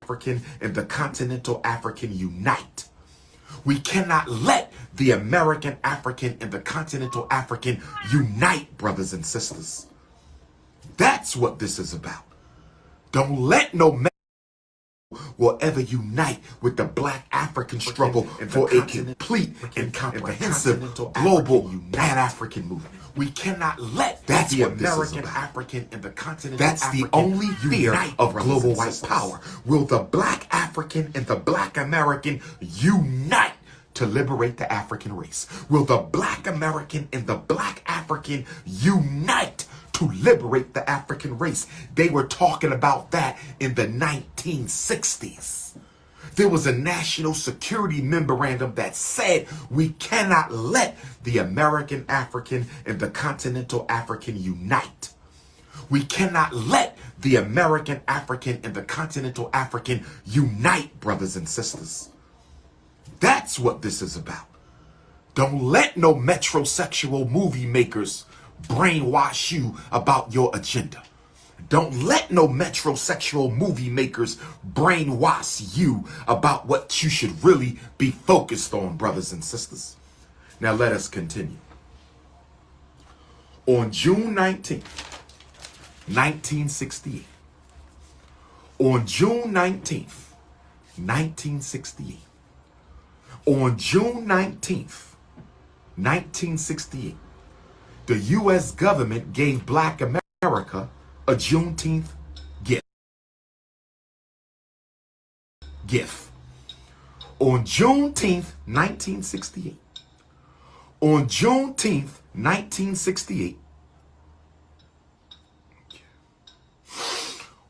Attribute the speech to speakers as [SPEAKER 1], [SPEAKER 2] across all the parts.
[SPEAKER 1] African and the continental African unite. We cannot let the American African and the continental African unite, brothers and sisters. That's what this is about. Don't let no man will ever unite with the black African struggle for a complete and comprehensive global Pan-African movement. We cannot let the American African and the continental African. That's the only fear of global white power. Will the black African and the black American unite to liberate the African race? Will the black American and the black African unite to liberate the African race? They were talking about that in the 1960s. There was a national security memorandum that said we cannot let the American African and the continental African unite. We cannot let the American African and the continental African unite, brothers and sisters. That's what this is about. Don't let no metrosexual movie makers brainwash you about your agenda. Don't let no metrosexual movie makers brainwash you about what you should really be focused on, brothers and sisters. Now let us continue. On June 19th, 1968, on June 19th, 1968, on June 19th, 1968, the U.S. government gave black America a Juneteenth gift. On Juneteenth, 1968, on Juneteenth, 1968,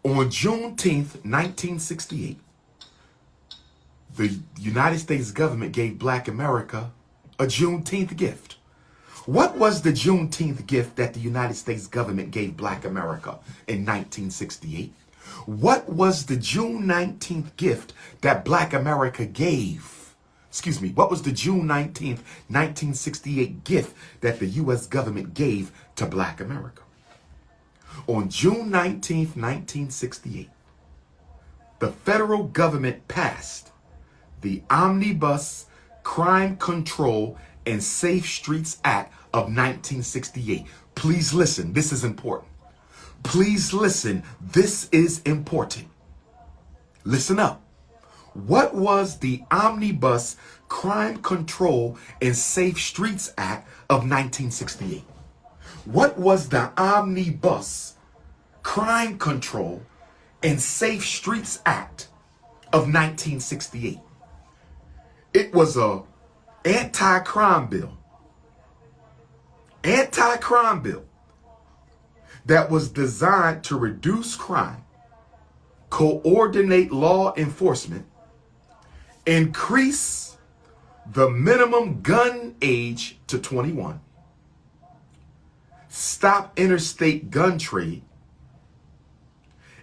[SPEAKER 1] on Juneteenth, 1968, the United States government gave black America a Juneteenth gift. What was the Juneteenth gift that the United States government gave black America in 1968? What was the June 19th gift that black America gave? Excuse me, what was the June 19th, 1968 gift that the U.S. government gave to black America? On June 19th, 1968, the federal government passed the Omnibus Crime Control and Safe Streets Act of 1968. Please listen, this is important. Please listen, this is important. Listen up. What was the Omnibus Crime Control and Safe Streets Act of 1968? What was the Omnibus Crime Control and Safe Streets Act of 1968? It was a anti-crime bill that was designed to reduce crime, coordinate law enforcement, increase the minimum gun age to 21, stop interstate gun trade,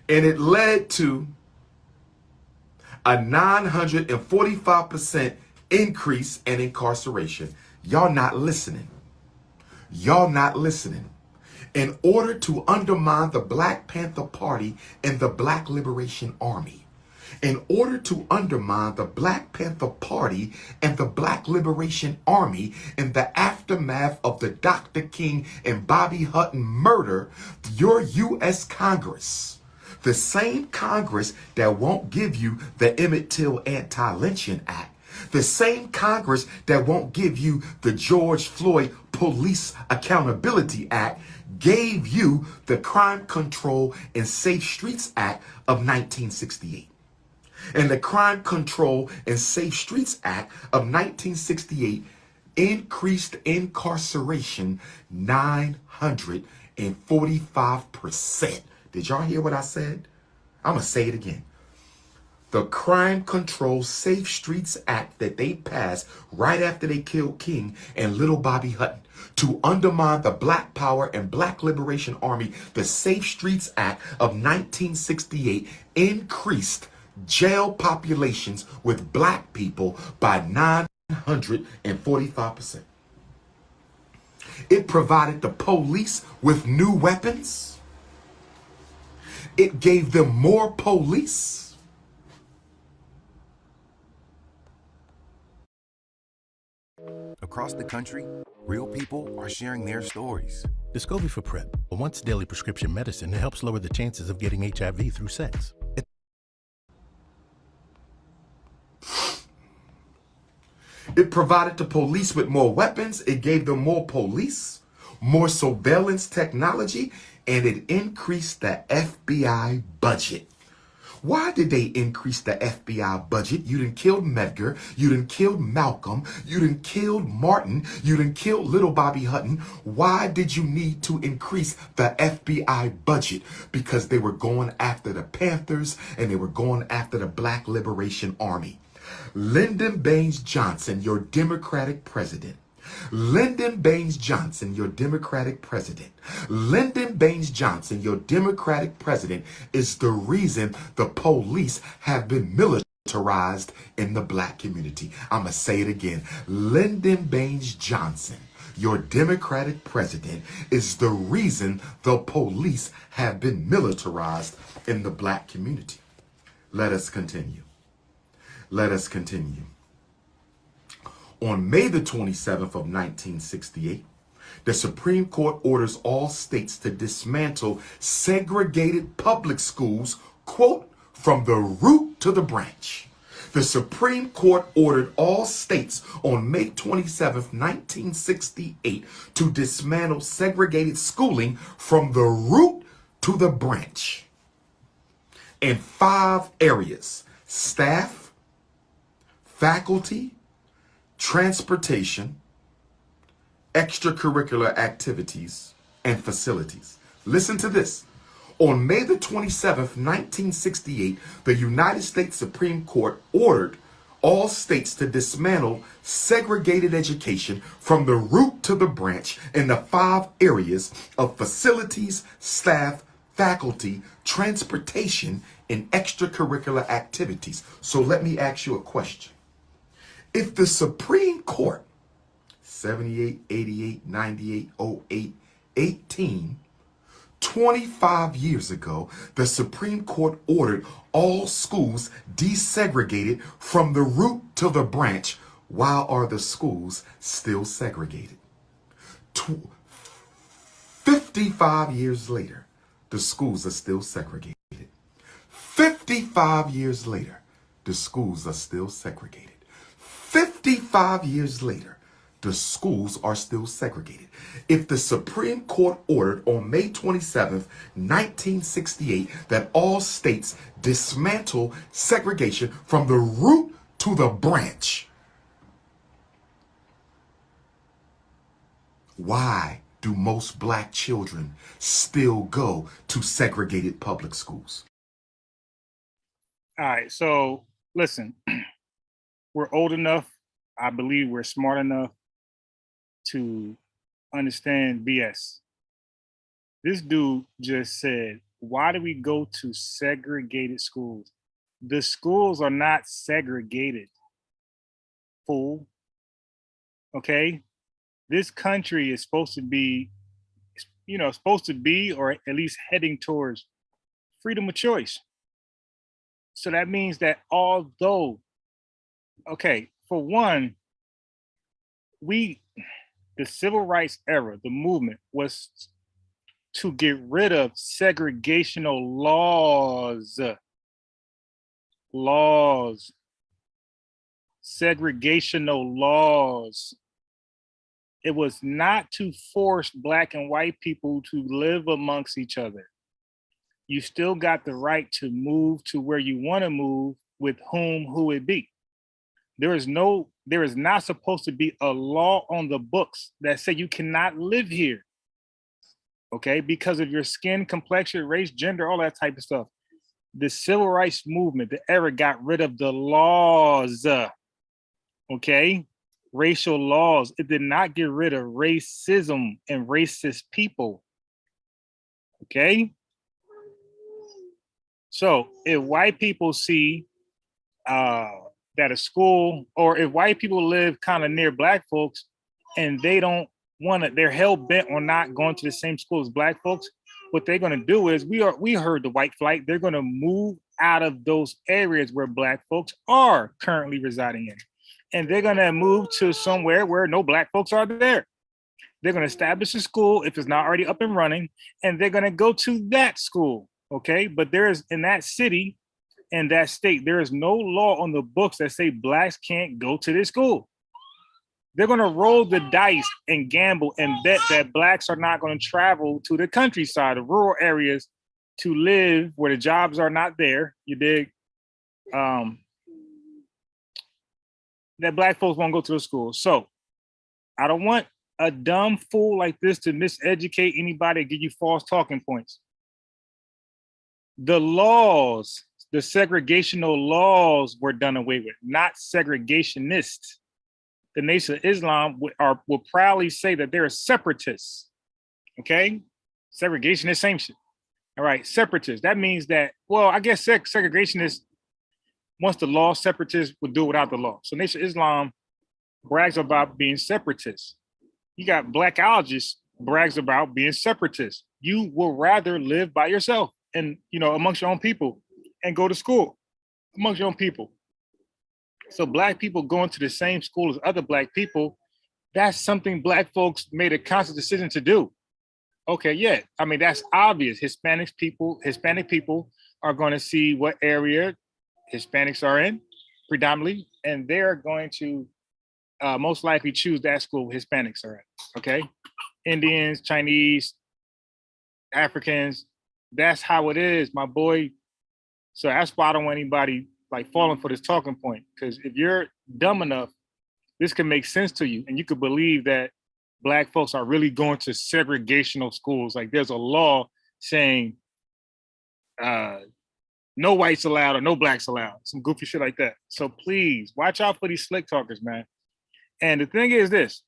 [SPEAKER 1] and it led to a 945% increase in incarceration. Y'all not listening. Y'all not listening. In order to undermine the Black Panther Party and the Black Liberation Army, in order to undermine the Black Panther Party and the Black Liberation Army in the aftermath of the Dr. King and Bobby Hutton murder, your U.S. Congress, the same Congress that won't give you the Emmett Till Anti-Lynching Act, the same Congress that won't give you the George Floyd Police Accountability Act, gave you the Crime Control and Safe Streets Act of 1968. And the Crime Control and Safe Streets Act of 1968 increased incarceration 945%. Did y'all hear what I said? I'm going to say it again. The Crime Control Safe Streets Act that they passed right after they killed King and little Bobby Hutton to undermine the Black Power and Black Liberation Army, the Safe Streets Act of 1968 increased jail populations with black people by 945%. It provided the police with new weapons. It gave them more police.
[SPEAKER 2] Across the country, real people are sharing their stories.
[SPEAKER 3] Descovy for PrEP, a once-daily prescription medicine that helps lower the chances of getting HIV through sex.
[SPEAKER 1] It provided the police with more weapons. It gave them more police, more surveillance technology, and it increased the FBI budget. Why did they increase the FBI budget? You done killed Medgar, you done killed Malcolm, you done killed Martin, you done killed little Bobby Hutton. Why did you need to increase the FBI budget? Because they were going after the Panthers and they were going after the Black Liberation Army. Lyndon Baines Johnson, your Democratic president. Lyndon Baines Johnson, your Democratic president. Lyndon Baines Johnson, your Democratic president, is the reason the police have been militarized in the black community. I'm going to say it again. Lyndon Baines Johnson, your Democratic president, is the reason the police have been militarized in the black community. Let us continue. Let us continue. On May the 27th of 1968, the Supreme Court orders all states to dismantle segregated public schools, quote, from the root to the branch. The Supreme Court ordered all states on May 27th, 1968 to dismantle segregated schooling from the root to the branch in 5 areas: staff, faculty, transportation, extracurricular activities, and facilities. Listen to this. On May the 27th, 1968, the United States Supreme Court ordered all states to dismantle segregated education from the root to the branch in the 5 areas of facilities, staff, faculty, transportation, and extracurricular activities. So let me ask you a question. If the Supreme Court, 78, 88, 98, 08, 18, 25 years ago, the Supreme Court ordered all schools desegregated from the root to the branch, why are the schools still segregated? 55 years later, the schools are still segregated. 55 years later, the schools are still segregated. 55 years later, the schools are still segregated. If the Supreme Court ordered on May 27th, 1968, that all states dismantle segregation from the root to the branch, why do most black children still go to segregated public schools?
[SPEAKER 4] All right, so listen. We're old enough, I believe we're smart enough to understand BS. This dude just said, why do we go to segregated schools? The schools are not segregated, fool. Okay? This country is supposed to be, or at least heading towards freedom of choice. So that means that although, okay, for one, the civil rights era, the movement was to get rid of segregational laws. Segregational laws. It was not to force black and white people to live amongst each other. You still got the right to move to where you want to move with who it be. There is not supposed to be a law on the books that say you cannot live here, okay, because of your skin, complexion, race, gender, all that type of stuff. The civil rights movement, the era, got rid of the laws, okay, racial laws. It did not get rid of racism and racist people, okay? So if white people see that a school, or if white people live kind of near black folks and they don't want to, they're hell bent on not going to the same school as black folks, what they're going to do is, we heard the white flight, they're going to move out of those areas where black folks are currently residing in. and they're gonna move to somewhere where no black folks are there. They're gonna establish a school if it's not already up and running, and they're gonna go to that school. Okay, but there is in that city, in that state, there is no law on the books that say blacks can't go to this school. They're going to roll the dice and gamble and bet that blacks are not going to travel to the countryside, the rural areas, to live where the jobs are not there. You dig? That black folks won't go to the school. So I don't want a dumb fool like this to miseducate anybody and give you false talking points. The laws, the segregational laws were done away with, not segregationists. The Nation of Islam will proudly say that they're separatists. Okay? Segregationists, same shit. All right, separatists. That means that, well, I guess segregationists, once the law, separatists would do it without the law. So Nation of Islam brags about being separatists. You got blackologists brags about being separatists. You will rather live by yourself and, you know, amongst your own people and go to school amongst your own people. So black people going to the same school as other black people, that's something black folks made a conscious decision to do. Okay, yeah. I mean, that's obvious. Hispanic people are going to see what area Hispanics are in predominantly, and they're going to most likely choose that school Hispanics are in. Okay. Indians, Chinese, Africans, that's how it is, my boy. So that's why I don't want anybody like falling for this talking point, because if you're dumb enough, this can make sense to you and you could believe that black folks are really going to segregational schools. Like there's a law saying no whites allowed or no blacks allowed, some goofy shit like that. So please watch out for these slick talkers, man. And the thing is this,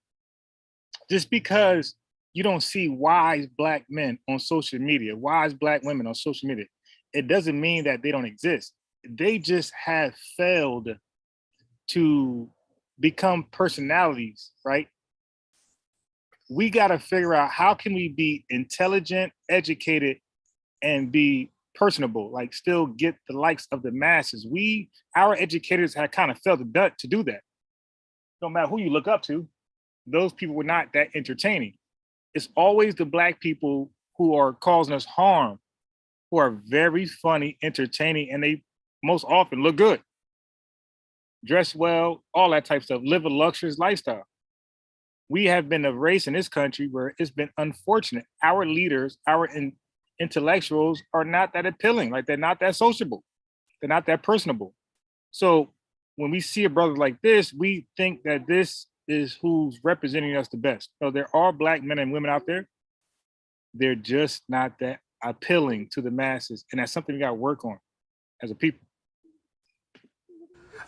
[SPEAKER 4] just because you don't see wise black men on social media, wise black women on social media, it doesn't mean that they don't exist. They just have failed to become personalities, right? We got to figure out how can we be intelligent, educated, and be personable, like still get the likes of the masses. Our educators have kind of failed to do that. No matter who you look up to, those people were not that entertaining. It's always the black people who are causing us harm, who are very funny, entertaining, and they most often look good, dress well, all that type of stuff, live a luxurious lifestyle. We have been a race in this country where it's been unfortunate. Our leaders, our intellectuals are not that appealing. Like they're not that sociable. They're not that personable. So when we see a brother like this, we think that this is who's representing us the best. So there are black men and women out there. They're just not that appealing to the masses. And that's something we got to work on as a people.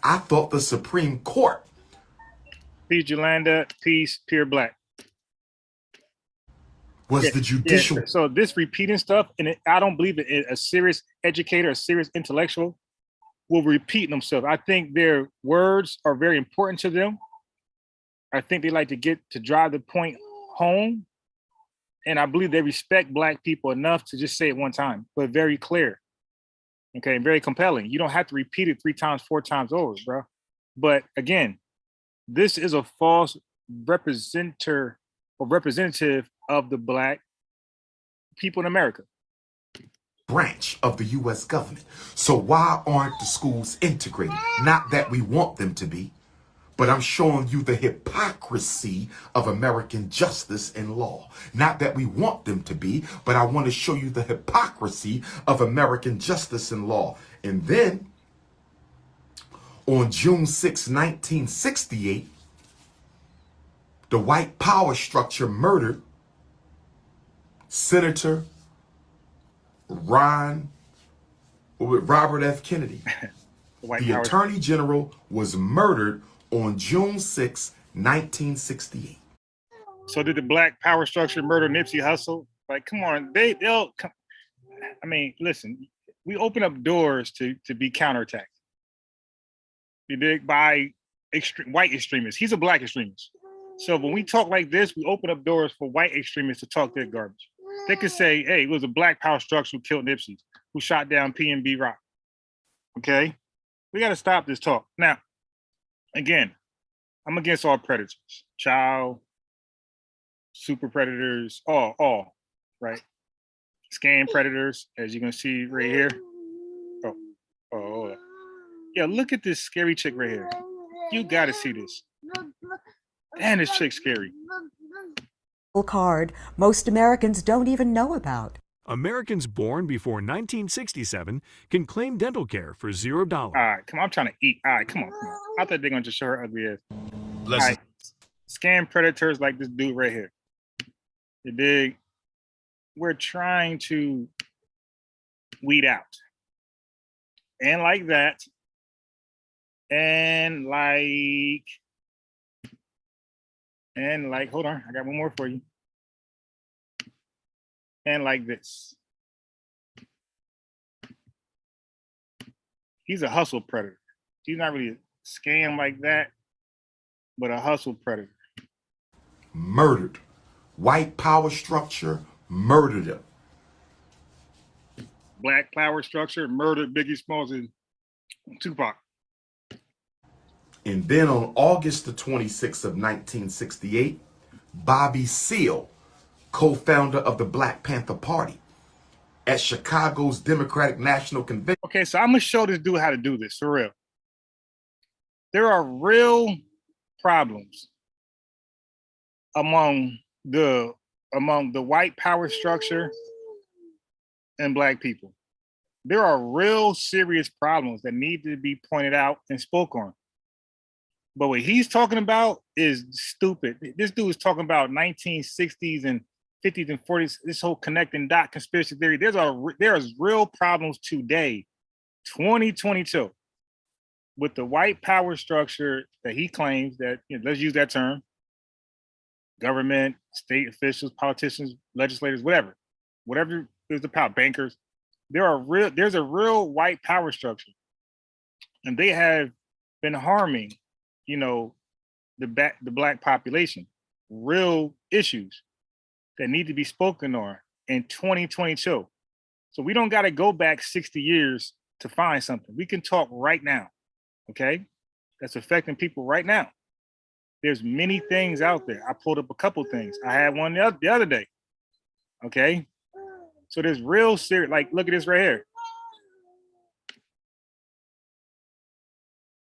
[SPEAKER 1] I thought the Supreme Court.
[SPEAKER 4] Peace, Jolanda. Peace, Pure Black.
[SPEAKER 1] Was the judicial.
[SPEAKER 4] Yeah. So this repeating stuff, and I don't believe a serious educator, a serious intellectual will repeat themselves. I think their words are very important to them. I think they like to drive the point home. And I believe they respect black people enough to just say it one time, but very clear. Okay, very compelling. You don't have to repeat it 3 times, 4 times over, bro. But again, this is a false representative of the black people in America.
[SPEAKER 1] Branch of the U.S. government. So why aren't the schools integrated? Not that we want them to be, but I'm showing you the hypocrisy of American justice and law. Not that we want them to be, but I want to show you the hypocrisy of American justice and law. And then, on June 6, 1968, the white power structure murdered Senator Robert F. Kennedy. The Attorney General was murdered on June 6, 1968.
[SPEAKER 4] So did the black power structure murder Nipsey Hussle? Like, come on, they'll come. I mean, listen, we open up doors to be counterattacked. You dig? By white extremists. He's a black extremist. So when we talk like this, we open up doors for white extremists to talk their garbage. They could say, hey, it was a black power structure who killed Nipsey, who shot down PNB Rock. Okay? We got to stop this talk. Now, again, I'm against all predators, child, super predators, all, right? Scan predators, as you can see right here. Oh, yeah, look at this scary chick right here. You gotta see this. And this chick's scary.
[SPEAKER 5] Card most Americans don't even know about.
[SPEAKER 6] Americans born before 1967 can claim dental care for $0.
[SPEAKER 4] All right, come on, I'm trying to eat. All right, come on. I thought they're gonna just show her ugly ass. All right, scan predators like this dude right here. You dig? We're trying to weed out. And like that. And like, hold on, I got one more for you. And like this. He's a hustle predator. He's not really a scam like that, but a hustle predator.
[SPEAKER 1] Murdered. White power structure murdered him.
[SPEAKER 4] Black power structure murdered Biggie Smalls and Tupac.
[SPEAKER 1] And then on August the 26th of 1968, Bobby Seale, co-founder of the Black Panther Party, at Chicago's Democratic National Convention.
[SPEAKER 4] Okay, so I'm gonna show this dude how to do this for real. There are real problems among the white power structure and Black people. There are real serious problems that need to be pointed out and spoke on. But what he's talking about is stupid. This dude is talking about 1960s and 50s and 40s, this whole connecting dot conspiracy theory. There's real problems today, 2022, with the white power structure that he claims that, let's use that term, government, state officials, politicians, legislators, whatever is the power, bankers. There's a real white power structure, and they have been harming, the Black population. Real issues that need to be spoken on in 2022. So we don't got to go back 60 years to find something. We can talk right now, okay? That's affecting people right now. There's many things out there. I pulled up a couple things. I had one the other day, okay? So there's real serious, like, look at this right here.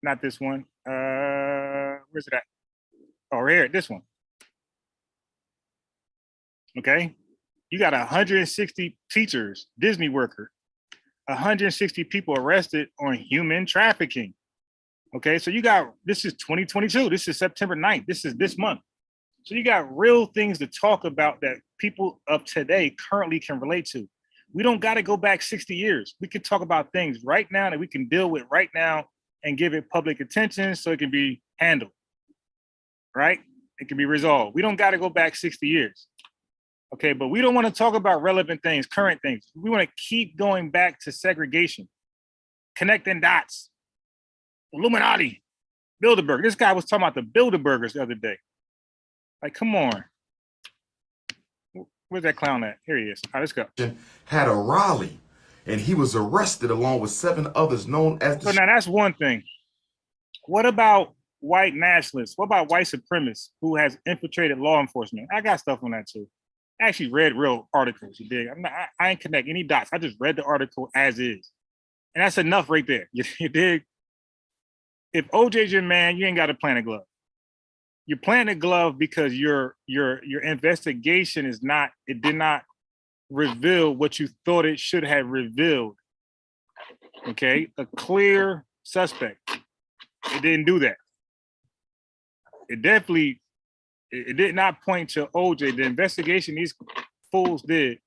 [SPEAKER 4] Not this one. Where's it at? Oh, right here, this one. Okay, you got 160 teachers, Disney worker, 160 people arrested on human trafficking. Okay, so this is 2022. This is September 9th. This is this month. So you got real things to talk about that people of today currently can relate to. We don't got to go back 60 years. We can talk about things right now that we can deal with right now and give it public attention so it can be handled, right? It can be resolved. We don't got to go back 60 years. Okay, but we don't want to talk about relevant things, current things. We want to keep going back to segregation, connecting dots, Illuminati, Bilderberg. This guy was talking about the Bilderbergers the other day. Like, come on. Where's that clown at? Here he is. All right, let's go.
[SPEAKER 1] Had a rally, and he was arrested along with 7 others known as
[SPEAKER 4] So now that's one thing. What about white nationalists? What about white supremacists who has infiltrated law enforcement? I got stuff on that too. I actually read real articles, you dig? I ain't connect any dots. I just read the article as is. And that's enough right there, you dig? If OJ's your man, you ain't got to plant a glove. You're planting a glove because your investigation did not reveal what you thought it should have revealed. Okay, a clear suspect. It didn't do that. It did not point to OJ. The investigation these fools did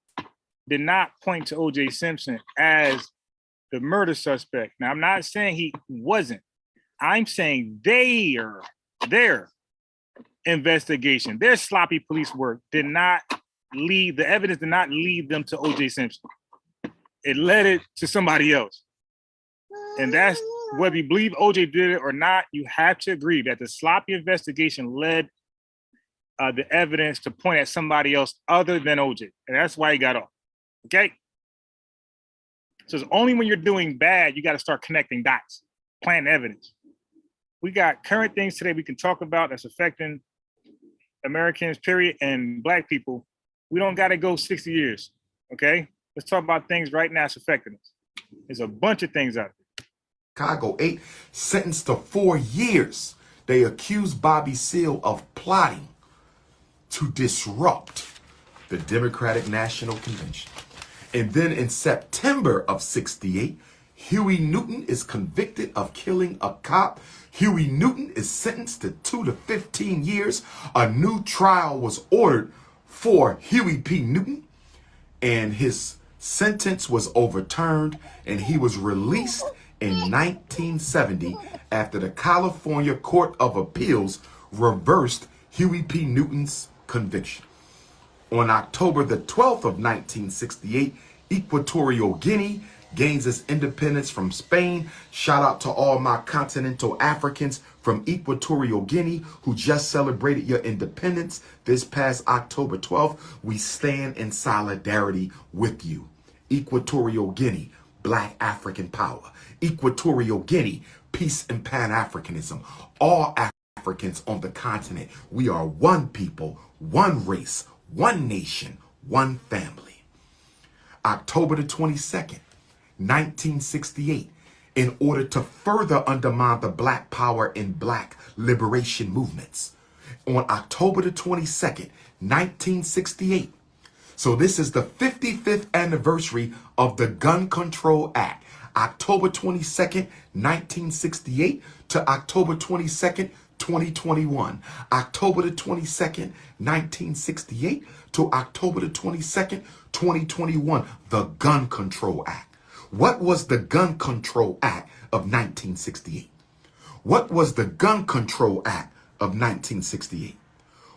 [SPEAKER 4] not point to OJ Simpson as the murder suspect. Now, I'm not saying he wasn't. I'm saying their investigation, their sloppy police work the evidence did not lead them to OJ Simpson. It led it to somebody else. And that's, whether you believe OJ did it or not, you have to agree that the sloppy investigation led the evidence to point at somebody else other than OJ. And that's why he got off, okay? So it's only when you're doing bad, you got to start connecting dots, planting evidence. We got current things today we can talk about that's affecting Americans, period, and Black people. We don't got to go 60 years, okay? Let's talk about things right now that's affecting us. There's a bunch of things out there.
[SPEAKER 1] Chicago 8, sentenced to 4 years. They accused Bobby Seale of plotting to disrupt the Democratic National Convention. And then in September of 68, Huey Newton is convicted of killing a cop. Huey Newton is sentenced to 2 to 15 years. A new trial was ordered for Huey P. Newton, and his sentence was overturned, and he was released in 1970 after the California Court of Appeals reversed Huey P. Newton's conviction. On October the 12th of 1968, Equatorial Guinea gains its independence from Spain. Shout out to all my continental Africans from Equatorial Guinea who just celebrated your independence this past October 12th. We stand in solidarity with you. Equatorial Guinea, Black African power. Equatorial Guinea, peace and Pan-Africanism. All Africans on the continent, we are one people, one race, one nation, one family. October the 22nd, 1968, in order to further undermine the Black power and Black liberation movements. On October the 22nd, 1968, so this is the 55th anniversary of the Gun Control Act, October 22nd, 1968 to October 22nd, 2021. October the 22nd, 1968 to October the 22nd, 2021, the Gun Control Act. What was the Gun Control Act of 1968? What was the Gun Control Act of 1968?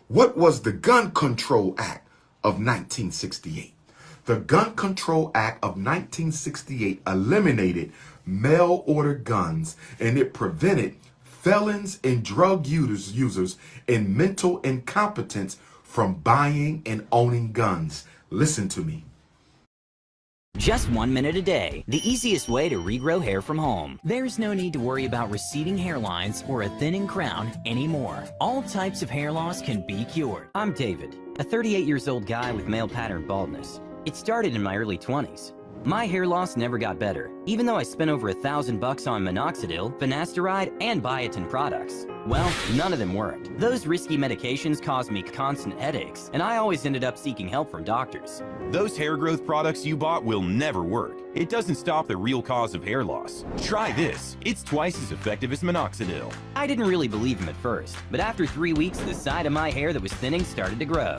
[SPEAKER 1] What was the Gun Control Act of 1968? The Gun Control Act of 1968 eliminated mail order guns, and it prevented felons and drug users and mental incompetence from buying and owning guns. Listen to me.
[SPEAKER 7] Just 1 minute a day, the easiest way to regrow hair from home. There's no need to worry about receding hairlines or a thinning crown anymore. All types of hair loss can be cured. I'm David, a 38 years old guy with male pattern baldness. It started in my early 20s. My hair loss never got better, even though I spent over $1,000 on minoxidil, finasteride, and biotin products. Well, none of them worked. Those risky medications caused me constant headaches, and I always ended up seeking help from doctors.
[SPEAKER 8] Those hair growth products you bought will never work. It doesn't stop the real cause of hair loss. Try this. It's twice as effective as minoxidil.
[SPEAKER 7] I didn't really believe him at first, but after 3 weeks, the side of my hair that was thinning started to grow.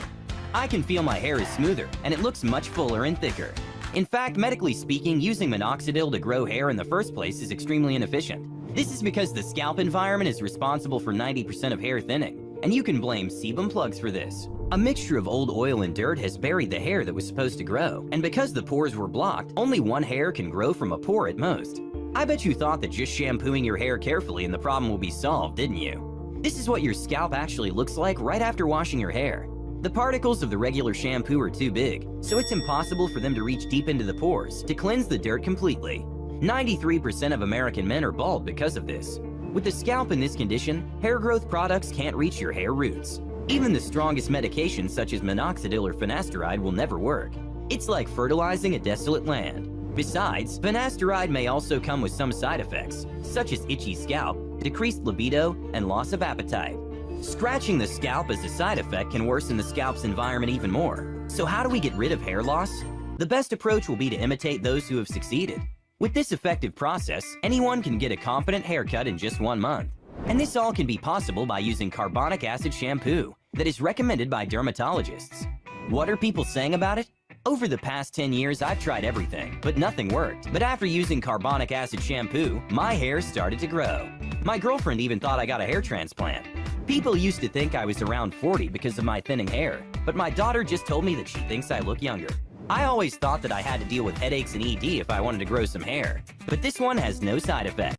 [SPEAKER 7] I can feel my hair is smoother, and it looks much fuller and thicker. In fact, medically speaking, using minoxidil to grow hair in the first place is extremely inefficient. This is because the scalp environment is responsible for 90% of hair thinning, and you can blame sebum plugs for this. A mixture of old oil and dirt has buried the hair that was supposed to grow, and because the pores were blocked, only one hair can grow from a pore at most. I bet you thought that just shampooing your hair carefully and the problem will be solved, didn't you? This is what your scalp actually looks like right after washing your hair. The particles of the regular shampoo are too big, so it's impossible for them to reach deep into the pores to cleanse the dirt completely. 93% of American men are bald because of this. With the scalp in this condition, hair growth products can't reach your hair roots. Even the strongest medications such as minoxidil or finasteride will never work. It's like fertilizing a desolate land. Besides, finasteride may also come with some side effects, such as itchy scalp, decreased libido, and loss of appetite. Scratching the scalp as a side effect can worsen the scalp's environment even more. So how do we get rid of hair loss? The best approach will be to imitate those who have succeeded. With this effective process, anyone can get a confident haircut in just 1 month. And this all can be possible by using carbonic acid shampoo that is recommended by dermatologists. What are people saying about it? Over the past 10 years, I've tried everything, but nothing worked. But after using carbonic acid shampoo, my hair started to grow. My girlfriend even thought I got a hair transplant. People used to think I was around 40 because of my thinning hair, but my daughter just told me that she thinks I look younger. I always thought that I had to deal with headaches and ED if I wanted to grow some hair, but this one has no side effects.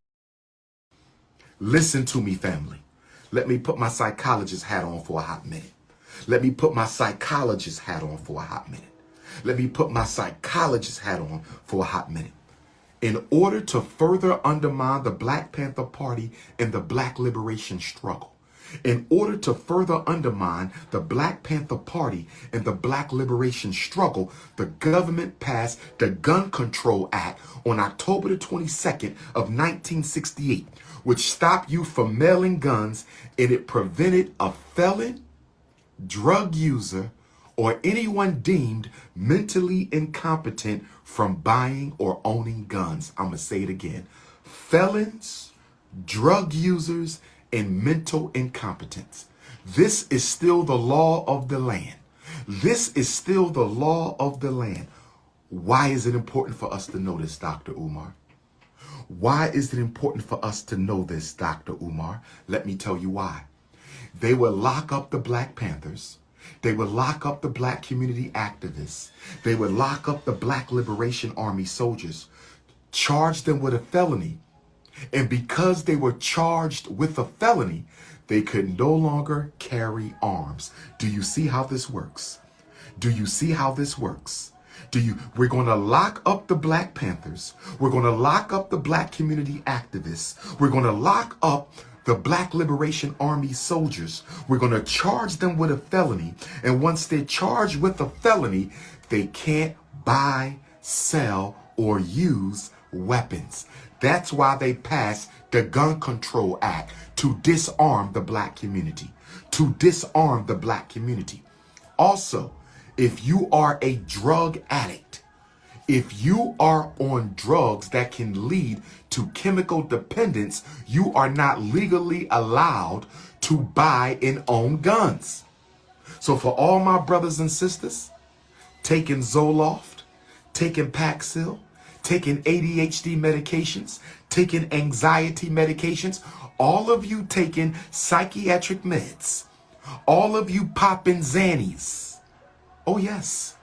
[SPEAKER 1] Listen to me, family. Let me put my psychologist hat on for a hot minute. Let me put my psychologist hat on for a hot minute. Let me put my psychologist hat on for a hot minute. in order to further undermine the Black Panther Party and the Black liberation struggle. In order to further undermine the Black Panther Party and the Black liberation struggle, the government passed the Gun Control Act on October the 22nd of 1968, which stopped you from mailing guns, and it prevented a felon, drug user, or anyone deemed mentally incompetent from buying or owning guns. I'm going to say it again. Felons, drug users, and mental incompetence. This is still the law of the land. This is still the law of the land. Why is it important for us to know this, Dr. Umar? Why is it important for us to know this, Dr. Umar? Let me tell you why. They would lock up the Black Panthers. They would lock up the Black community activists. They would lock up the Black Liberation Army soldiers, charge them with a felony. And because they were charged with a felony, they could no longer carry arms. Do you see how this works? Do you see how this works? We're going to lock up the Black Panthers. We're going to lock up the Black community activists. We're going to lock up the Black Liberation Army soldiers. We're going to charge them with a felony. And once they're charged with a felony, they can't buy, sell, or use weapons. That's why they passed the Gun Control Act, to disarm the Black community. To disarm the Black community. Also, if you are a drug addict, if you are on drugs that can lead to chemical dependence, you are not legally allowed to buy and own guns. So for all my brothers and sisters, taking Zoloft, taking Paxil, taking ADHD medications, taking anxiety medications, all of you taking psychiatric meds, all of you popping Xannies. Oh yes.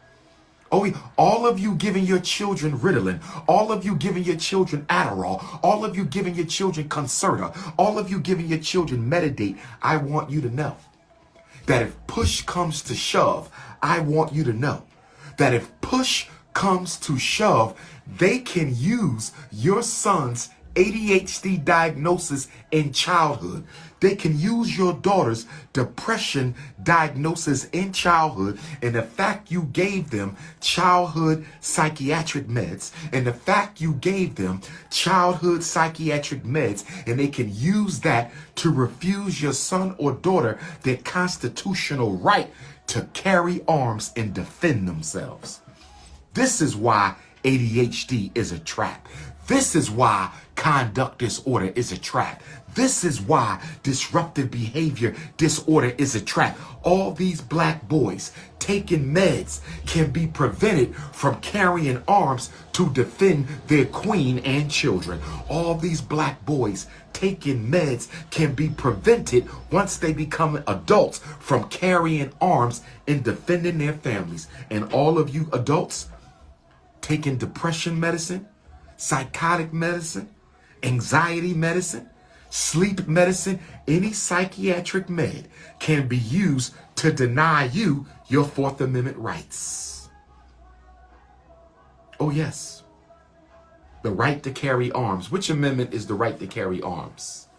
[SPEAKER 1] Oh, all of you giving your children Ritalin, all of you giving your children Adderall, all of you giving your children Concerta, all of you giving your children Metadate. I want you to know that if push comes to shove, I want you to know that if push comes to shove, they can use your son's ADHD diagnosis in childhood. They can use your daughter's depression diagnosis in childhood, and the fact you gave them childhood psychiatric meds, and the fact you gave them childhood psychiatric meds, and they can use that to refuse your son or daughter their constitutional right to carry arms and defend themselves. This is why ADHD is a trap. This is why conduct disorder is a trap. This is why disruptive behavior disorder is a trap. All these Black boys taking meds can be prevented from carrying arms to defend their queen and children. All these Black boys taking meds can be prevented once they become adults from carrying arms and defending their families. And all of you adults taking depression medicine, psychotic medicine, anxiety medicine, sleep medicine, any psychiatric med can be used to deny you your Fourth Amendment rights. Oh yes, the right to carry arms. Which amendment is the right to carry arms?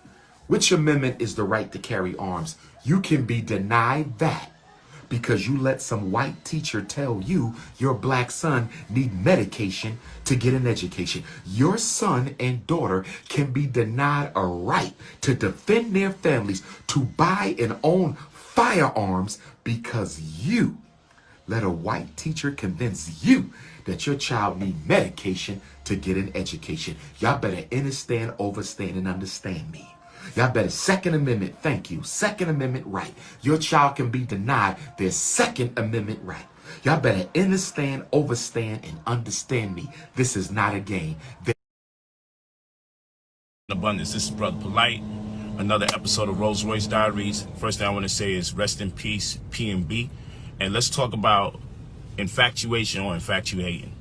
[SPEAKER 1] Which amendment is the right to carry arms? You can be denied that because you let some white teacher tell you your Black son need medication to get an education. Your son and daughter can be denied a right to defend their families, to buy and own firearms, because you let a white teacher convince you that your child need medication to get an education. Y'all better understand, overstand, and understand me. Y'all better Second Amendment, thank you, Second Amendment right. Your child can be denied their Second Amendment right. Y'all better understand, overstand, and understand me. This is not a game.
[SPEAKER 9] Abundance. This is Brother Polite. Another episode of Rolls Royce Diaries. First thing I want to say is rest in peace, P&B. And let's talk about infatuation or infatuating.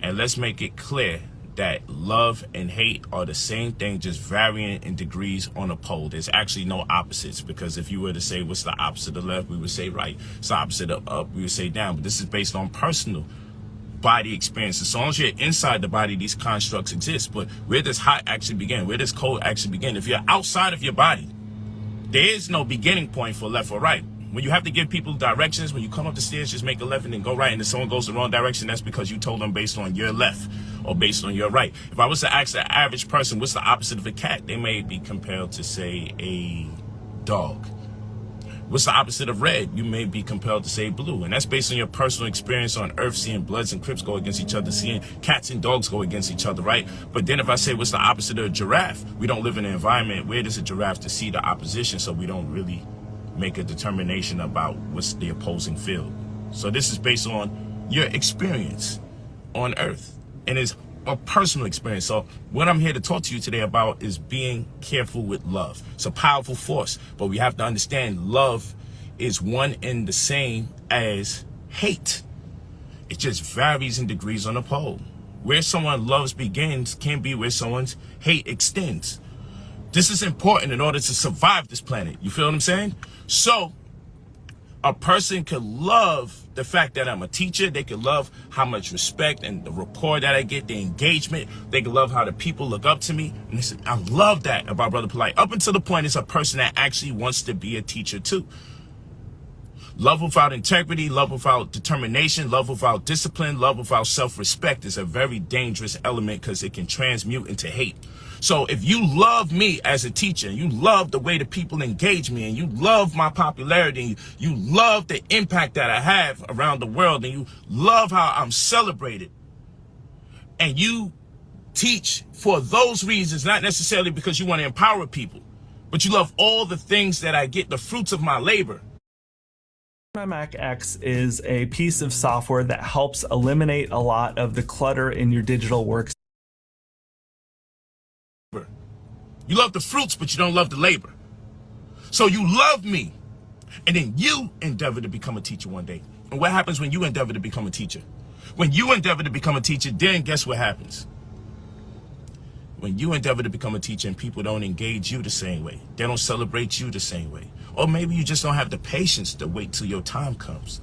[SPEAKER 9] And let's make it clear that love and hate are the same thing, just varying in degrees on a pole. There's actually no opposites, because if you were to say what's the opposite of left, we would say right. It's the opposite of up, we would say down. But this is based on personal body experience. As long as you're inside the body, these constructs exist. But where does hot actually begin? Where does cold actually begin? If you're outside of your body, there is no beginning point for left or right. When you have to give people directions, when you come up the stairs, just make a left and then go right, and if someone goes the wrong direction, that's because you told them based on your left or based on your right. If I was to ask the average person what's the opposite of a cat, they may be compelled to say a dog. What's the opposite of red? You may be compelled to say blue. And that's based on your personal experience on Earth, seeing Bloods and Crips go against each other, seeing cats and dogs go against each other, right? But then if I say what's the opposite of a giraffe, we don't live in an environment where there's a giraffe to see the opposition, so we don't really make a determination about what's the opposing field. So this is based on your experience on Earth, and it's a personal experience. So what I'm here to talk to you today about is being careful with love. It's a powerful force, but we have to understand love is one and the same as hate. It just varies in degrees on the pole. Where someone loves begins can be where someone's hate extends. This is important in order to survive this planet. You feel what I'm saying? So a person could love the fact that I'm a teacher. They could love how much respect and the rapport that I get, the engagement. They could love how the people look up to me. And they say, I love that about Brother Polite. Up until the point it's a person that actually wants to be a teacher too. Love without integrity, love without determination, love without discipline, love without self-respect is a very dangerous element because it can transmute into hate. So if you love me as a teacher, you love the way the people engage me, and you love my popularity, and you love the impact that I have around the world, and you love how I'm celebrated, and you teach for those reasons, not necessarily because you want to empower people, but you love all the things that I get, the fruits of my labor.
[SPEAKER 10] Mac X is a piece of software that helps eliminate a lot of the clutter in your digital works.
[SPEAKER 9] You love the fruits, but you don't love the labor. So you love me, and then you endeavor to become a teacher one day. And what happens when you endeavor to become a teacher? When you endeavor to become a teacher, then guess what happens? When you endeavor to become a teacher and people don't engage you the same way, they don't celebrate you the same way, or maybe you just don't have the patience to wait till your time comes.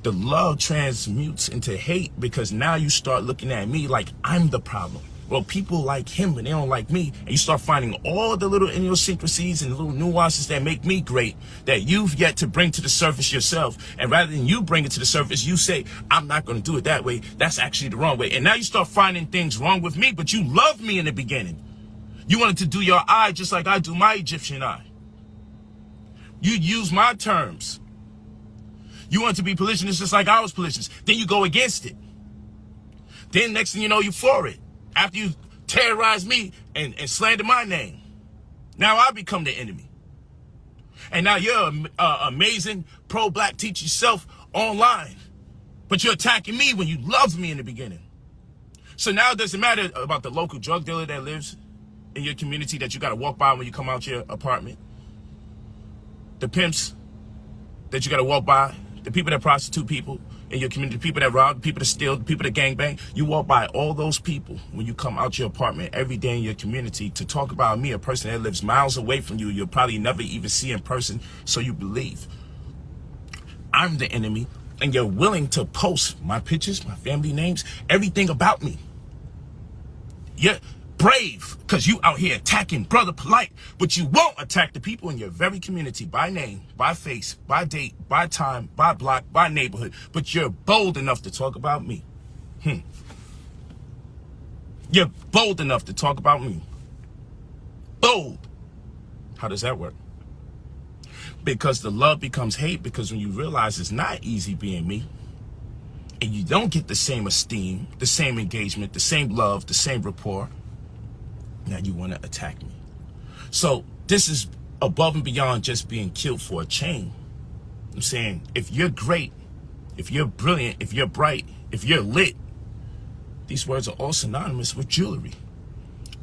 [SPEAKER 9] The love transmutes into hate because now you start looking at me like I'm the problem. Well, people like him and they don't like me, and you start finding all the little idiosyncrasies and little nuances that make me great that you've yet to bring to the surface yourself. And rather than you bring it to the surface, you say, I'm not going to do it that way. That's actually the wrong way. And now you start finding things wrong with me, but you loved me in the beginning. You wanted to do your eye just like I do my Egyptian eye. You use my terms. You want to be polygamous just like I was polygamous. Then you go against it. Then next thing you know, you're for it. After you terrorize me and slander my name, now I become the enemy. And now you're an amazing pro-black teacher yourself online, but you're attacking me when you loved me in the beginning. So now it doesn't matter about the local drug dealer that lives in your community that you got to walk by when you come out your apartment, the pimps that you got to walk by, the people that prostitute people in your community, the people that rob, the people that steal, the people that gangbang. You walk by all those people when you come out your apartment every day in your community to talk about me, a person that lives miles away from you, you'll probably never even see in person, so you believe I'm the enemy, and you're willing to post my pictures, my family names, everything about me. You're brave because you out here attacking Brother Polite, but you won't attack the people in your very community by name, by face, by date, by time, by block, by neighborhood, but you're bold enough to talk about me. You're bold enough to talk about me. Bold. How does that work? Because the love becomes hate, because when you realize it's not easy being me, and you don't get the same esteem, the same engagement, the same love, the same rapport, now you want to attack me. So this is above and beyond just being killed for a chain. I'm saying, if you're great, if you're brilliant, if you're bright, if you're lit, these words are all synonymous with jewelry.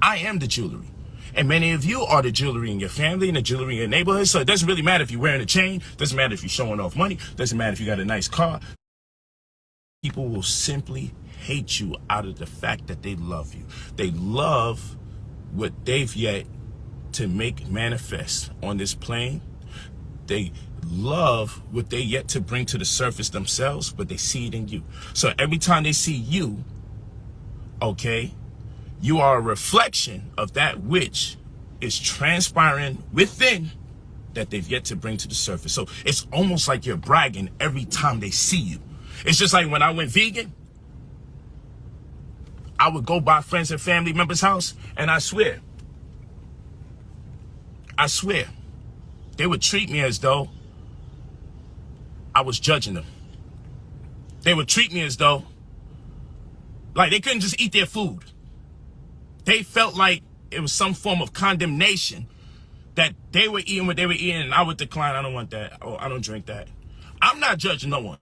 [SPEAKER 9] I am the jewelry. And many of you are the jewelry in your family and the jewelry in your neighborhood. So it doesn't really matter if you're wearing a chain. Doesn't matter if you're showing off money. Doesn't matter if you got a nice car. People will simply hate you out of the fact that they love you. They love what they've yet to make manifest on this plane. They love what they yet to bring to the surface themselves, but they see it in you. So every time they see you, okay, you are a reflection of that which is transpiring within that they've yet to bring to the surface. So it's almost like you're bragging every time they see you. It's just like when I went vegan, I would go by friends and family members' house, and I swear, they would treat me as though I was judging them. They would treat me as though, like, they couldn't just eat their food. They felt like it was some form of condemnation that they were eating what they were eating, and I would decline. I don't want that. Oh, I don't drink that. I'm not judging no one.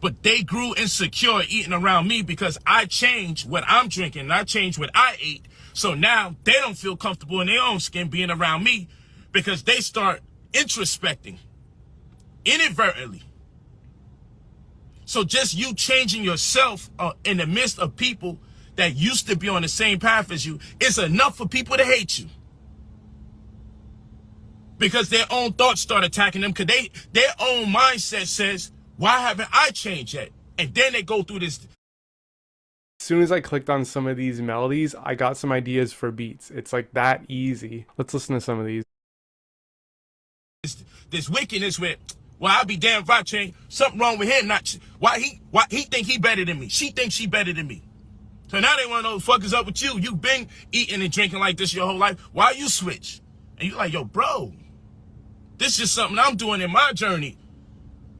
[SPEAKER 9] But they grew insecure eating around me because I changed what I'm drinking and I changed what I ate. So now they don't feel comfortable in their own skin being around me because they start introspecting inadvertently. So just you changing yourself in the midst of people that used to be on the same path as you is enough for people to hate you. Because their own thoughts start attacking them, because their own mindset says, why haven't I changed yet? And then they go through this.
[SPEAKER 11] As soon as I clicked on some of these melodies, I got some ideas for beats. It's like that easy. Let's listen to some of these.
[SPEAKER 9] This wickedness with, well, I'll be damned if I change. Something wrong with him. Why he think he better than me? She thinks she better than me. So now they want to know what the fuck is up with you. You've been eating and drinking like this your whole life. Why you switch? And you're like, yo, bro, this is something I'm doing in my journey.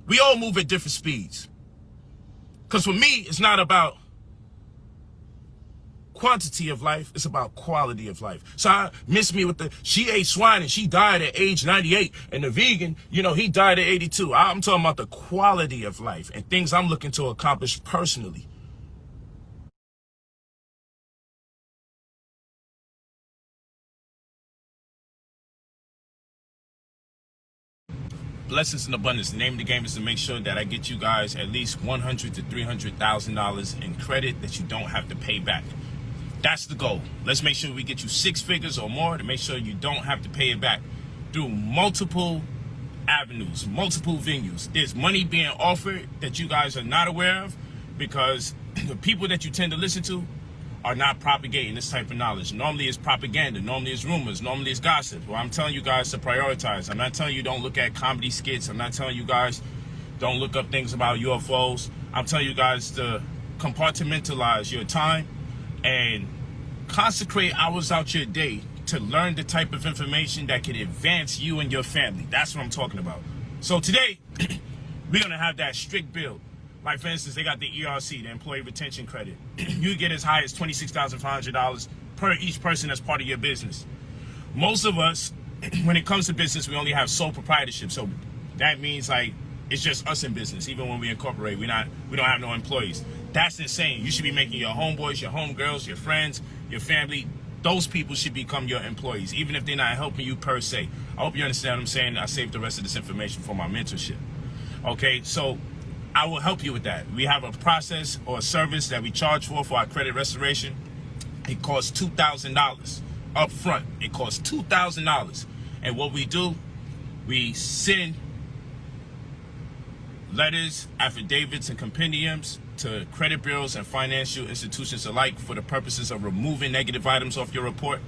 [SPEAKER 9] We all move at different speeds. Because for me, it's not about quantity of life, it's about quality of life. So I miss me with she ate swine and she died at age 98, and the vegan, he died at 82. I'm talking about the quality of life and things I'm looking to accomplish personally. Blessings and abundance. The name of the game is to make sure that I get you guys at least $100,000 to $300,000 in credit that you don't have to pay back. That's the goal. Let's make sure we get you 6 figures or more to make sure you don't have to pay it back through multiple avenues, multiple venues. There's money being offered that you guys are not aware of because the people that you tend to listen to are not propagating this type of knowledge. Normally it's propaganda, normally it's rumors, normally it's gossip. Well, I'm telling you guys to prioritize. I'm not telling you don't look at comedy skits. I'm not telling you guys don't look up things about UFOs. I'm telling you guys to compartmentalize your time and consecrate hours out your day to learn the type of information that can advance you and your family. That's what I'm talking about. So today, we're gonna have that strict build. Like, for instance, they got the ERC, the Employee Retention Credit. You get as high as $26,500 per each person that's part of your business. Most of us, when it comes to business, we only have sole proprietorship. So that means, like, it's just us in business. Even when we incorporate, we don't have no employees. That's insane. You should be making your homeboys, your homegirls, your friends, your family. Those people should become your employees, even if they're not helping you per se. I hope you understand what I'm saying. I saved the rest of this information for my mentorship. Okay, so I will help you with that. We have a process or a service that we charge for our credit restoration. It costs $2,000 up front. It costs $2,000. And what we do, we send letters, affidavits, and compendiums to credit bureaus and financial institutions alike for the purposes of removing negative items off your report,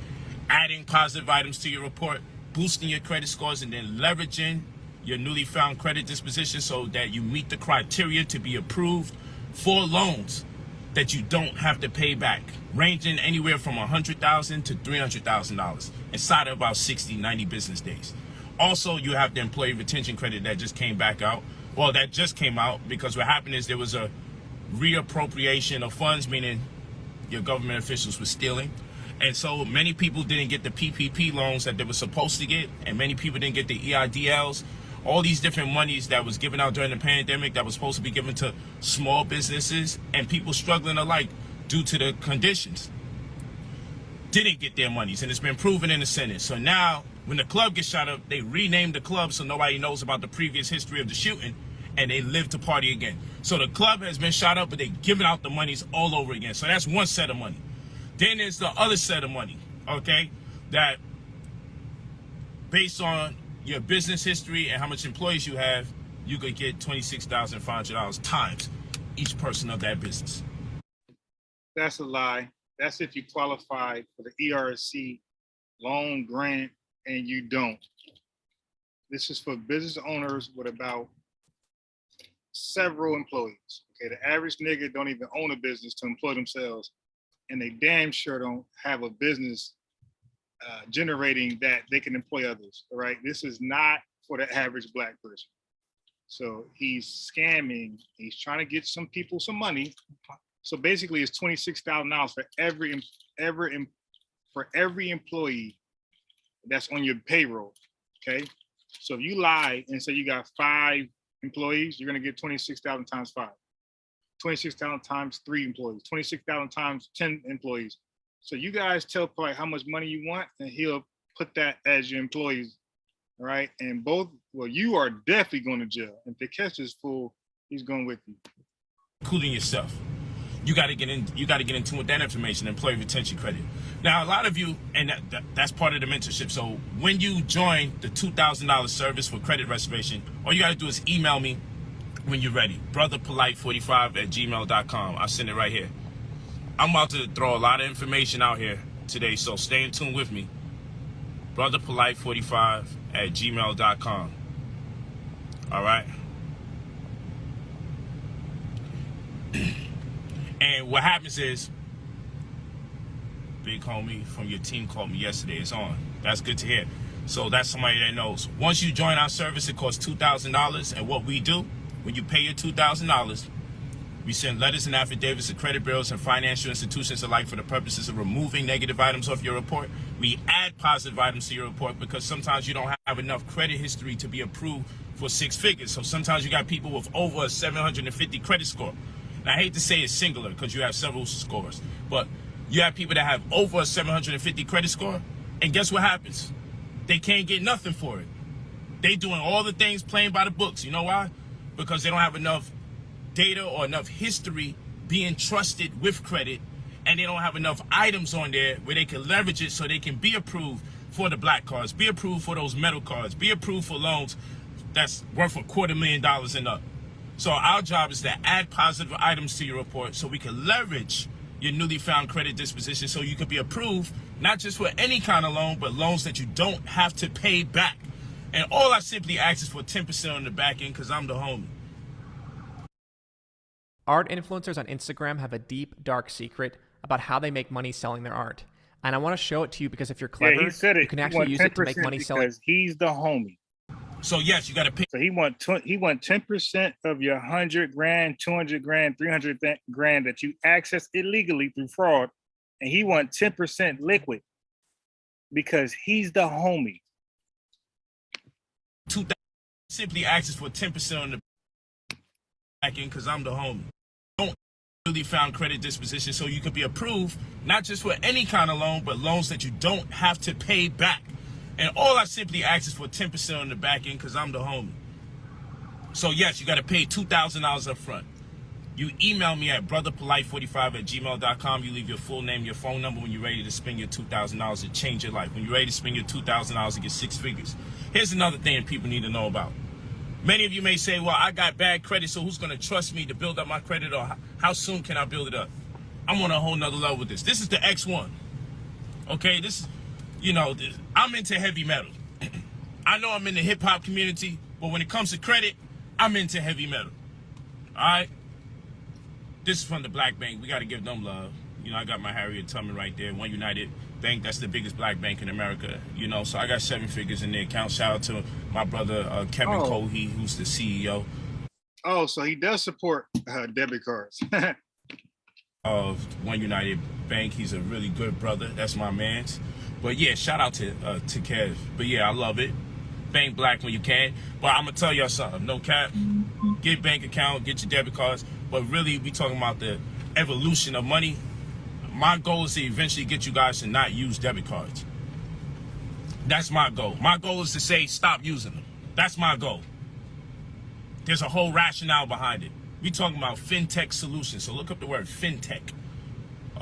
[SPEAKER 9] adding positive items to your report, boosting your credit scores, and then leveraging your newly found credit disposition so that you meet the criteria to be approved for loans that you don't have to pay back, ranging anywhere from $100,000 to $300,000 inside of about 60, 90 business days. Also, you have the employee retention credit that just came back out. Well, that just came out because what happened is there was a reappropriation of funds, meaning your government officials were stealing. And so many people didn't get the PPP loans that they were supposed to get, and many people didn't get the EIDLs. All these different monies that was given out during the pandemic that was supposed to be given to small businesses and people struggling alike due to the conditions didn't get their monies, and it's been proven in the Senate. So now when the club gets shot up, they renamed the club so nobody knows about the previous history of the shooting, and they live to party again. So the club has been shot up, but they're giving out the monies all over again. So that's one set of money. Then there's the other set of money, okay, that based on your business history and how much employees you have, you could get $26,500 times each person of that business.
[SPEAKER 4] That's a lie. That's if you qualify for the ERC loan grant and you don't. This is for business owners with about several employees. Okay, the average nigga don't even own a business to employ themselves, and they damn sure don't have a business generating that they can employ others. All right, this is not for the average Black person. So he's scamming. He's trying to get some people some money. So basically, it's $26,000 for every employee that's on your payroll. Okay, so if you lie and say you got 5 employees, you're gonna get 26,000 times 5, 26,000 times 3 employees, 26,000 times 10 employees. So you guys tell Polite how much money you want, and he'll put that as your employees. All right, and you are definitely going to jail. If they catch this fool, he's going with you,
[SPEAKER 9] including yourself. You got to get in. You got to get in tune with that information, employee retention credit. Now, a lot of you, and that's part of the mentorship. So when you join the $2,000 service for credit restoration, all you got to do is email me when you're ready. brotherpolite45@gmail.com. I'll send it right here. I'm about to throw a lot of information out here today, so stay in tune with me. brotherpolite45@gmail.com. All right. And what happens is, big homie from your team called me yesterday. It's on. That's good to hear. So that's somebody that knows. Once you join our service, it costs $2,000. And what we do, when you pay your $2,000, we send letters and affidavits to credit bureaus and financial institutions alike for the purposes of removing negative items off your report. We add positive items to your report because sometimes you don't have enough credit history to be approved for 6 figures. So sometimes you got people with over a 750 credit score. And I hate to say it's singular because you have several scores, but you have people that have over a 750 credit score, and guess what happens? They can't get nothing for it. They doing all the things playing by the books. You know why? Because they don't have enough data or enough history being trusted with credit, and they don't have enough items on there where they can leverage it so they can be approved for the black cards, be approved for those metal cards, be approved for loans that's worth $250,000 and up. So our job is to add positive items to your report so we can leverage your newly found credit disposition so you can be approved, not just for any kind of loan, but loans that you don't have to pay back. And all I simply ask is for 10% on the back end because I'm the homie.
[SPEAKER 12] Art influencers on Instagram have a deep, dark secret about how they make money selling their art. And I want to show it to you because if you're clever,
[SPEAKER 4] he said it.
[SPEAKER 12] You can actually use it to make money selling.
[SPEAKER 4] Because he's the homie.
[SPEAKER 9] So yes, you got to pay.
[SPEAKER 4] So he want 10% of your $100,000, $200,000, $300,000 that you access illegally through fraud, and he want 10% liquid because he's the homie.
[SPEAKER 9] Simply asks for 10% on the back end because I'm the homie. Don't really found credit disposition so you could be approved, not just for any kind of loan, but loans that you don't have to pay back. And all I simply ask is for 10% on the back end because I'm the homie. So yes, you got to pay $2,000 up front. You email me at brotherpolite45@gmail.com. You leave your full name, your phone number when you're ready to spend your $2,000 to change your life. When you're ready to spend your $2,000 to get 6 figures. Here's another thing that people need to know about. Many of you may say, well, I got bad credit, so who's going to trust me to build up my credit, or how soon can I build it up? I'm on a whole nother level with this. This is the X1. Okay, this is, I'm into heavy metal. I know I'm in the hip hop community, but when it comes to credit, I'm into heavy metal. All right? This is from the Black Bank. We got to give them love. I got my Harriet Tubman right there, One United Bank. That's the biggest black bank in America. So I got 7 figures in the account. Shout out to my brother, Kevin Cohey, who's the CEO.
[SPEAKER 4] Oh, so he does support debit cards.
[SPEAKER 9] Of One United Bank. He's a really good brother. That's my man's. But yeah, shout out to Kev. But yeah, I love it. Bank black when you can. But I'm going to tell y'all something. No cap. Get a bank account, get your debit cards. But really, we talking about the evolution of money. My goal is to eventually get you guys to not use debit cards. That's my goal. My goal is to say stop using them. That's my goal. There's a whole rationale behind it. We talking about fintech solutions. So look up the word fintech.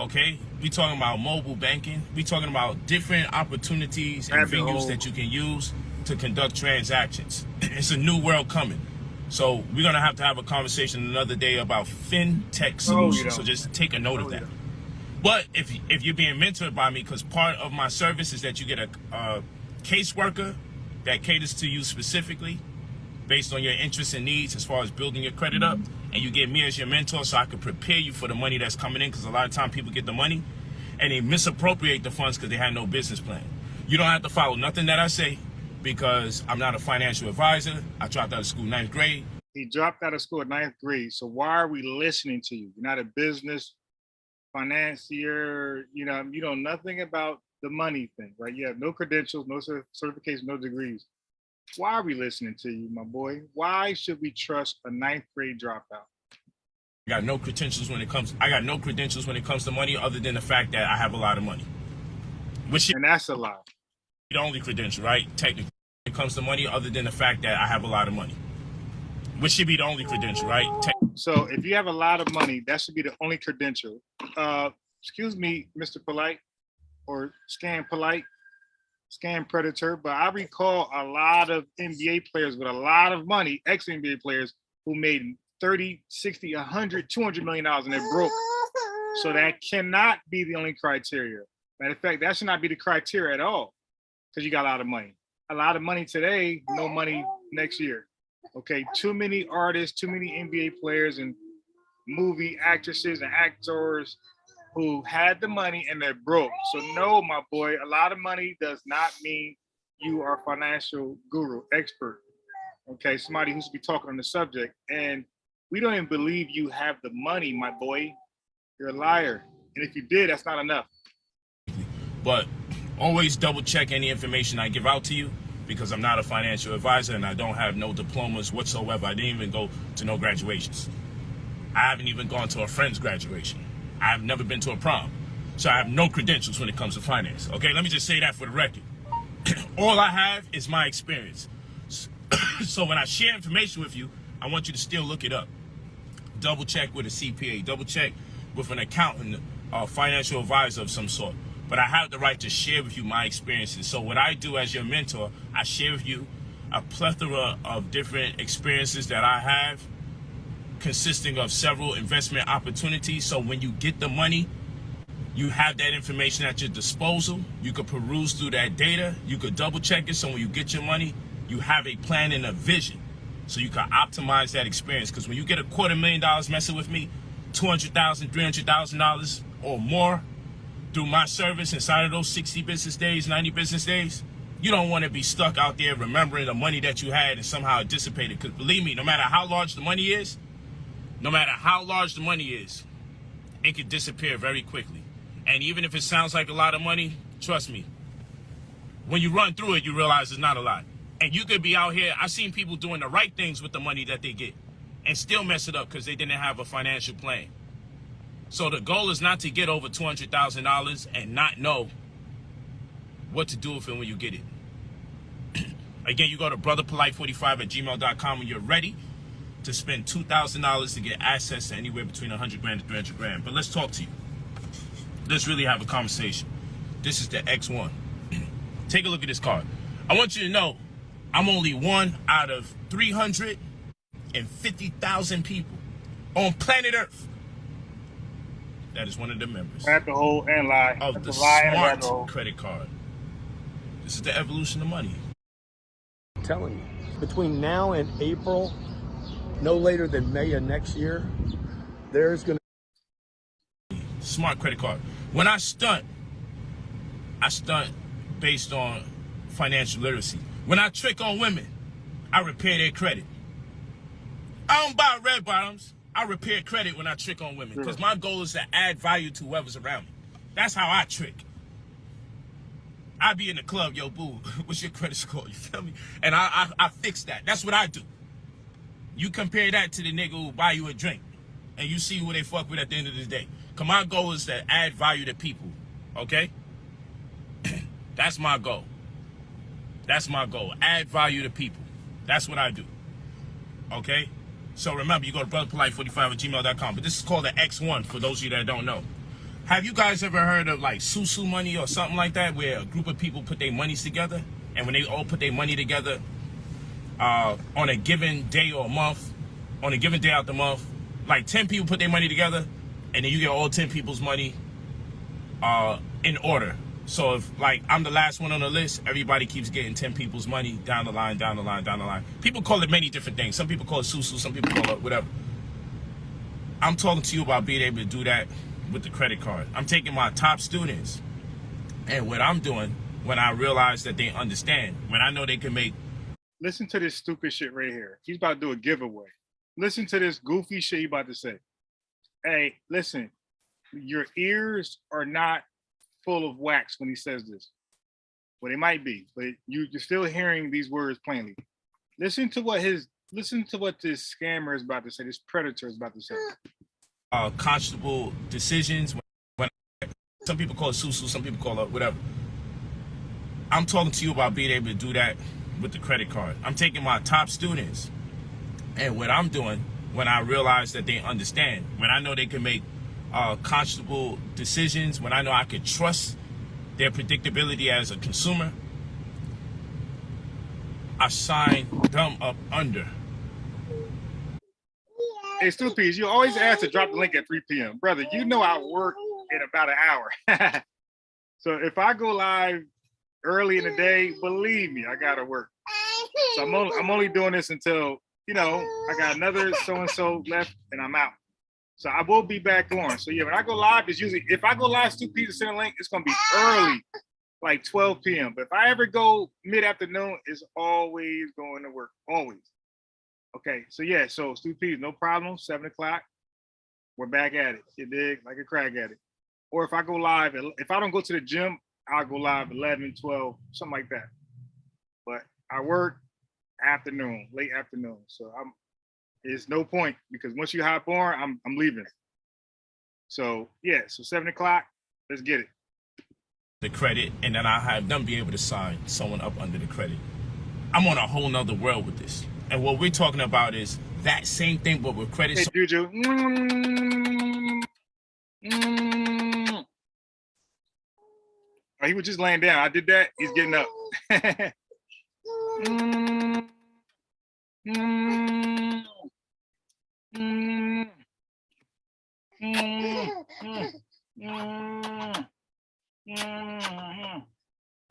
[SPEAKER 9] Okay? We talking about mobile banking. We talking about different opportunities and venues that you can use to conduct transactions. It's a new world coming. So we're gonna have to have a conversation another day about fintech solutions. So just take a note of that. But if you're being mentored by me, because part of my service is that you get a caseworker that caters to you specifically based on your interests and needs as far as building your credit up, and you get me as your mentor so I can prepare you for the money that's coming in, because a lot of time people get the money and they misappropriate the funds because they had no business plan. You don't have to follow nothing that I say, because I'm not a financial advisor. I dropped out of school 9th grade.
[SPEAKER 4] He dropped out of school at 9th grade. So why are we listening to you? You're not a business financier. You know nothing about the money thing, right? You have no credentials, no certifications, no degrees. Why are we listening to you, my boy? Why should we trust a 9th grade dropout?
[SPEAKER 9] I got no credentials when it comes to money, other than the fact that I have a lot of money.
[SPEAKER 4] And that's a lie.
[SPEAKER 9] The only credential, right? Technically, when it comes to money, other than the fact that I have a lot of money, which should be the only credential, right?
[SPEAKER 4] So if you have a lot of money, that should be the only credential. Excuse me, Mr. Polite, or Scam Polite, Scam Predator, but I recall a lot of NBA players with a lot of money, ex-NBA players, who made 30, 60, 100, $200 million and they're broke. So that cannot be the only criteria. Matter of fact, that should not be the criteria at all, because you got a lot of money. A lot of money today, no money next year. Okay, too many artists, too many NBA players and movie actresses and actors who had the money and they're broke. So no, my boy, a lot of money does not mean you are a financial guru, expert. Okay, somebody who's be talking on the subject. And we don't even believe you have the money, my boy. You're a liar. And if you did, that's not enough.
[SPEAKER 9] But always double check any information I give out to you, because I'm not a financial advisor and I don't have no diplomas whatsoever. I didn't even go to no graduations. I haven't even gone to a friend's graduation. I've never been to a prom. So I have no credentials when it comes to finance. Okay, let me just say that for the record. All I have is my experience. So when I share information with you, I want you to still look it up. Double check with a CPA, double check with an accountant, or financial advisor of some sort. But I have the right to share with you my experiences. So what I do as your mentor, I share with you a plethora of different experiences that I have, consisting of several investment opportunities. So when you get the money, you have that information at your disposal. You could peruse through that data. You could double check it. So when you get your money, you have a plan and a vision. So you can optimize that experience. Because when you get $250,000 messing with me, $200,000, $300,000 or more, through my service inside of those 60 business days, 90 business days, you don't want to be stuck out there remembering the money that you had and somehow it dissipated. Because believe me, no matter how large the money is, it could disappear very quickly. And even if it sounds like a lot of money, trust me, when you run through it, you realize it's not a lot. And you could be out here, I've seen people doing the right things with the money that they get and still mess it up because they didn't have a financial plan. So the goal is not to get over $200,000 and not know what to do with it when you get it. Again, you go to brotherpolite45@gmail.com when you're ready to spend $2,000 to get access to anywhere between 100 grand to 300 grand. But let's talk to you. Let's really have a conversation. This is the X1. Take a look at this card. I want you to know I'm only one out of 350,000 people on planet Earth that is one of the members
[SPEAKER 4] Rabbit hole and lie.
[SPEAKER 9] of the smart credit card. This is the evolution of money.
[SPEAKER 13] I'm telling you, between now and April, no later than May of next year, there's going
[SPEAKER 9] to smart credit card. When I stunt based on financial literacy. When I trick on women, I repair their credit. I don't buy red bottoms. I repair credit when I trick on women, because my goal is to add value to whoever's around me. That's how I trick. I be in the club, yo, boo, what's your credit score? You feel me? And I fix that. That's what I do. You compare that to the nigga who buy you a drink, and you see who they fuck with at the end of the day. Because my goal is to add value to people, okay? That's my goal. That's my goal. Add value to people. That's what I do, okay? So remember, you go to brotherpolite45@gmail.com. But this is called the X1 for those of you that don't know. Have you guys ever heard of like susu money or something like that, where a group of people put their monies together, and when they all put their money together on a given day or month, on a given day out the month, like 10 people put their money together, and then you get all 10 people's money in order. So if like I'm the last one on the list, everybody keeps getting 10 people's money down the line, down the line, down the line. People call it many different things. Some people call it susu, some people call it whatever. I'm talking to you about being able to do that with the credit card. I'm taking my top students, and what I'm doing when I realize that they understand, when I know they can make.
[SPEAKER 4] Listen to this stupid shit right here. He's about to do a giveaway. Listen to this goofy shit he about to say. Hey, listen, your ears are not full of wax when he says this. Well, they might be, but you're still hearing these words plainly. Listen to what this scammer is about to say, this predator is about to say.
[SPEAKER 9] Conscionable decisions. When some people call it susu, some people call it whatever. I'm talking to you about being able to do that with the credit card. I'm taking my top students, and what I'm doing when I realize that they understand, when I know they can make conscionable decisions, when I know I can trust their predictability as a consumer, I sign them up under.
[SPEAKER 4] Hey, Stupies, you always ask to drop the link at 3 p.m. Brother, you know I work in about an hour. So if I go live early in the day, believe me, I gotta work. So I'm only doing this until, you know, I got another so-and-so left and I'm out. So I will be back on. So yeah, when I go live, it's usually, if I go live, Stupies to send a link, it's gonna be early, like 12 p.m. But if I ever go mid-afternoon, it's always going to work, always. Okay, so yeah, so Stupies, no problem, 7 o'clock, we're back at it. You dig? Like a crack at it. Or if I go live, if I don't go to the gym, I'll go live 11, 12, something like that. But I work afternoon, late afternoon. So it's no point, because once you hop on, I'm leaving. So yeah, so 7 o'clock, let's get it.
[SPEAKER 9] The credit, and then I have them be able to sign someone up under the credit. I'm on a whole nother world with this. And what we're talking about is that same thing, but with credit.
[SPEAKER 4] Hey, Juju. Oh, he was just laying down. I did that. He's getting up. Now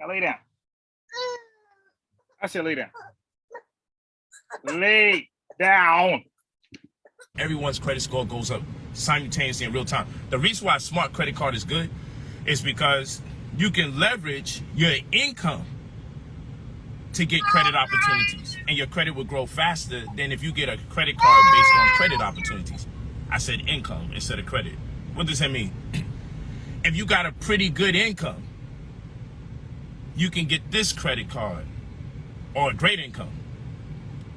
[SPEAKER 4] lay down. I said lay down. Lay down.
[SPEAKER 9] Everyone's credit score goes up simultaneously in real time. The reason why a smart credit card is good is because you can leverage your income to get credit opportunities, and your credit will grow faster than if you get a credit card based on credit opportunities. I said income instead of credit. What does that mean? If you got a pretty good income, you can get this credit card, or a great income.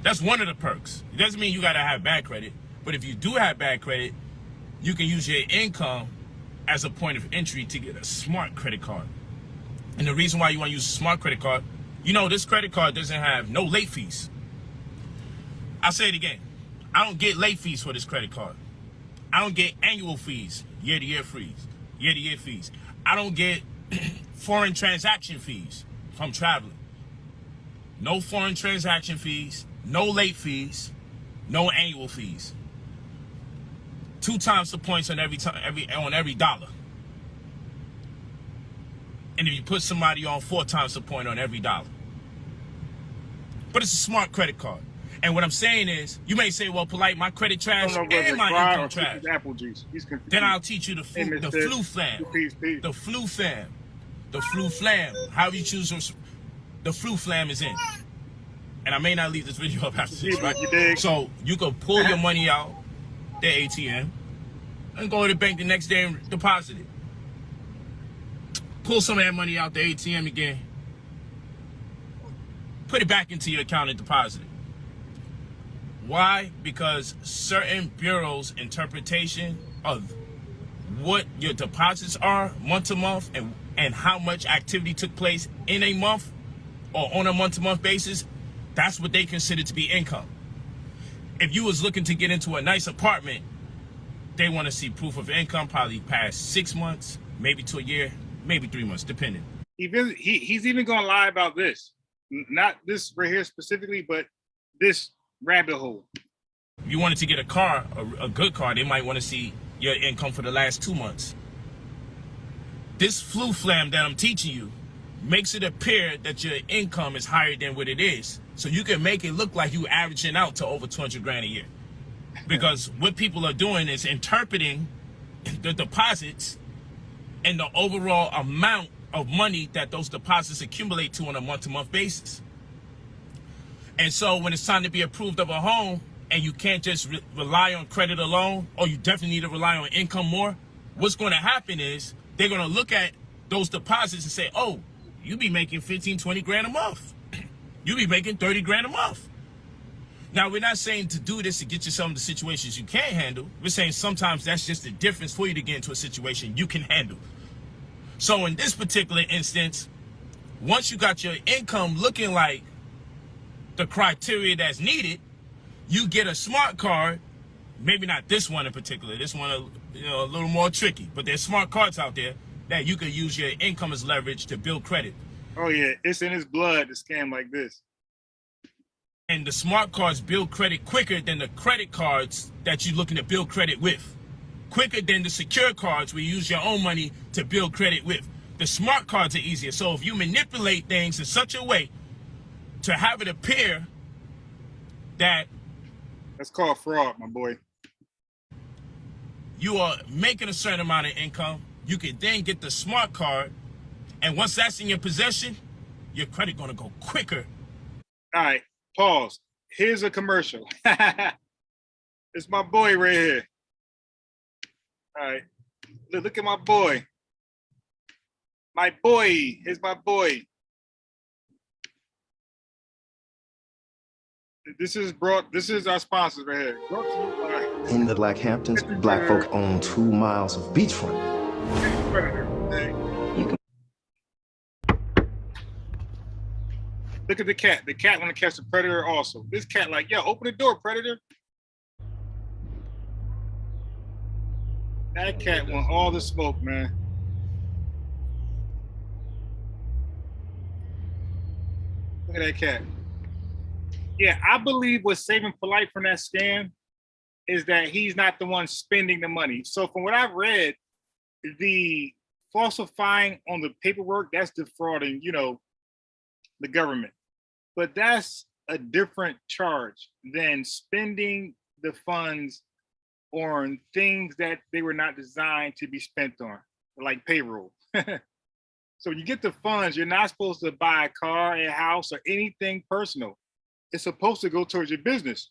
[SPEAKER 9] That's one of the perks. It doesn't mean you gotta have bad credit, but if you do have bad credit, you can use your income as a point of entry to get a smart credit card. And the reason why you want to use a smart credit card, you know, this credit card doesn't have no late fees. I'll say it again. I don't get late fees for this credit card. I don't get annual fees, year-to-year fees. I don't get foreign transaction fees if I'm traveling. No foreign transaction fees, no late fees, no annual fees. 2 times the points on every dollar. And if you put somebody on, 4 times the point on every dollar. But it's a smart credit card. And what I'm saying is, you may say, well, Polite, my credit trash and my income trash.
[SPEAKER 4] Apple juice. He's confused.
[SPEAKER 9] Then I'll teach you the flu flam. The flu flam. The flu flam. However you choose, the flu flam is in. And I may not leave this video up after this, right? So you can pull your money out, the ATM, and go to the bank the next day and deposit it. Pull some of that money out the ATM again. Put it back into your account and deposit it. Why? Because certain bureaus' interpretation of what your deposits are month to month and how much activity took place in a month or on a month-to-month basis, that's what they consider to be income. If you was looking to get into a nice apartment they want to see proof of income probably past 6 months, maybe to a year, maybe 3 months, depending.
[SPEAKER 4] He's even gonna lie about this. Not this right here specifically, but this rabbit hole.
[SPEAKER 9] If you wanted to get a car, a good car, they might want to see your income for the last 2 months. This flu flam that I'm teaching you makes it appear that your income is higher than what it is. So you can make it look like you averaging out to over 200 grand a year. Because what people are doing is interpreting the deposits and the overall amount of money that those deposits accumulate to on a month-to-month basis. And so when it's time to be approved of a home and you can't just rely on credit alone, or you definitely need to rely on income more, what's going to happen is they're going to look at those deposits and say, oh, you be making 15, 20 grand a month. You be making 30 grand a month. Now, we're not saying to do this to get yourself into situations you can't handle. We're saying sometimes that's just the difference for you to get into a situation you can handle. So in this particular instance, once you got your income looking like the criteria that's needed, you get a smart card. Maybe not this one in particular. This one, a little more tricky. But there's smart cards out there that you could use your income as leverage to build credit.
[SPEAKER 4] Oh yeah, it's in his blood to scam like this.
[SPEAKER 9] And the smart cards build credit quicker than the credit cards that you're looking to build credit with. Quicker than the secure cards where you use your own money to build credit with. The smart cards are easier. So if you manipulate things in such a way to have it appear that...
[SPEAKER 4] That's called fraud, my boy.
[SPEAKER 9] You are making a certain amount of income, you can then get the smart card, and once that's in your possession, your credit gonna go quicker.
[SPEAKER 4] All right, pause. Here's a commercial. It's my boy right here. All right, look at my boy. My boy, here's my boy. This is our sponsors right here. Brought to you by...
[SPEAKER 14] In the Black Hamptons, black folk own 2 miles of beachfront.
[SPEAKER 4] Look at the cat. The cat want to catch the predator also. This cat like, yo, open the door, predator. That cat want all the smoke, man. Look at that cat. Yeah, I believe what's saving Polite from that scam is that he's not the one spending the money. So from what I've read, the falsifying on the paperwork, that's defrauding, the government. But that's a different charge than spending the funds on things that they were not designed to be spent on, like payroll. So when you get the funds, you're not supposed to buy a car, a house, or anything personal. It's supposed to go towards your business.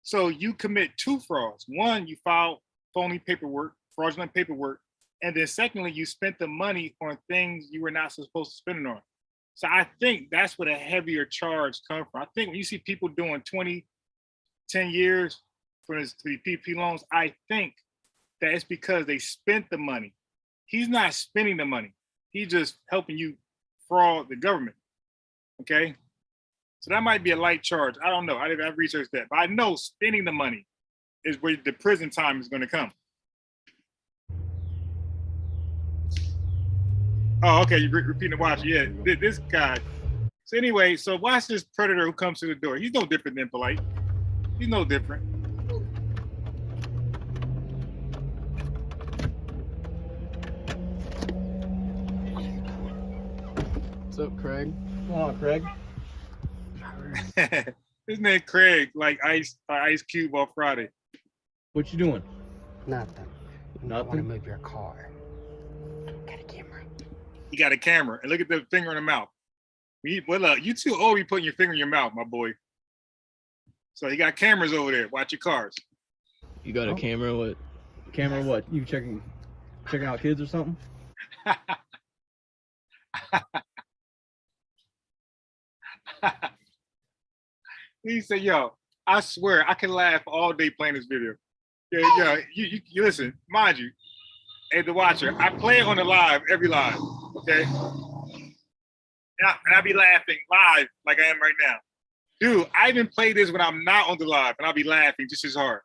[SPEAKER 4] So you commit 2 frauds. One, you filed phony paperwork, fraudulent paperwork. And then secondly, you spent the money on things you were not supposed to spend it on. So I think that's where the heavier charge comes from. I think when you see people doing 20, 10 years for the PPP loans, I think that it's because they spent the money. He's not spending the money. He's just helping you fraud the government, okay? So that might be a light charge. I don't know. I've researched that. But I know spending the money is where the prison time is going to come. Oh, okay. You're repeating the watch. Yeah, this guy. So anyway, so watch this predator who comes to the door. He's no different than Polite. He's no different.
[SPEAKER 15] What's up, Craig? Come on, Craig.
[SPEAKER 4] His name Craig, like Ice Cube on Friday.
[SPEAKER 15] What you doing?
[SPEAKER 16] Nothing.
[SPEAKER 15] Nothing?
[SPEAKER 16] I want to move your car. Got a camera.
[SPEAKER 4] He got a camera, and look at the finger in the mouth. Well, you too old to be putting your finger in your mouth, my boy. So he got cameras over there. Watch your cars.
[SPEAKER 15] You got a camera? What? Camera what? You checking out kids or something?
[SPEAKER 4] He said, yo, I swear I can laugh all day playing this video. Yeah, you listen, mind you, as the watcher, I play it on the live, every live, okay? And I be laughing live like I am right now. Dude, I even play this when I'm not on the live and I'll be laughing just as hard.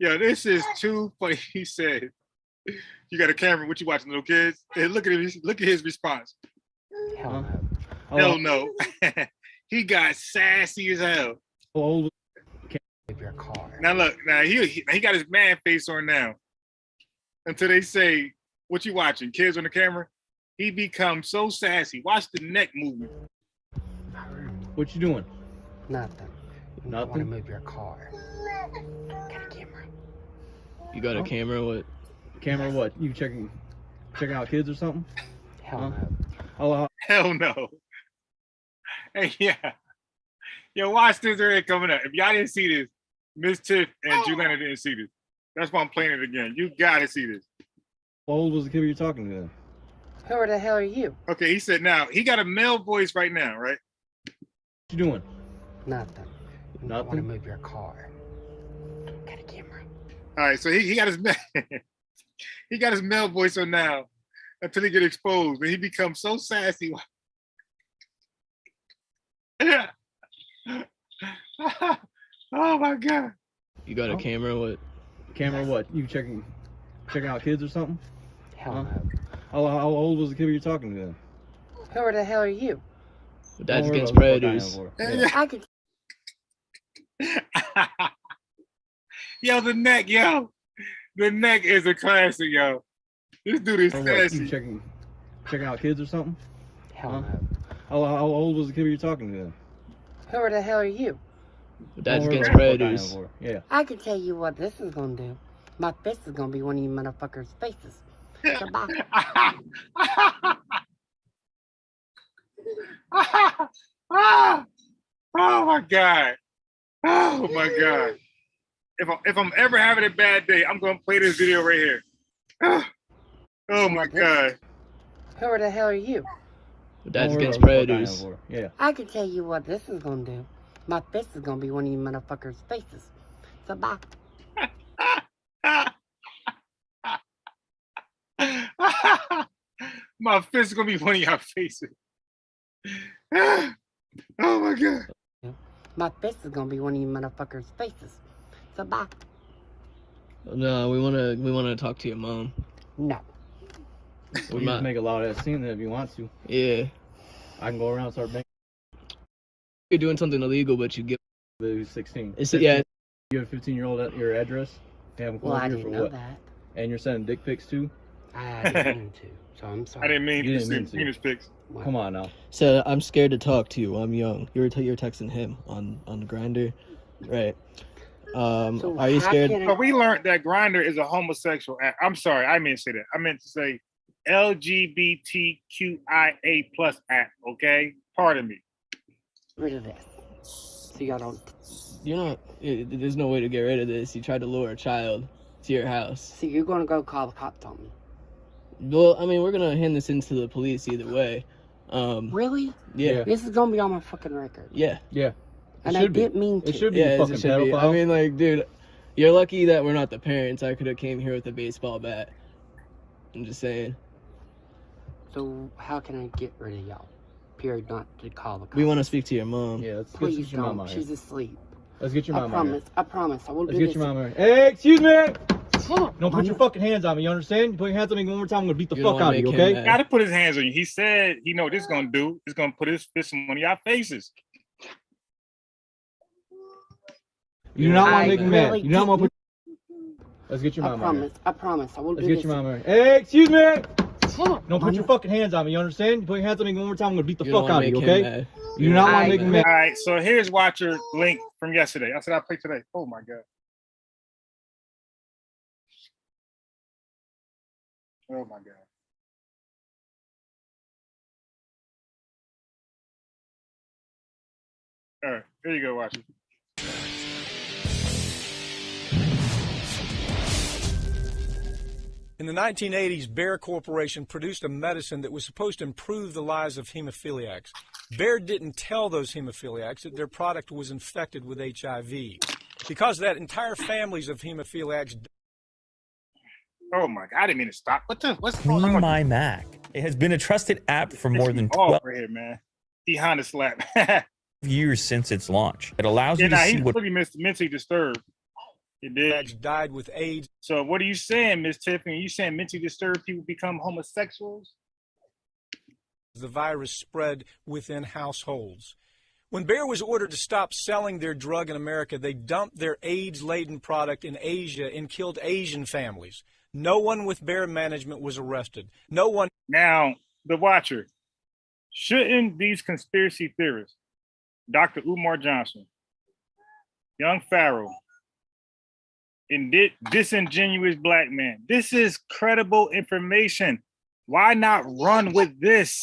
[SPEAKER 4] Yo, this is too funny. He said, "You got a camera? What you watching, little kids?" And look at him. Look at his response.
[SPEAKER 16] Hell no.
[SPEAKER 4] Hell no. He got sassy as hell.
[SPEAKER 15] Old.
[SPEAKER 16] Your car.
[SPEAKER 4] Now look, now he got his man face on now. Until they say, "What you watching? Kids on the camera?" He becomes so sassy. Watch the neck movement.
[SPEAKER 15] What you doing?
[SPEAKER 16] Nothing. I want to move your car. Got a camera.
[SPEAKER 15] You got a camera? What? Camera what? You checking out kids or something?
[SPEAKER 16] Hell no.
[SPEAKER 15] Oh,
[SPEAKER 4] Hell no. Hey, yeah. Yo, watch this right coming up. If y'all didn't see this, Miss Tiff and Juliana didn't see this. That's why I'm playing it again. You gotta see this.
[SPEAKER 15] how old was the kid you're talking to?
[SPEAKER 16] Who the hell are you?
[SPEAKER 4] Okay, he said now, he got a male voice right now, right?
[SPEAKER 15] What you doing?
[SPEAKER 16] Nothing. I want to
[SPEAKER 15] Nothing?
[SPEAKER 16] move your car. Got a camera.
[SPEAKER 4] All right, so he got his he got his male voice on now until he get exposed, and he becomes so sassy. Oh my god!
[SPEAKER 15] You got a camera? What? Camera what? You checking out kids or something?
[SPEAKER 16] Hell no.
[SPEAKER 15] How old was the kid you're talking to?
[SPEAKER 16] Who the hell are you?
[SPEAKER 15] That's against predators.
[SPEAKER 16] I could.
[SPEAKER 4] Yo, the neck, yo. The neck is a classic, yo. This dude is sassy.
[SPEAKER 15] You checking out kids or something?
[SPEAKER 16] Hell no.
[SPEAKER 15] How old was the kid you're talking to?
[SPEAKER 16] Who the hell are you?
[SPEAKER 15] That's against predators. Yeah.
[SPEAKER 16] I can tell you what this is gonna do. My fist is gonna be one of you motherfuckers' faces. So bye.
[SPEAKER 4] Oh my god. Oh my god. If I'm ever having a bad day, I'm gonna play this video right here. Oh my god.
[SPEAKER 16] Who the hell are you?
[SPEAKER 15] That's against predators. Yeah.
[SPEAKER 16] I can tell you what this is gonna do. My fist is gonna be one of you motherfuckers' faces. So bye.
[SPEAKER 4] My fist is gonna be one of y'all faces. Oh my god.
[SPEAKER 16] My fist is gonna be one of you motherfuckers' faces. So bye.
[SPEAKER 15] No, we wanna talk to your mom.
[SPEAKER 16] No.
[SPEAKER 15] We might make a lot of that scene if you want to. Yeah. I can go around and start making. You're doing something illegal, but you give. Who's 16? Yeah. You have a 15-year-old at your address. They haven't
[SPEAKER 16] Well, I
[SPEAKER 15] here
[SPEAKER 16] didn't
[SPEAKER 15] for
[SPEAKER 16] know
[SPEAKER 15] what?
[SPEAKER 16] that.
[SPEAKER 15] And you're sending dick pics too.
[SPEAKER 16] I didn't mean to. So I'm sorry.
[SPEAKER 4] I didn't mean
[SPEAKER 15] You
[SPEAKER 4] to
[SPEAKER 15] didn't mean
[SPEAKER 4] see
[SPEAKER 15] to.
[SPEAKER 4] penis pics.
[SPEAKER 15] Come on now. So I'm scared to talk to you. I'm young. You're texting him on the Grindr, right?
[SPEAKER 16] So
[SPEAKER 15] are you
[SPEAKER 16] how
[SPEAKER 15] scared?
[SPEAKER 16] can I-
[SPEAKER 4] But we learned that Grindr is a homosexual act. I'm sorry, I meant to say that. I meant to say LGBTQIA plus act, okay? Pardon me.
[SPEAKER 16] Rid of this. So y'all don't.
[SPEAKER 15] You're not. There's no way to get rid of this. You tried to lure a child to your house.
[SPEAKER 16] So you're gonna go call the cops on me.
[SPEAKER 15] Well, I mean, we're gonna hand this into the police either way.
[SPEAKER 16] Really?
[SPEAKER 15] Yeah.
[SPEAKER 16] This is gonna be on my fucking record.
[SPEAKER 15] Yeah. Yeah.
[SPEAKER 16] And I didn't mean to.
[SPEAKER 15] It should be. Yeah, it should be. I mean, like, dude, you're lucky that we're not the parents. I could have came here with a baseball bat. I'm just saying.
[SPEAKER 16] So how can I get rid of y'all? Period. Not to call the cops.
[SPEAKER 15] We want to speak to your mom. Yeah, let's
[SPEAKER 16] Please
[SPEAKER 15] get your mom
[SPEAKER 16] don't.
[SPEAKER 15] out here.
[SPEAKER 16] She's asleep.
[SPEAKER 15] Let's get your mom
[SPEAKER 16] I
[SPEAKER 15] out here.
[SPEAKER 16] promise. I promise. I won't
[SPEAKER 15] Let's
[SPEAKER 16] do
[SPEAKER 15] get
[SPEAKER 16] this.
[SPEAKER 15] your mom out here. Hey, excuse me!
[SPEAKER 16] Don't
[SPEAKER 15] Don't put your fucking hands on me, you understand? You put your hands on me one more time, I'm gonna beat the
[SPEAKER 4] You
[SPEAKER 15] fuck
[SPEAKER 4] don't
[SPEAKER 15] out of you,
[SPEAKER 4] make him
[SPEAKER 15] okay?
[SPEAKER 4] mad. Gotta put his hands on you. He said, you know what this gonna do? It's gonna put his fist in one of y'all faces.
[SPEAKER 15] You do not want to make me mad.
[SPEAKER 16] really
[SPEAKER 15] You do not want to put.
[SPEAKER 16] didn't.
[SPEAKER 15] Let's get your
[SPEAKER 16] I
[SPEAKER 15] mom out here.
[SPEAKER 16] promise. I promise. I won't
[SPEAKER 15] Let's
[SPEAKER 16] do
[SPEAKER 15] get
[SPEAKER 16] this.
[SPEAKER 15] your mom out here. Hey, excuse me! Don't put your fucking hands on me, you understand? You put your hands on me one more time, I'm gonna beat the
[SPEAKER 4] You
[SPEAKER 15] fuck
[SPEAKER 4] don't
[SPEAKER 15] out of you,
[SPEAKER 4] make him
[SPEAKER 15] okay?
[SPEAKER 4] mad.
[SPEAKER 15] You do not want to make me mad.
[SPEAKER 4] All right, so here's Watcher link from yesterday. I said I played today. Oh my god. Oh my god. All right, here you go, Watcher.
[SPEAKER 17] In the 1980s, Bayer Corporation produced a medicine that was supposed to improve the lives of hemophiliacs. Bayer didn't tell those hemophiliacs that their product was infected with HIV. Because of that, entire families of hemophiliacs.
[SPEAKER 4] Oh my god, I didn't mean to stop. What's
[SPEAKER 18] Clean
[SPEAKER 4] going on?
[SPEAKER 18] My Mac. It has been a trusted app for more than
[SPEAKER 4] Oh,
[SPEAKER 18] 12
[SPEAKER 4] right here, man. He Honda slap.
[SPEAKER 18] years since its launch. It allows
[SPEAKER 4] Yeah,
[SPEAKER 18] you to
[SPEAKER 4] nah,
[SPEAKER 18] see
[SPEAKER 4] he's
[SPEAKER 18] what
[SPEAKER 4] pretty mentally disturbed. It did.
[SPEAKER 17] Died with AIDS.
[SPEAKER 4] So what are you saying, Miss Tiffany? You saying mentally disturbed people become homosexuals?
[SPEAKER 17] The virus spread within households. When Bayer was ordered to stop selling their drug in America, they dumped their AIDS-laden product in Asia and killed Asian families. No one with Bayer management was arrested. No one.
[SPEAKER 4] Now, the Watcher, shouldn't these conspiracy theorists, Dr. Umar Johnson, Young Pharaoh, and disingenuous black man, this is credible information. Why not run with this?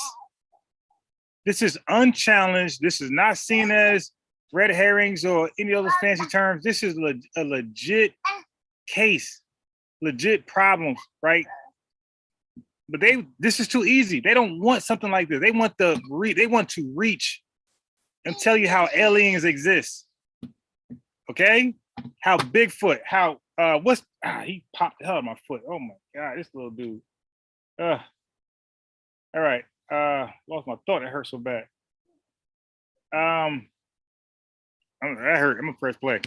[SPEAKER 4] This is unchallenged. This is not seen as red herrings or any other fancy terms. This is a legit case, legit problems, right? But this is too easy. They don't want something like this. They want to reach and tell you how aliens exist. Okay? How Bigfoot, how he popped the hell out of my foot. Oh my God, this little dude. All right. Lost my thought. It hurt so bad. That hurt. I'm gonna press play.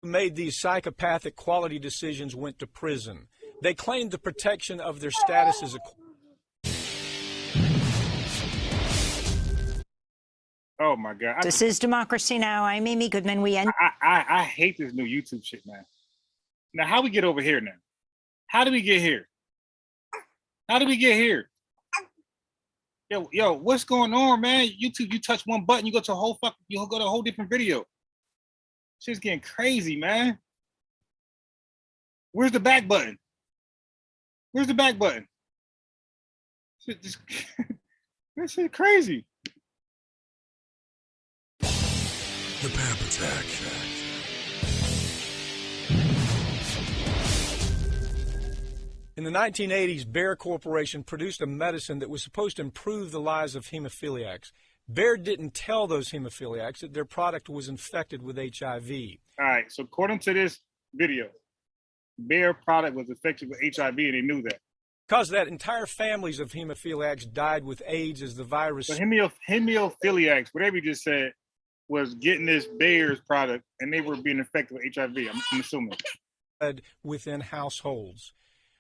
[SPEAKER 17] Who made these psychopathic quality decisions went to prison. They claimed the protection of their status as a.
[SPEAKER 4] Oh my God.
[SPEAKER 19] This is Democracy Now! I'm Amy Goodman.
[SPEAKER 4] I hate this new YouTube shit, man. Now, how we get over here now? How do we get here? How do we get here? Yo, what's going on, man? YouTube, you touch one button, you go to a whole different video. Shit's getting crazy, man. Where's the back button? Where's the back button? This shit crazy.
[SPEAKER 20] The Pamp Attack.
[SPEAKER 17] In the 1980s, Bayer Corporation produced a medicine that was supposed to improve the lives of hemophiliacs. Bayer didn't tell those hemophiliacs that their product was infected with HIV.
[SPEAKER 4] All right, so according to this video, Bayer product was infected with HIV and they knew that.
[SPEAKER 17] Because that entire families of hemophiliacs died with AIDS as the virus.
[SPEAKER 4] So hemophiliacs, whatever you just said, was getting this Bayer's product and they were being infected with HIV, I'm assuming.
[SPEAKER 17] Within households.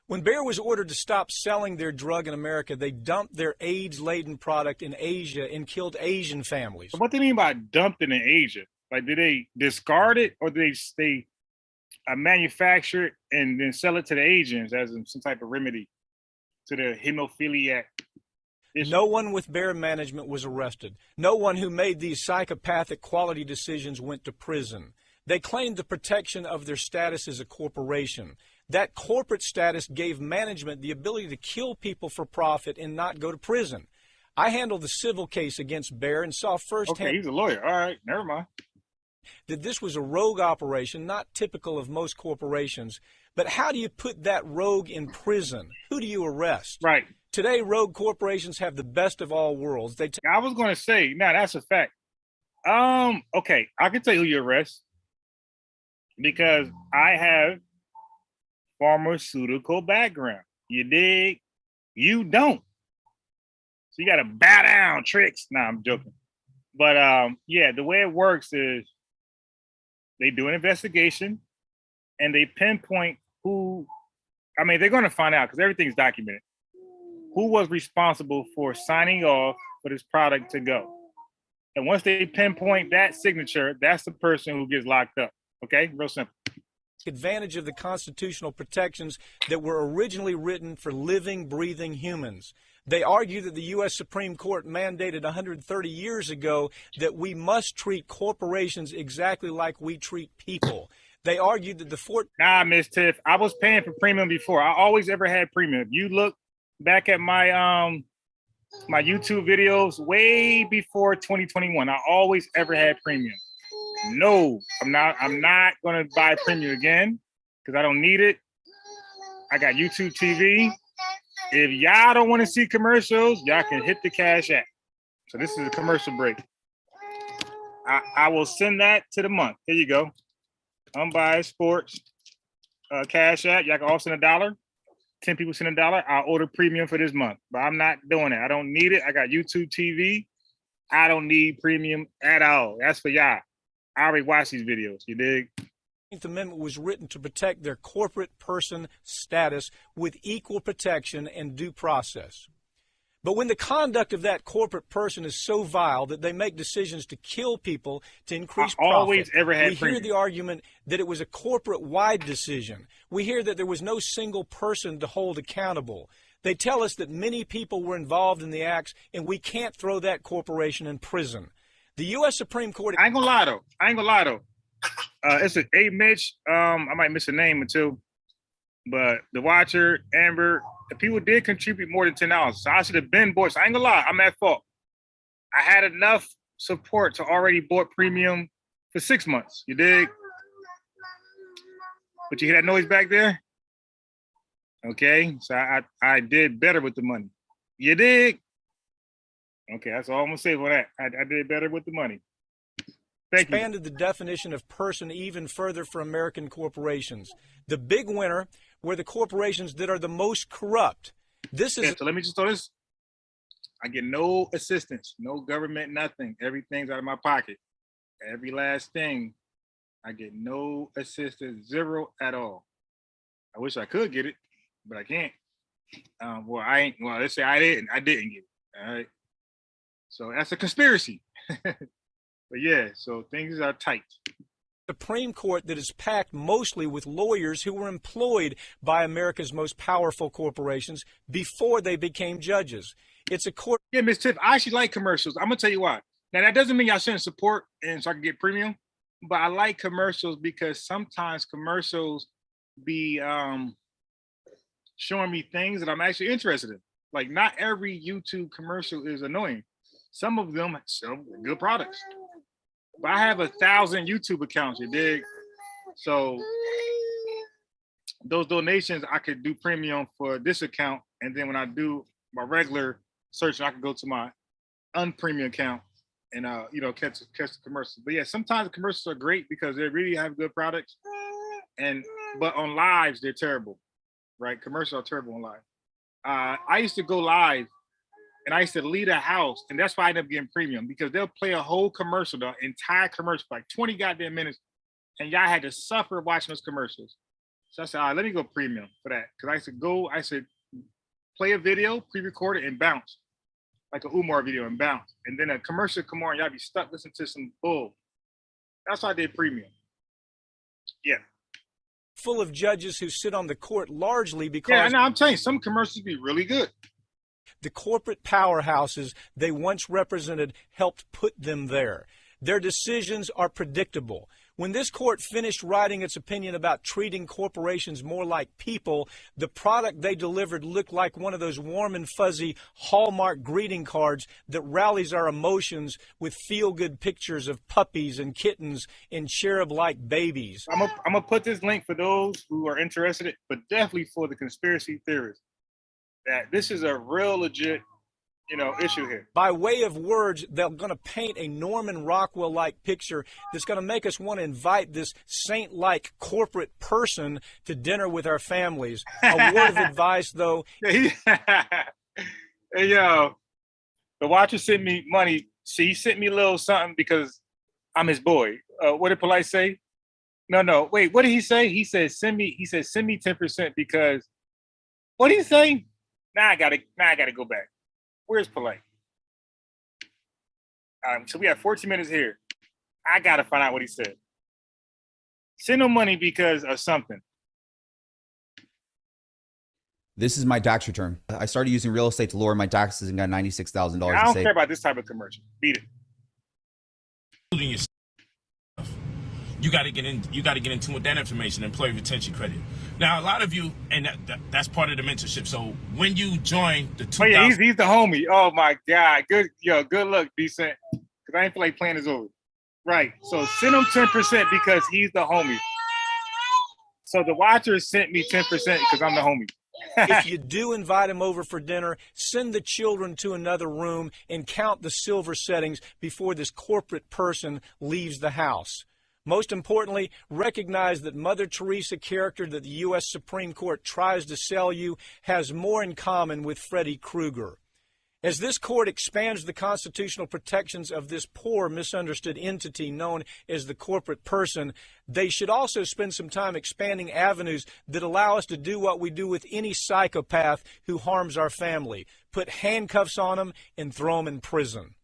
[SPEAKER 17] When Bayer was ordered to stop selling their drug in America, they dumped their AIDS-laden product in Asia and killed Asian families.
[SPEAKER 4] So what do they mean by dumped it in Asia? Like, did they discard it or did they manufacture it and then sell it to the Asians as some type of remedy to the hemophiliac issue?
[SPEAKER 17] No one with Bayer management was arrested. No one who made these psychopathic quality decisions went to prison. They claimed the protection of their status as a corporation. That corporate status gave management the ability to kill people for profit and not go to prison. I handled the civil case against Bayer and saw firsthand.
[SPEAKER 4] Okay, he's a lawyer. All right, never mind.
[SPEAKER 17] That this was a rogue operation, not typical of most corporations. But how do you put that rogue in prison? Who do you arrest?
[SPEAKER 4] Right.
[SPEAKER 17] Today, rogue corporations have the best of all worlds.
[SPEAKER 4] I was going to say, now that's a fact. Okay, I can tell you who you arrest because I have pharmaceutical background. You dig? You don't. So you got to bow down, tricks. Nah, I'm joking. But yeah, the way it works is they do an investigation and they pinpoint who, they're going to find out because everything's documented, who was responsible for signing off for this product to go. And once they pinpoint that signature, that's the person who gets locked up. Okay? Real simple.
[SPEAKER 17] Advantage of the constitutional protections that were originally written for living, breathing humans. They argue that the U.S. Supreme Court mandated 130 years ago that we must treat corporations exactly like we treat people. They argued that the
[SPEAKER 4] Nah, Miss Tiff, I was paying for premium before. I always ever had premium. If you look back at my my YouTube videos way before 2021, I always ever had premium. No, I'm not gonna buy premium again because I don't need it. I got YouTube TV. If y'all don't want to see commercials, y'all can hit the Cash App. So this is a commercial break. I will send that to the month. Here you go. Unbiased Sports, Cash App. Y'all can all send $1. 10 people send $1. I'll order premium for this month, but I'm not doing it. I don't need it. I got YouTube TV. I don't need premium at all. That's for y'all. I already watched these videos. You dig?
[SPEAKER 17] Amendment was written to protect their corporate person status with equal protection and due process. But when the conduct of that corporate person is so vile that they make decisions to kill people to increase profit, we hear the argument that it was a corporate-wide decision. We hear that there was no single person to hold accountable. They tell us that many people were involved in the acts, and we can't throw that corporation in prison. The U.S. Supreme Court...
[SPEAKER 4] I ain't gonna lie, though. It's an Mitch. I might miss a name or two. But the Watcher, Amber, the people did contribute more than $10. So I should have been bought. So I ain't gonna lie, I'm at fault. I had enough support to already bought premium for 6 months. You dig? But you hear that noise back there? Okay, so I did better with the money. You dig? Okay, that's all I'm gonna say for that. I did better with the money. Thank you.
[SPEAKER 17] Expanded the definition of person even further for American corporations. The big winner were the corporations that are the most corrupt. This is...
[SPEAKER 4] So let me just throw this. I get no assistance, no government, nothing. Everything's out of my pocket. Every last thing. I get no assistance, zero at all. I wish I could get it, but I can't. Let's say I didn't get it. All right. So that's a conspiracy. But yeah, so things are tight.
[SPEAKER 17] Supreme Court that is packed mostly with lawyers who were employed by America's most powerful corporations before they became judges. It's a court.
[SPEAKER 4] Yeah, Ms. Tiff, I actually like commercials. I'm gonna tell you why. Now that doesn't mean I shouldn't support and so I can get premium, but I like commercials because sometimes commercials be showing me things that I'm actually interested in. Like not every YouTube commercial is annoying. Some of them sell good products. But I have 1,000 YouTube accounts, you dig? So those donations, I could do premium for this account. And then when I do my regular search, I can go to my unpremium account and, catch the commercials. But yeah, sometimes the commercials are great because they really have good products. But on lives, they're terrible, right? Commercials are terrible on live. I used to go live and I used to leave a house, and that's why I ended up getting premium because they'll play a whole commercial, the entire commercial, like 20 goddamn minutes, and y'all had to suffer watching those commercials. So I said, all right, let me go premium for that. Because I said, play a video, pre-record it, and bounce. Like a MOOR video and bounce. And then a commercial come on, y'all be stuck listening to some bull. That's why I did premium. Yeah.
[SPEAKER 17] Full of judges who sit on the court largely because...
[SPEAKER 4] Yeah, I'm telling you, some commercials be really good.
[SPEAKER 17] The corporate powerhouses they once represented helped put them there. Their decisions are predictable. When this court finished writing its opinion about treating corporations more like people, the product they delivered looked like one of those warm and fuzzy Hallmark greeting cards that rallies our emotions with feel-good pictures of puppies and kittens and cherub-like babies.
[SPEAKER 4] I'm gonna put this link for those who are interested, but definitely for the conspiracy theorists. That this is a real legit, issue here.
[SPEAKER 17] By way of words, they're going to paint a Norman Rockwell-like picture that's going to make us want to invite this saint-like corporate person to dinner with our families. A word of advice, though.
[SPEAKER 4] Hey, yo, the Watcher sent me money. See, he sent me a little something because I'm his boy. What did Polite say? No, wait, what did he say? He said, send me 10% because, what did he say? Now I gotta go back. Where's Polite? So we have 14 minutes here. I gotta find out what he said. Send him money because of something.
[SPEAKER 21] This is my tax return. I started using real estate to lower my taxes and got $96,000.
[SPEAKER 4] I don't care about this type of commercial. Beat it.
[SPEAKER 9] You got to get in tune with that information, employee retention credit. Now, a lot of you, and that's part of the mentorship. So when you join the 2000,
[SPEAKER 4] oh yeah, he's the homie. Oh my God, good luck, decent. Because I ain't feel like playing is over. Right. So send him 10% because he's the homie. So the Watcher sent me 10% because I'm the homie.
[SPEAKER 17] If you do invite him over for dinner, send the children to another room and count the silver settings before this corporate person leaves the house. Most importantly, recognize that Mother Teresa character that the U.S. Supreme Court tries to sell you has more in common with Freddy Krueger. As this court expands the constitutional protections of this poor, misunderstood entity known as the corporate person, they should also spend some time expanding avenues that allow us to do what we do with any psychopath who harms our family. Put handcuffs on them and throw them in prison.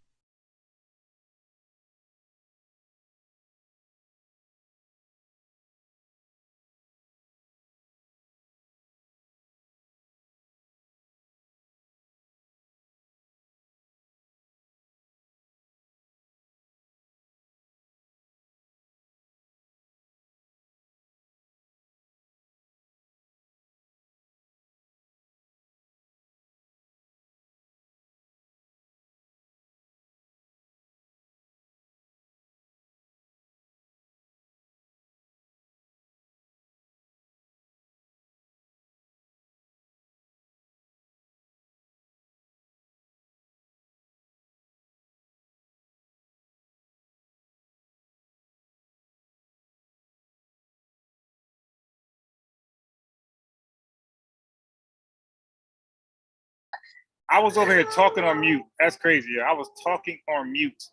[SPEAKER 4] I was over here talking on mute. That's crazy. I was talking on mute.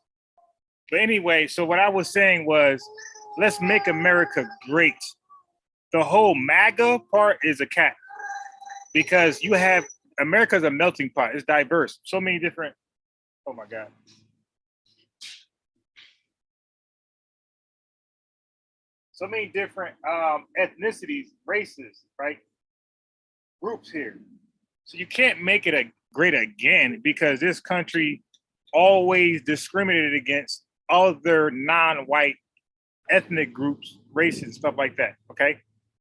[SPEAKER 4] But anyway, so what I was saying was, let's make America great. The whole MAGA part is a cat because you have America's a melting pot. It's diverse. So many different. Oh my God. So many different ethnicities, races, right? Groups here. So you can't make it a great again because this country always discriminated against other non-white ethnic groups, races, stuff like that. Okay,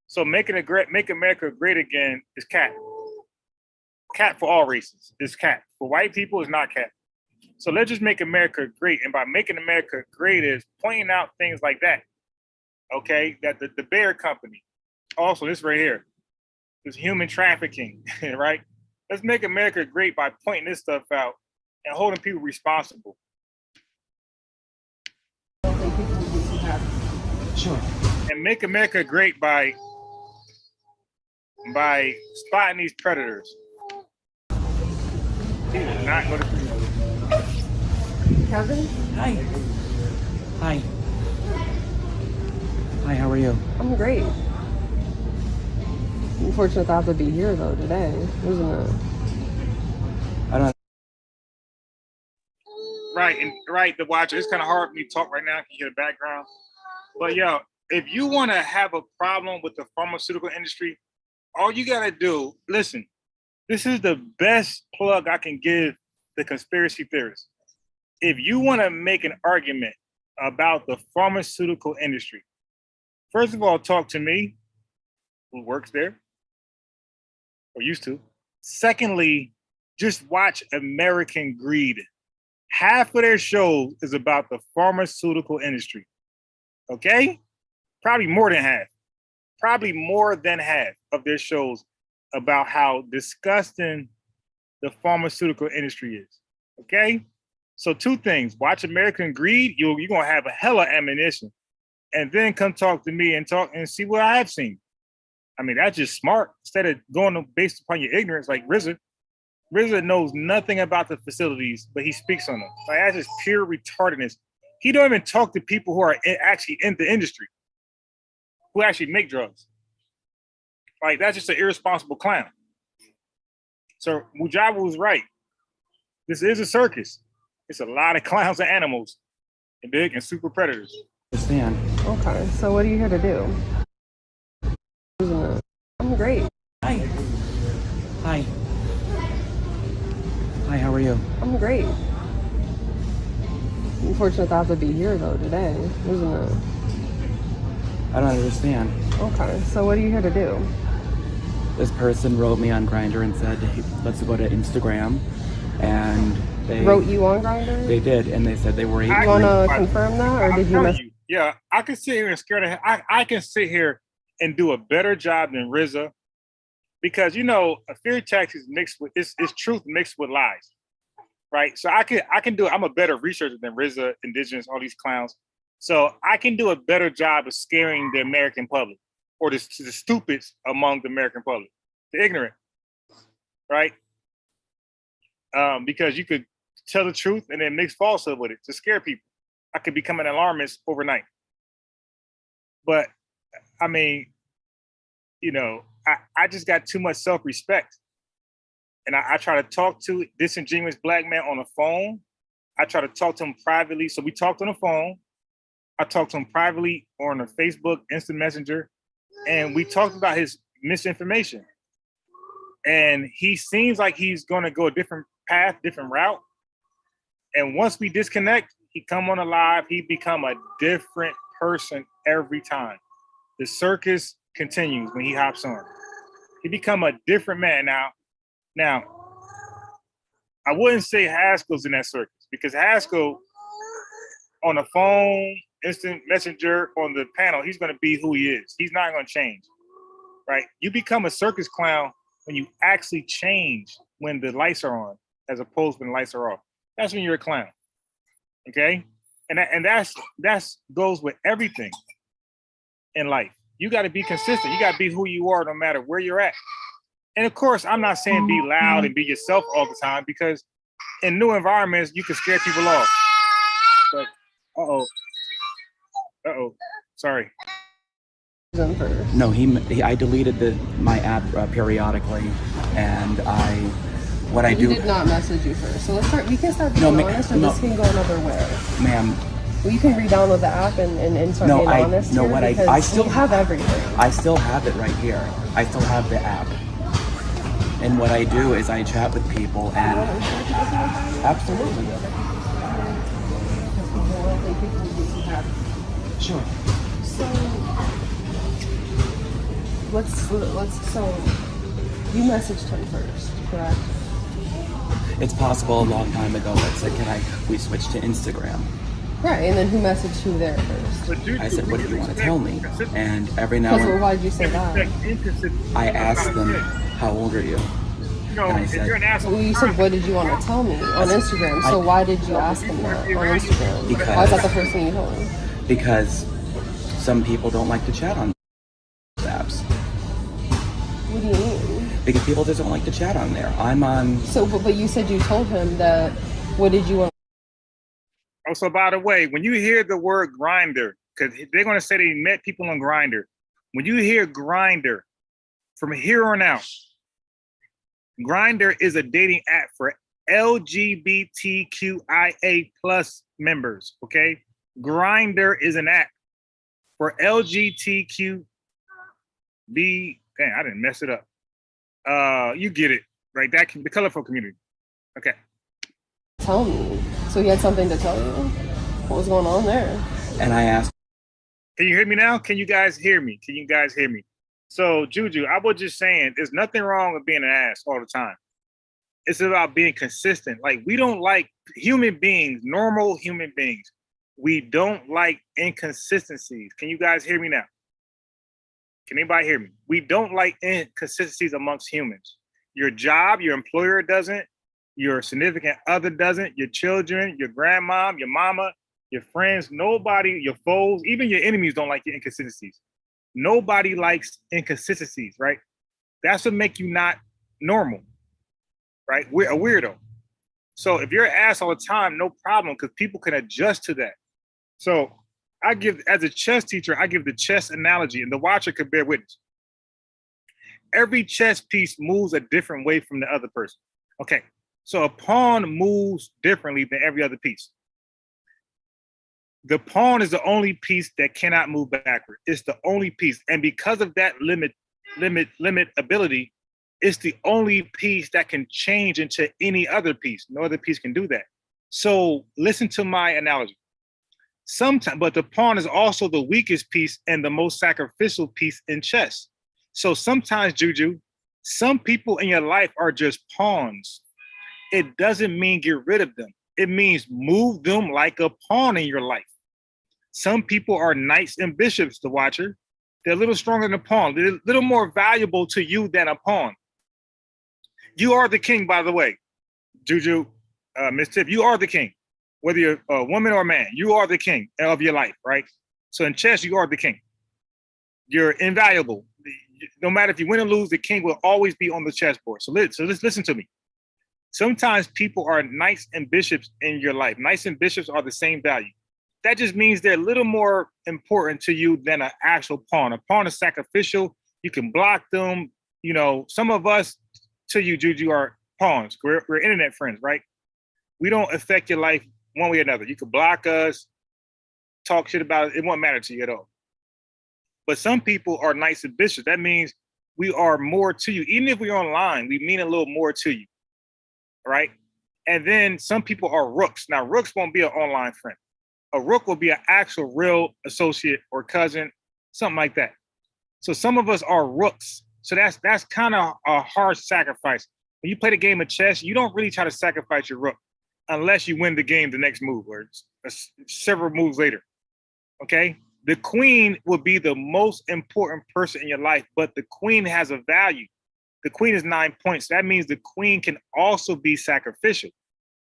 [SPEAKER 4] so make America great again is cat. Cat for all races is cat. For white people is not cat. So let's just make America great, and by making America great is pointing out things like that. Okay, that the Bear Company. Also, this right here is human trafficking, right? Let's make America great by pointing this stuff out and holding people responsible.
[SPEAKER 2] Sure.
[SPEAKER 4] And make America great by spotting these predators. He did not go to prison.
[SPEAKER 2] Kevin? Hi. Hi. Hi, how are you?
[SPEAKER 22] I'm great. Unfortunate to have to be here though today, isn't it?
[SPEAKER 2] I don't.
[SPEAKER 4] Right, and right, the watcher. It's kind of hard for me to talk right now. You hear the background. But yo, if you want to have a problem with the pharmaceutical industry, all you gotta do, listen, this is the best plug I can give the conspiracy theorists. If you want to make an argument about the pharmaceutical industry, first of all, talk to me, who works there, or used to. Secondly, just watch American Greed. Half of their show is about the pharmaceutical industry. Okay? Probably more than half. Probably more than half of their shows about how disgusting the pharmaceutical industry is. Okay? So two things. Watch American Greed, you're gonna have a hella ammunition. And then come talk to me and talk and see what I've seen. I mean, that's just smart. Instead of going based upon your ignorance, like RZA. RZA knows nothing about the facilities, but he speaks on them. Like, that's just pure retardedness. He don't even talk to people who are actually in the industry, who actually make drugs. Like, that's just an irresponsible clown. So Mujawa was right. This is a circus. It's a lot of clowns and animals and big and super predators.
[SPEAKER 2] Understand.
[SPEAKER 22] Okay, so what are you here to do? Isn't it? I'm great.
[SPEAKER 2] Hi. Hi. Hi, how are you?
[SPEAKER 22] I'm great. Unfortunate to have to be here though today, isn't it?
[SPEAKER 2] I don't understand.
[SPEAKER 22] Okay, so what are you here to do?
[SPEAKER 2] This person wrote me on Grindr and said, hey, let's go to Instagram. And they
[SPEAKER 22] wrote you on Grindr?
[SPEAKER 2] They did, and they said they were able
[SPEAKER 22] to. You want to confirm that, or did you mess?
[SPEAKER 4] Yeah, I can sit here and scare the I can sit here and do a better job than RZA, because you know a fear tactics is mixed with it's truth mixed with lies, right? So I can do. I'm a better researcher than RZA, Indigenous, all these clowns. So I can do a better job of scaring the American public, or the stupids among the American public, the ignorant, right? because you could tell the truth and then mix falsehood with it to scare people. I could become an alarmist overnight. But I mean, you know, I just got too much self-respect. And I try to talk to disingenuous black man on the phone. I try to talk to him privately. So we talked on the phone. I talked to him privately on the Facebook, Instant Messenger, and we talked about his misinformation. And he seems like he's going to go a different path, different route. And once we disconnect, he come on a live, he become a different person every time. The circus continues when he hops on. He become a different man. Now, I wouldn't say Haskell's in that circus because Haskell on the phone, instant messenger, on the panel, he's going to be who he is. He's not going to change, right? You become a circus clown when you actually change when the lights are on as opposed to when the lights are off. That's when you're a clown, okay? And that's goes with everything in life. You got to be consistent. You got to be who you are no matter where you're at. And of course, I'm not saying be loud and be yourself all the time because in new environments, you can scare people off. But, sorry.
[SPEAKER 2] No, I deleted my app periodically, and what I do.
[SPEAKER 22] He did not message you first, so let's start. We can start being honest, or this can go another way.
[SPEAKER 2] Ma'am.
[SPEAKER 22] Well, you can re-download the app and start being honest.
[SPEAKER 2] No,
[SPEAKER 22] here
[SPEAKER 2] I still
[SPEAKER 22] have everything.
[SPEAKER 2] I still have it right here. I still have the app. And what I do is I chat with people and absolutely. Sure.
[SPEAKER 22] So so you messaged him first, correct?
[SPEAKER 2] It's possible a long time ago that said, we switch to Instagram?
[SPEAKER 22] Right, and then who messaged who there first?
[SPEAKER 2] I said, what do you want to tell me? And every now and then,
[SPEAKER 22] why did you say that?
[SPEAKER 2] I asked them, how old are you? And I said,
[SPEAKER 22] well, you said, what did you want to tell me on Instagram? So why did you ask him that on Instagram? Why is that the first thing you told him?
[SPEAKER 2] Because some people don't like to chat on apps.
[SPEAKER 22] What do you mean?
[SPEAKER 2] Because people just don't like to chat on there. I'm on.
[SPEAKER 22] So, but you said you told him that. What did you want?
[SPEAKER 4] Oh, so by the way, when you hear the word grinder, because they're going to say they met people on Grinder. When you hear grinder, from here on out, Grinder is a dating app for LGBTQIA plus members. Okay, Grinder is an app for LGBTQ. Dang, I didn't mess it up. You get it, right? The colorful community. Okay.
[SPEAKER 22] Tell me. So he had something to tell you? What was going on there?
[SPEAKER 2] And I asked.
[SPEAKER 4] Can you hear me now? Can you guys hear me? So Juju, I was just saying, there's nothing wrong with being an ass all the time. It's about being consistent. Like, we don't like human beings, normal human beings. We don't like inconsistencies. Can you guys hear me now? Can anybody hear me? We don't like inconsistencies amongst humans. Your job, your employer doesn't. Your significant other doesn't. Your children, your grandma, your mama, your friends, nobody, your foes, even your enemies don't like your inconsistencies. Nobody likes inconsistencies, right? That's what make you not normal, right? We're a weirdo. So if you're an ass all the time, no problem, because people can adjust to that. So I give, as a chess teacher, I give the chess analogy, and the watcher could bear witness. Every chess piece moves a different way from the other person. Okay, so a pawn moves differently than every other piece. The pawn is the only piece that cannot move backward. It's the only piece. And because of that limit ability, it's the only piece that can change into any other piece. No other piece can do that. So listen to my analogy. Sometimes, but the pawn is also the weakest piece and the most sacrificial piece in chess. So sometimes, Juju, some people in your life are just pawns. It doesn't mean get rid of them. It means move them like a pawn in your life. Some people are knights and bishops, the watcher. They're a little stronger than a pawn. They're a little more valuable to you than a pawn. You are the king, by the way. Juju, Miss Tiff, you are the king. Whether you're a woman or a man, you are the king of your life, right? So in chess, you are the king. You're invaluable. No matter if you win or lose, the king will always be on the chessboard. So let's listen to me. Sometimes people are knights and bishops in your life. Knights and bishops are the same value. That just means they're a little more important to you than an actual pawn. A pawn is sacrificial. You can block them. You know, some of us, to you, Juju, are pawns. We're internet friends, right? We don't affect your life one way or another. You can block us, talk shit about it. It won't matter to you at all. But some people are knights and bishops. That means we are more to you. Even if we're online, we mean a little more to you, right? And then some people are rooks. Now, rooks won't be an online friend. A rook will be an actual real associate or cousin, something like that. So some of us are rooks. So that's kind of a hard sacrifice. When you play the game of chess, you don't really try to sacrifice your rook unless you win the game the next move or several moves later, okay? The queen will be the most important person in your life, but the queen has a value. The queen is 9 points. That means the queen can also be sacrificial.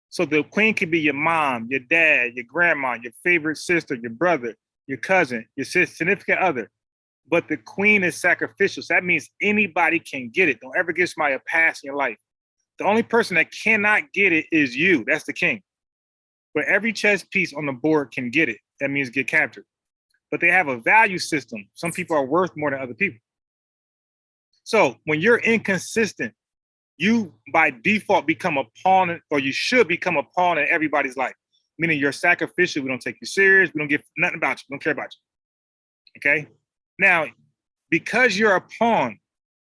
[SPEAKER 4] So the queen can be your mom, your dad, your grandma, your favorite sister, your brother, your cousin, your significant other. But the queen is sacrificial. So that means anybody can get it. Don't ever give somebody a pass in your life. The only person that cannot get it is you. That's the king. But every chess piece on the board can get it. That means get captured. But they have a value system. Some people are worth more than other people. So when you're inconsistent, you by default become a pawn, or you should become a pawn in everybody's life. Meaning you're sacrificial. We don't take you serious. We don't give nothing about you. We don't care about you. Okay? Now, because you're a pawn,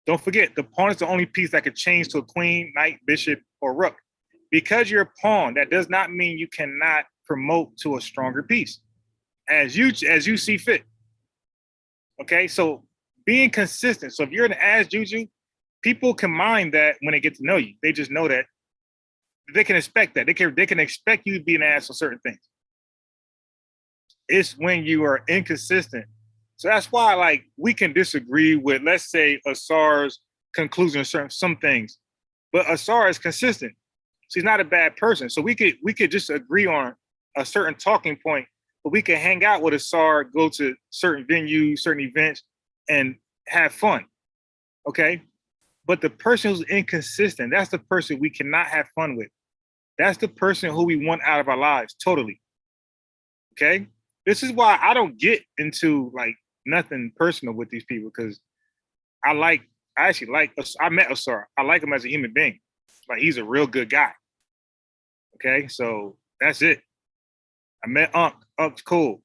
[SPEAKER 4] don't forget, the pawn is the only piece that could change to a queen, knight, bishop, or rook. Because you're a pawn, that does not mean you cannot promote to a stronger piece as you see fit. Okay, so being consistent. So if you're an ass Juju, people can mind that when they get to know you. They just know that they can expect that. They can expect you to be an ass on certain things. It's when you are inconsistent. So that's why, like, we can disagree with, let's say, Asar's conclusion on some things, but Asar is consistent. So he's not a bad person. So we could just agree on a certain talking point, but we can hang out with Asar, go to certain venues, certain events, and have fun. Okay? But the person who's inconsistent, that's the person we cannot have fun with. That's the person who we want out of our lives, totally. Okay? This is why I don't get into, like, nothing personal with these people, because I met Asar. I like him as a human being. Like, he's a real good guy. Okay, so that's it. I met Unc. Unc's cool.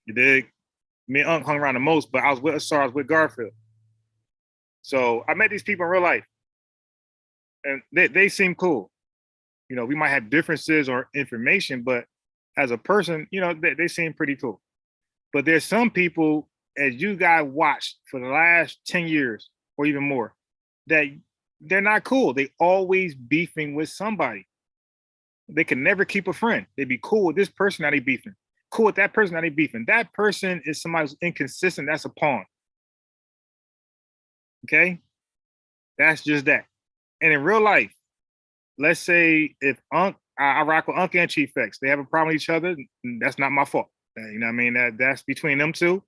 [SPEAKER 4] You dig? Me and Unc hung around the most, but I was with Asar, I was with Garfield. So I met these people in real life, and they seem cool. You know, we might have differences or information, but as a person, you know, they seem pretty cool. But there's some people, as you guys watched for the last 10 years or even more, that they're not cool. They always beefing with somebody. They can never keep a friend. They be cool with this person, now they beefing. Cool with that person, now they beefing. That person is somebody who's inconsistent. That's a pawn. Okay? That's just that. And in real life, let's say if I rock with Unc and Chief X, they have a problem with each other, that's not my fault. You know what I mean? That's between them two.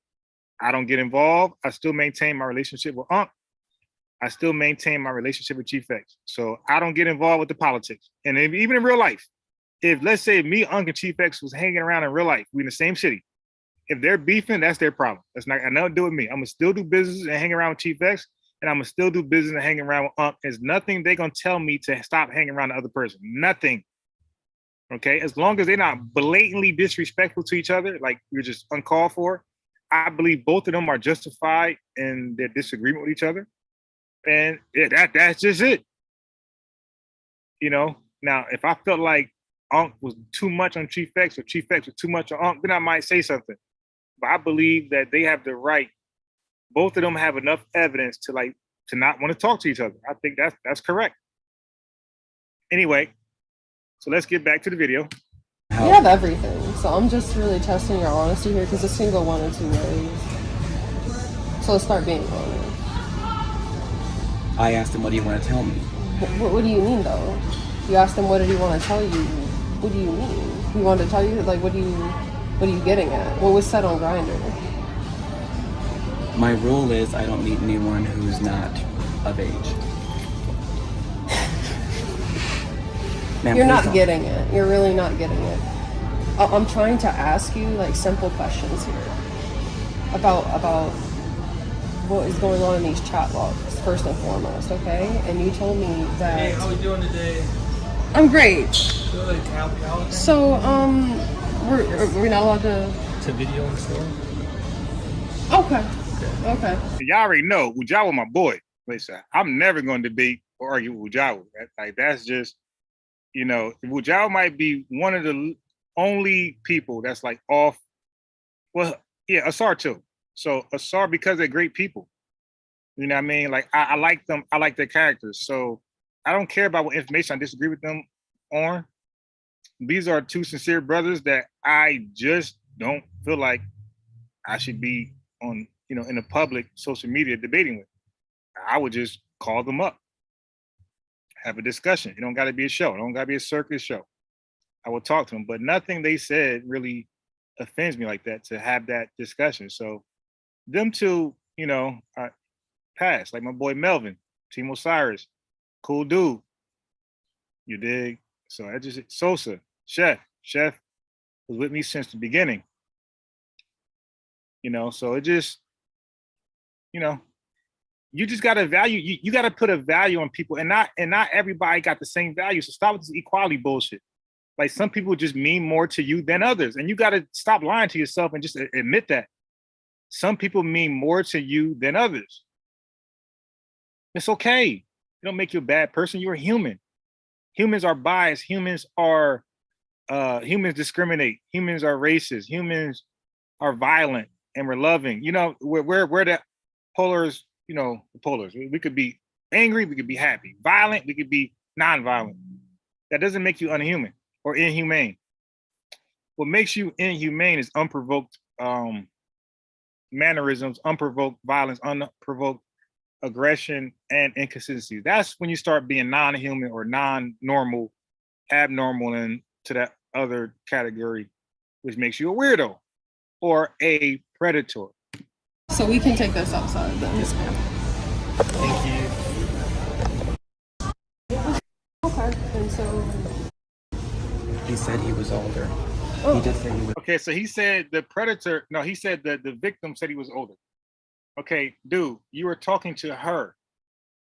[SPEAKER 4] I don't get involved. I still maintain my relationship with Unc. I still maintain my relationship with Chief X. So I don't get involved with the politics. And even in real life, if let's say me, Unc, and Chief X was hanging around in real life, we in the same city. If they're beefing, that's their problem. That's not got nothing to do with me. I'm gonna still do business and hang around with Chief X, and I'm gonna still do business and hang around with Unc. There's nothing they're gonna tell me to stop hanging around the other person. Nothing. Okay, as long as they're not blatantly disrespectful to each other, like you're just uncalled for, I believe both of them are justified in their disagreement with each other. And yeah, that's just it. You know, now if I felt like Unc was too much on Chief X or Chief X was too much on Unc, then I might say something. But I believe that they have the right, both of them have enough evidence to not want to talk to each other. I think that's correct. Anyway, so let's get back to the video.
[SPEAKER 22] You have everything, so I'm just really testing your honesty here because this can go one or two ways. So let's start being honest.
[SPEAKER 2] I asked him, what do you want to tell me?
[SPEAKER 22] What do you mean, though? You asked him, what did he want to tell you? What do you mean? He wanted to tell you, like, what are you getting at? What was said on Grindr?
[SPEAKER 2] My rule is I don't meet anyone who's not of age. Ma'am,
[SPEAKER 22] You're
[SPEAKER 2] please
[SPEAKER 22] not
[SPEAKER 2] don't.
[SPEAKER 22] getting it. You're really not getting it. I'm trying to ask you like simple questions here about what is going on in these chat logs first and foremost, okay? And you told me that.
[SPEAKER 15] Hey, how we doing today?
[SPEAKER 22] I'm great.
[SPEAKER 15] Good.
[SPEAKER 22] So we're not allowed to.
[SPEAKER 15] To video in store.
[SPEAKER 22] Okay. Okay.
[SPEAKER 4] Y'all already know Ujawa my boy. Listen, I'm never going to debate or argue with Ujawa. Like that's just, Ujawa might be one of the only people that's like off. Well, yeah, Asar too. So Asar, because they're great people. You know what I mean? Like I like them. I like their characters. So I don't care about what information I disagree with them on. These are two sincere brothers that I just don't feel like I should be on, in the public social media debating with. I would just call them up, have a discussion. It don't got to be a show. It don't got to be a circus show. I will talk to them, but nothing they said really offends me like that to have that discussion. So them two, passed. Like my boy Melvin, Team Osiris, cool dude. You dig? So I just Sosa, Chef was with me since the beginning. So it just, you just gotta value. You gotta put a value on people, and not everybody got the same value. So stop with this equality bullshit. Like some people just mean more to you than others, and you gotta stop lying to yourself and just admit that. Some people mean more to you than others. It's okay. It don't make you a bad person. You're a human. Humans are biased. Humans discriminate. Humans are racist. Humans are violent, and we're loving. We're the polars. The polars. We could be angry. We could be happy. Violent. We could be non-violent. That doesn't make you unhuman or inhumane. What makes you inhumane is unprovoked mannerisms, unprovoked violence, unprovoked aggression, and inconsistency. That's when you start being non-human or non-normal, abnormal, and to that other category, which makes you a weirdo or a predator.
[SPEAKER 22] So we can take this outside then.
[SPEAKER 2] Yes, ma'am.
[SPEAKER 22] Thank you. Okay. And so
[SPEAKER 2] He said he was older.
[SPEAKER 22] Oh.
[SPEAKER 2] He did say he was.
[SPEAKER 4] Okay, so he said the predator. No, he said that the victim said he was older. Okay, dude, you were talking to her,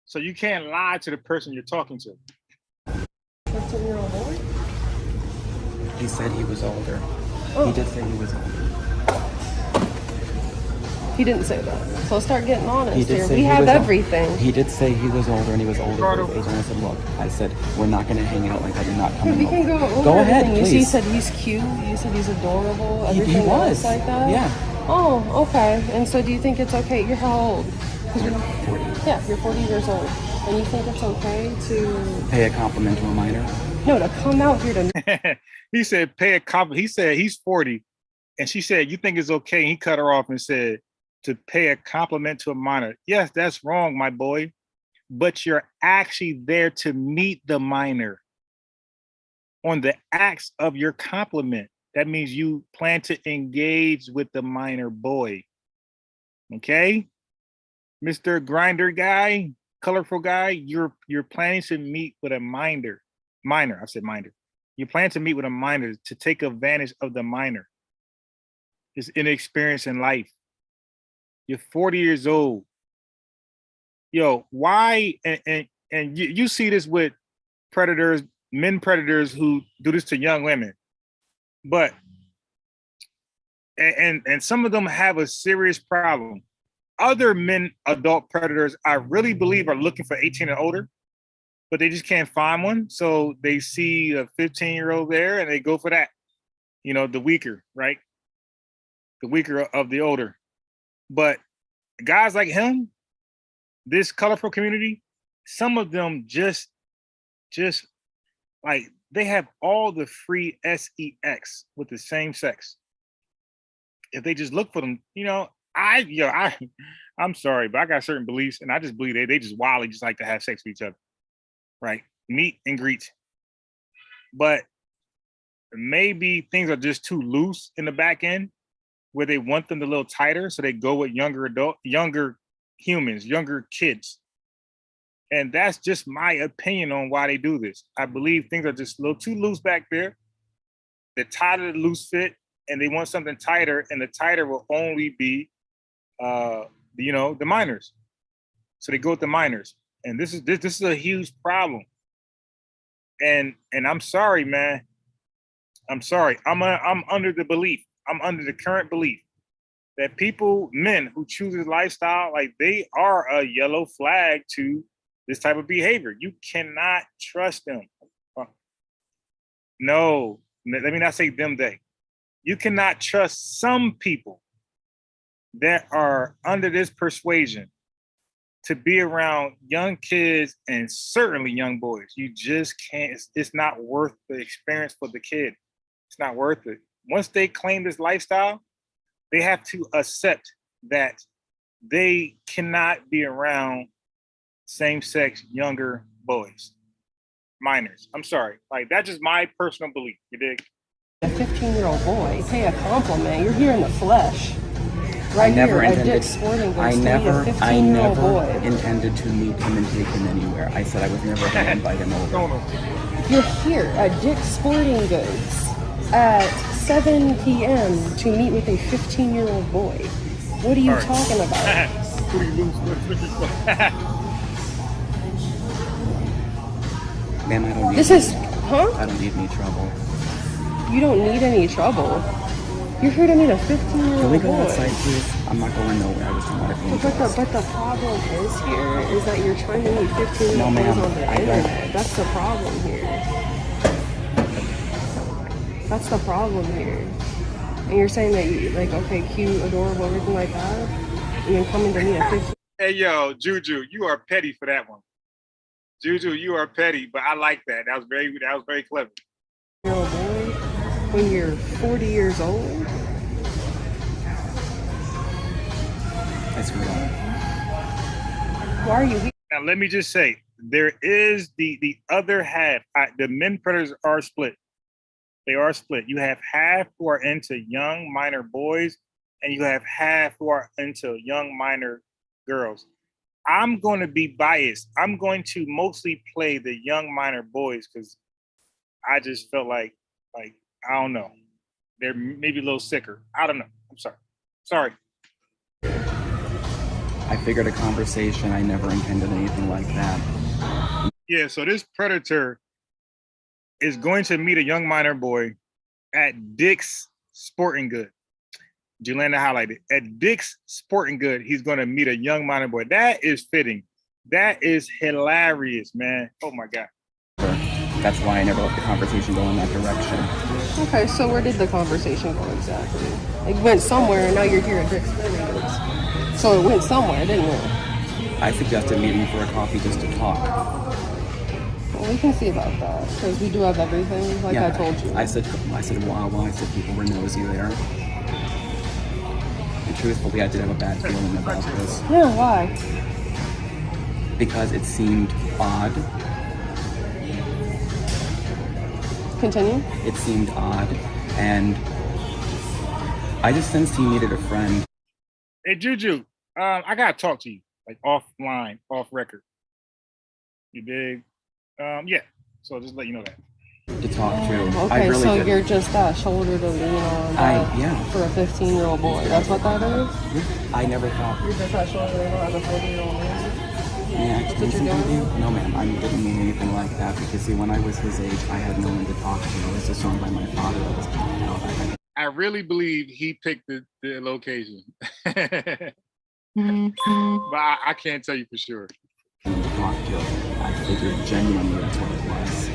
[SPEAKER 4] so you can't lie to the person you're talking to.
[SPEAKER 22] 15-year-old boy?
[SPEAKER 2] He said he was older.
[SPEAKER 22] Oh.
[SPEAKER 2] He did say he was older.
[SPEAKER 22] He didn't say that. So let's start getting honest
[SPEAKER 2] He did
[SPEAKER 22] here.
[SPEAKER 2] say
[SPEAKER 22] We
[SPEAKER 2] he
[SPEAKER 22] have
[SPEAKER 2] was
[SPEAKER 22] everything.
[SPEAKER 2] He did say he was older, and he was older for his age. And I said, look, I said, we're not going to hang out like that. You're not coming
[SPEAKER 22] We
[SPEAKER 2] over.
[SPEAKER 22] can go over
[SPEAKER 2] Go ahead,
[SPEAKER 22] everything.
[SPEAKER 2] please.
[SPEAKER 22] You said he's cute. You said he's adorable.
[SPEAKER 2] He
[SPEAKER 22] Everything
[SPEAKER 2] was.
[SPEAKER 22] else like that?
[SPEAKER 2] Yeah.
[SPEAKER 22] Oh, okay. And so do you think it's okay? You're how old?
[SPEAKER 2] You're 40.
[SPEAKER 22] Yeah, you're 40 years old. And you think it's okay to
[SPEAKER 2] Pay a compliment to a minor?
[SPEAKER 22] No, to come out here to
[SPEAKER 4] He said pay a compliment. He said he's 40, and she said you think it's okay. And he cut her off and said to pay a compliment to a minor. Yes, that's wrong, my boy. But you're actually there to meet the minor on the acts of your compliment. That means you plan to engage with the minor boy. Okay? Mr. Grinder guy, colorful guy, you're planning to meet with a minor. I said minor. You plan to meet with a minor to take advantage of the minor. His inexperience in life. You're 40 years old. Yo, why? And you see this with predators, men predators who do this to young women. But and some of them have a serious problem. Other men, adult predators, I really believe are looking for 18 and older, but they just can't find one. So they see a 15-year-old there and they go for that. The weaker, right? The weaker of the older. But guys like him, this colorful community, some of them just like they have all the free sex with the same sex. If they just look for them, I'm sorry, but I got certain beliefs, and I just believe they just wildly just like to have sex with each other, right? Meet and greet. But maybe things are just too loose in the back end, where they want them a little tighter, so they go with younger humans, younger kids. And that's just my opinion on why they do this. I believe things are just a little too loose back there. They're tired of the loose fit, and they want something tighter, and the tighter will only be, the minors. So they go with the minors, and this is a huge problem. And I'm sorry, man. I'm sorry. I'm under the current belief that men who choose this lifestyle, like they are a yellow flag to this type of behavior. You cannot trust them. No, let me not say them, they. You cannot trust some people that are under this persuasion to be around young kids and certainly young boys. You just can't. It's not worth the experience for the kid. It's not worth it. Once they claim this lifestyle, they have to accept that they cannot be around same-sex younger boys, minors. I'm sorry. Like, that's just my personal belief. You dig?
[SPEAKER 22] A 15-year-old boy, pay a compliment. You're here in the flesh. Right here at Dick's Sporting Goods.
[SPEAKER 2] I
[SPEAKER 22] to meet a
[SPEAKER 2] never
[SPEAKER 22] 15-year-old boy.
[SPEAKER 2] intended to meet him and take him anywhere. I said I was never going to invite him over.
[SPEAKER 22] You're here at Dick's Sporting Goods at 7 p.m. to meet with a 15-year-old boy. What are you talking about?
[SPEAKER 2] Ma'am, I don't need I don't need any trouble.
[SPEAKER 22] You don't need any trouble. You're here to meet a 15-year-old boy.
[SPEAKER 2] Can we go outside, please? I'm not going nowhere. I just don't want to be
[SPEAKER 22] But the problem is here is that you're trying to meet 15-year-old boys on the internet. That's the problem here. That's the problem here. And you're saying that you like, okay, cute, adorable, everything like that, and then coming to meet a 15.
[SPEAKER 4] Hey, yo, Juju, you are petty for that one. Juju, you are petty, but I like that. That was very clever.
[SPEAKER 22] Year-old boy, when you're 40 years old.
[SPEAKER 2] That's real.
[SPEAKER 22] Why are you here?
[SPEAKER 4] Now, let me just say, there is the other half. The men predators are split. They are split. You have half who are into young minor boys, and you have half who are into young minor girls. I'm going to be biased. I'm going to mostly play the young minor boys because I just felt like I don't know. They're maybe a little sicker. I don't know. I'm sorry. Sorry.
[SPEAKER 2] I figured a conversation. I never intended anything like that.
[SPEAKER 4] Yeah, so this predator is going to meet a young minor boy at Dick's Sporting Good. Julanda highlighted. At Dick's Sporting Good, he's going to meet a young minor boy. That is fitting. That is hilarious, man. Oh, my God.
[SPEAKER 2] That's why I never let the conversation go in that direction.
[SPEAKER 22] Okay, so where did the conversation go exactly? It went somewhere, and now you're here at Dick's Sporting Goods. So it went somewhere, didn't it?
[SPEAKER 2] I suggested meeting for a coffee just to talk.
[SPEAKER 22] Well, we can see about that, because we do have everything, like I told you.
[SPEAKER 2] I said wow. I said people were nosy there. And truthfully, I did have a bad feeling about this.
[SPEAKER 22] Yeah, why?
[SPEAKER 2] Because it seemed odd.
[SPEAKER 22] Continue.
[SPEAKER 2] It seemed odd, and I just sensed he needed a friend.
[SPEAKER 4] Hey, Juju, I gotta talk to you, like offline, off record. You dig? Yeah. So just let you know that.
[SPEAKER 2] To talk to.
[SPEAKER 22] Okay,
[SPEAKER 2] I really
[SPEAKER 22] so
[SPEAKER 2] didn't.
[SPEAKER 22] you're just that shoulder to lean on for a 15-year-old boy. That's what that is?
[SPEAKER 2] I never thought.
[SPEAKER 22] You're just that shoulder to lean on as a 40-year-old man?
[SPEAKER 2] May I explain something to you? No, ma'am, I didn't mean anything like that because, see, when I was his age, I had no one to talk to. I was disowned by my father. I was kicked out.
[SPEAKER 4] I really believe he picked the location. But I can't tell you for sure.
[SPEAKER 2] To talk to. I figured genuinely that's what it was.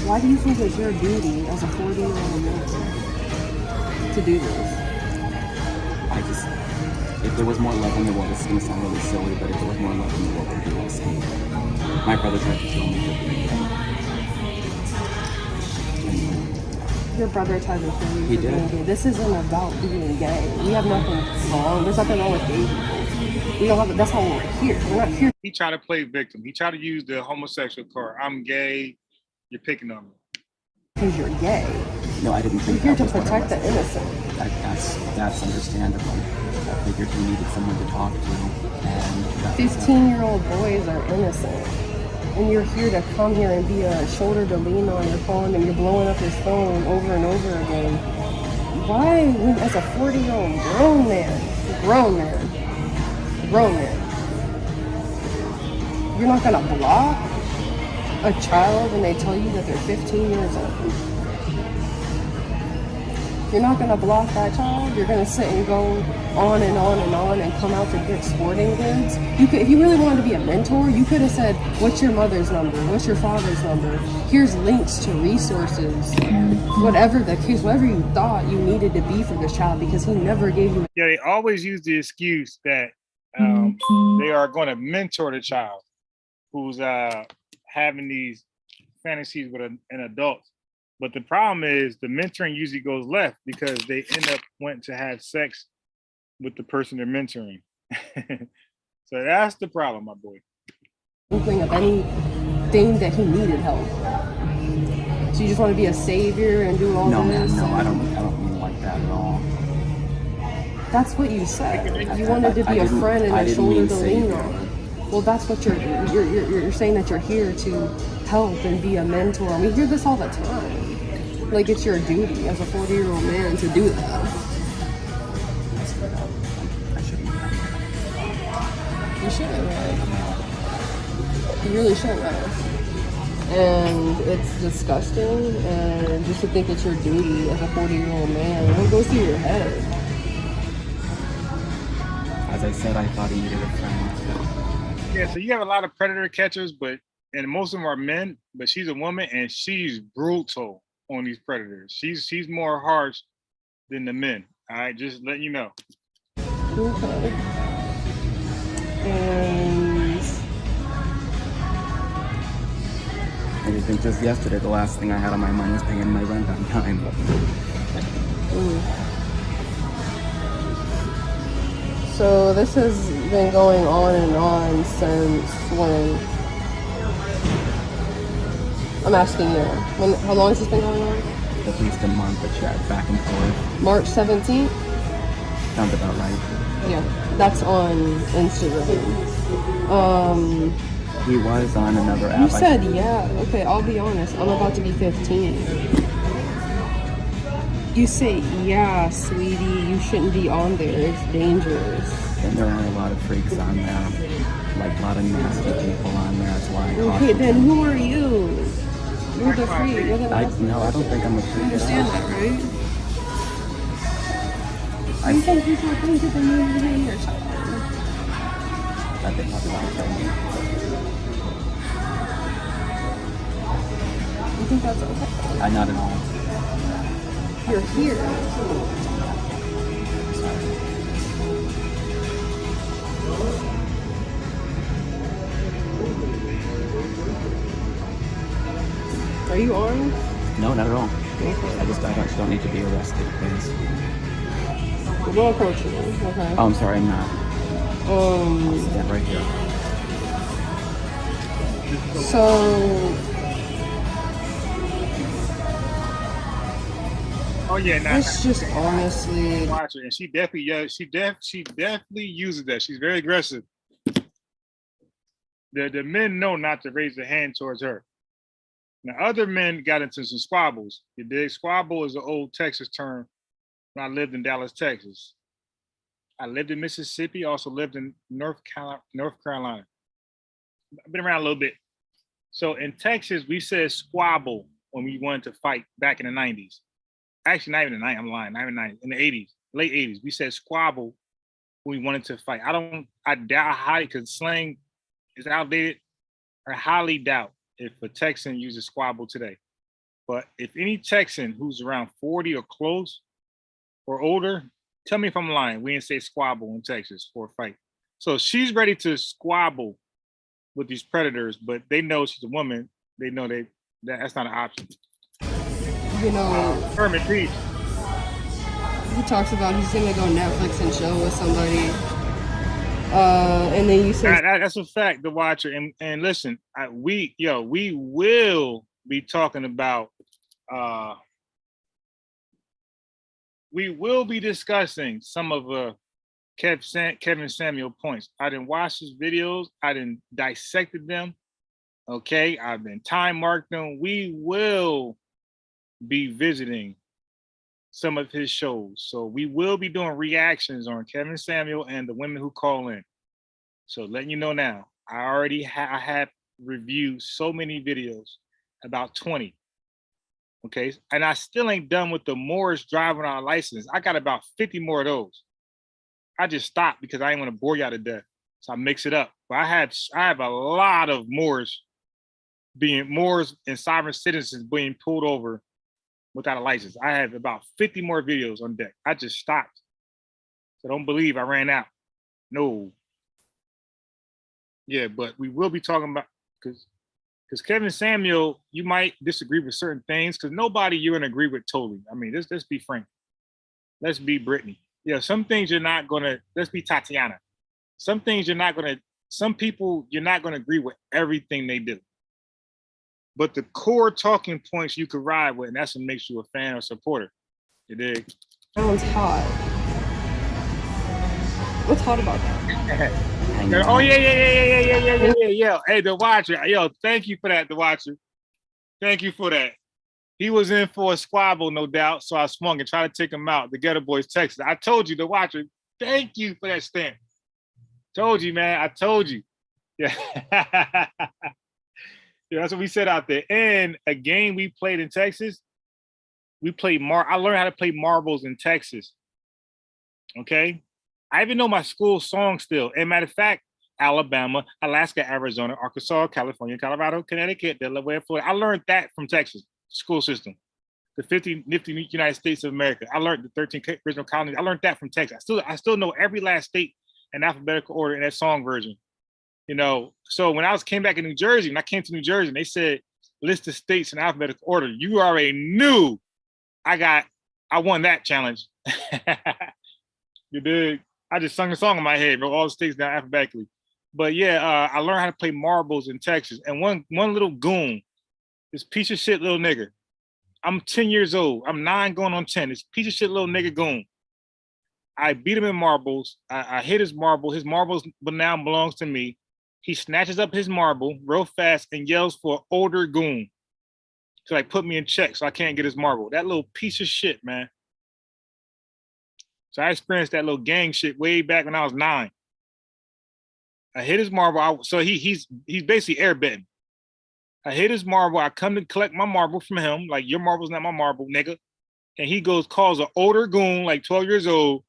[SPEAKER 22] Why do you think it's your duty as a 40-year-old man to do this?
[SPEAKER 2] If there was more love in the world, this is going to sound really silly, but if there was more love in the world, there'd be less hate. My brother tried to kill me for being gay.
[SPEAKER 22] Your brother tried to kill you
[SPEAKER 2] He
[SPEAKER 22] for
[SPEAKER 2] did.
[SPEAKER 22] being gay. This isn't about being gay. We have nothing wrong. There's nothing wrong with gay people. We don't have. That's how we're here. We're not here.
[SPEAKER 4] He tried to play victim. He tried to use the homosexual card. I'm gay. You're picking on me.
[SPEAKER 22] Because you're gay.
[SPEAKER 2] No, I didn't think
[SPEAKER 22] You're here
[SPEAKER 2] that
[SPEAKER 22] to
[SPEAKER 2] was what I
[SPEAKER 22] protect the innocent.
[SPEAKER 2] That's understandable. I figured you needed someone to talk to, and
[SPEAKER 22] 15-year-old boys are innocent. And you're here to come here and be a shoulder to lean on. You're calling him, you're blowing up his phone over and over again. Why, as a 40-year-old grown man, you're not gonna block a child when they tell you that they're 15 years old? You're not gonna block that child. You're gonna sit and go on and on and on and come out to Dick's Sporting Goods. You could, if you really wanted to be a mentor, you could have said, "What's your mother's number? What's your father's number? Here's links to resources." Whatever the case, whatever you thought you needed to be for this child, because he never gave you.
[SPEAKER 4] Yeah, they always use the excuse that they are going to mentor the child who's having these fantasies with an adult. But the problem is the mentoring usually goes left because they end up wanting to have sex with the person they're mentoring. So that's the problem, my boy.
[SPEAKER 22] Inkling of anything that he needed help. So you just want to be a savior and do all this?
[SPEAKER 2] No, I don't mean like that at all.
[SPEAKER 22] That's what you said. You wanted to be a friend and a shoulder to lean on. Well, that's what you're saying, that you're here to help and be a mentor. We hear this all the time. Like it's your duty as a 40-year-old man to do that. You shouldn't have. You really shouldn't have. And it's disgusting, and just to think it's your duty as a 40-year-old man, what goes through your head?
[SPEAKER 2] As I said, I thought he needed a friend.
[SPEAKER 4] Yeah, so you have a lot of predator catchers, and most of them are men, but she's a woman and she's brutal on these predators. She's more harsh than the men. All right, just letting you know.
[SPEAKER 22] Okay. And
[SPEAKER 2] I think just yesterday, the last thing I had on my mind was paying my rent on time.
[SPEAKER 22] So this has been going on and on since when? I'm asking you. How long has this been going on?
[SPEAKER 2] At least a month, but yeah, back and forth.
[SPEAKER 22] March 17th?
[SPEAKER 2] Sounds about right.
[SPEAKER 22] Yeah, that's on Instagram.
[SPEAKER 2] He was on another app.
[SPEAKER 22] You said yeah. Okay, I'll be honest. I'm about to be 15. You say, yeah, sweetie, you shouldn't be on there. It's dangerous.
[SPEAKER 2] And there are a lot of freaks on there. Like a lot of nasty people on there. That's why I
[SPEAKER 22] Okay, then who are you? You're the freak. You're the nasty.
[SPEAKER 2] No, I don't think I'm a freak.
[SPEAKER 22] You understand that, right? You think people think that they need to hate or something?
[SPEAKER 2] I think that's what I'm saying.
[SPEAKER 22] You think that's okay?
[SPEAKER 2] Not at all.
[SPEAKER 22] You're here. Are you armed?
[SPEAKER 2] No, not at all.
[SPEAKER 22] Okay.
[SPEAKER 2] I don't need to be arrested, please.
[SPEAKER 22] Don't approach me, okay?
[SPEAKER 2] Oh, I'm sorry, I'm not. I'll stand right here.
[SPEAKER 22] So
[SPEAKER 4] Oh yeah,
[SPEAKER 22] it's just honestly.
[SPEAKER 4] Watch her, and she definitely uses that. She's very aggressive. The men know not to raise their hand towards her. Now, other men got into some squabbles. You dig? Squabble is an old Texas term. When I lived in Dallas, Texas. I lived in Mississippi. Also lived in North Carolina. I've been around a little bit. So in Texas, we said squabble when we wanted to fight back in the 90s. Actually, not even the 90s. I'm lying. Not even the 90s. In the 80s, late 80s, we said squabble when we wanted to fight. I doubt highly, because slang is outdated. I highly doubt if a Texan uses squabble today. But if any Texan who's around 40 or close or older, tell me if I'm lying. We didn't say squabble in Texas for a fight. So she's ready to squabble with these predators, but they know she's a woman. They know that's not an option.
[SPEAKER 22] You know,
[SPEAKER 4] Herman Peach.
[SPEAKER 22] He talks about he's gonna go Netflix and chill with somebody. And then you say
[SPEAKER 4] that's a fact, the watcher. And listen, we will be talking about we will be discussing some of Kevin Samuel points. I didn't watch his videos. I didn't dissected them. Okay, I've been time marked them. We will be visiting some of his shows. So we will be doing reactions on Kevin Samuel and the women who call in. So letting you know now, I have reviewed so many videos, about 20. Okay, and I still ain't done with the Moors driving on license. I got about 50 more of those. I just stopped because I didn't want to bore y'all to death. So I mix it up. But I have a lot of Moors and sovereign citizens being pulled over without a license. I have about 50 more videos on deck. I just stopped. So don't believe I ran out. No. Yeah, but we will be talking about, because Kevin Samuel, you might disagree with certain things, because nobody you're gonna agree with totally. I mean, let's be frank. Let's be Brittany. Yeah, some things you're not gonna, let's be Tatiana. Some things some people you're not gonna agree with everything they do. But the core talking points you could ride with, and that's what makes you a fan or supporter. You dig?
[SPEAKER 22] Sounds hot. What's hot about that?
[SPEAKER 4] Oh yeah. Hey, the watcher. Yo, thank you for that, the watcher. Thank you for that. He was in for a squabble, no doubt. So I swung and tried to take him out. The Ghetto Boys Texas. I told you, the watcher. Thank you for that stamp. Told you, man. I told you. Yeah. Yeah, that's what we said out there. And a game we played in Texas, I learned how to play marbles in Texas. Okay. I even know my school song still. And matter of fact, Alabama, Alaska, Arizona, Arkansas, California, Colorado, Connecticut, Delaware, Florida. I learned that from Texas school system. The 50 nifty United States of America. I learned the 13 original colonies. I learned that from Texas. I still know every last state in alphabetical order in that song version. You know, so when came back in New Jersey, when I came to New Jersey, and they said list the states in alphabetical order, you already knew I won that challenge. You dig? I just sung a song in my head, wrote all the states down alphabetically. But yeah, I learned how to play marbles in Texas. And one little goon, this piece of shit little nigga. I'm 10 years old. I'm 9 going on 10. This piece of shit little nigga goon. I beat him in marbles. I hit his marble. His marbles now belongs to me. He snatches up his marble real fast and yells for an older goon to like put me in check so I can't get his marble. That little piece of shit, man. So I experienced that little gang shit way back when I was 9. I hit his marble. So he's basically airbetting. I hit his marble. I come to collect my marble from him. Like, your marble's not my marble, nigga. And he calls an older goon, like 12 years old.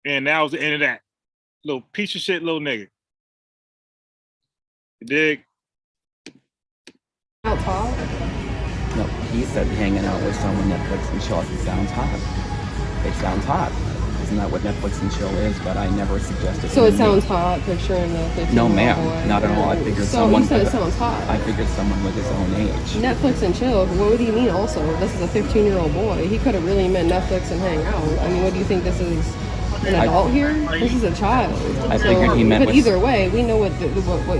[SPEAKER 4] And that was the end of that. Little piece of shit, little nigga. You dig?
[SPEAKER 22] Sounds hot?
[SPEAKER 2] No, he said hanging out with someone Netflix and chill. It sounds hot. It sounds hot. Isn't that what Netflix and chill is? But I never suggested.
[SPEAKER 22] So it sounds hot, picturing the 15-year-old
[SPEAKER 2] No,
[SPEAKER 22] boy.
[SPEAKER 2] ma'am, not at all. I figured
[SPEAKER 22] so
[SPEAKER 2] someone.
[SPEAKER 22] So you said it sounds hot.
[SPEAKER 2] I figured someone with his own age.
[SPEAKER 22] Netflix and chill. What do you mean? Also, this is a 15-year-old boy. He could have really meant Netflix and hang out. I mean, what do you think? This is an adult here? This is a child.
[SPEAKER 2] I figured he meant.
[SPEAKER 22] But either way, we know what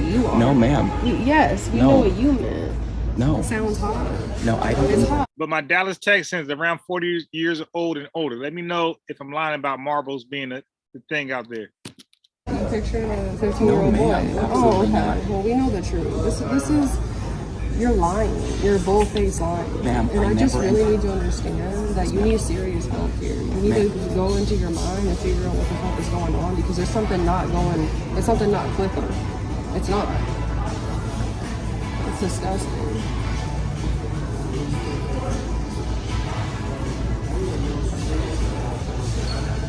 [SPEAKER 22] you are.
[SPEAKER 2] No, ma'am.
[SPEAKER 22] Yes, we know what you meant.
[SPEAKER 2] No.
[SPEAKER 22] It sounds hot.
[SPEAKER 2] No, I don't.
[SPEAKER 22] It's hot.
[SPEAKER 4] But my Dallas Texans around 40 years old and older. Let me know if I'm lying about marbles being the thing out there.
[SPEAKER 22] You picturing a 15-year-old boy? Oh, okay. Well, we know the truth. This is you're lying. You're bold-faced lying.
[SPEAKER 2] Ma'am,
[SPEAKER 22] and I just really need to understand that you need serious help here. You need to go into your mind and figure out what the fuck is going on, because there's something not going. There's something not clicking. It's not. It's disgusting.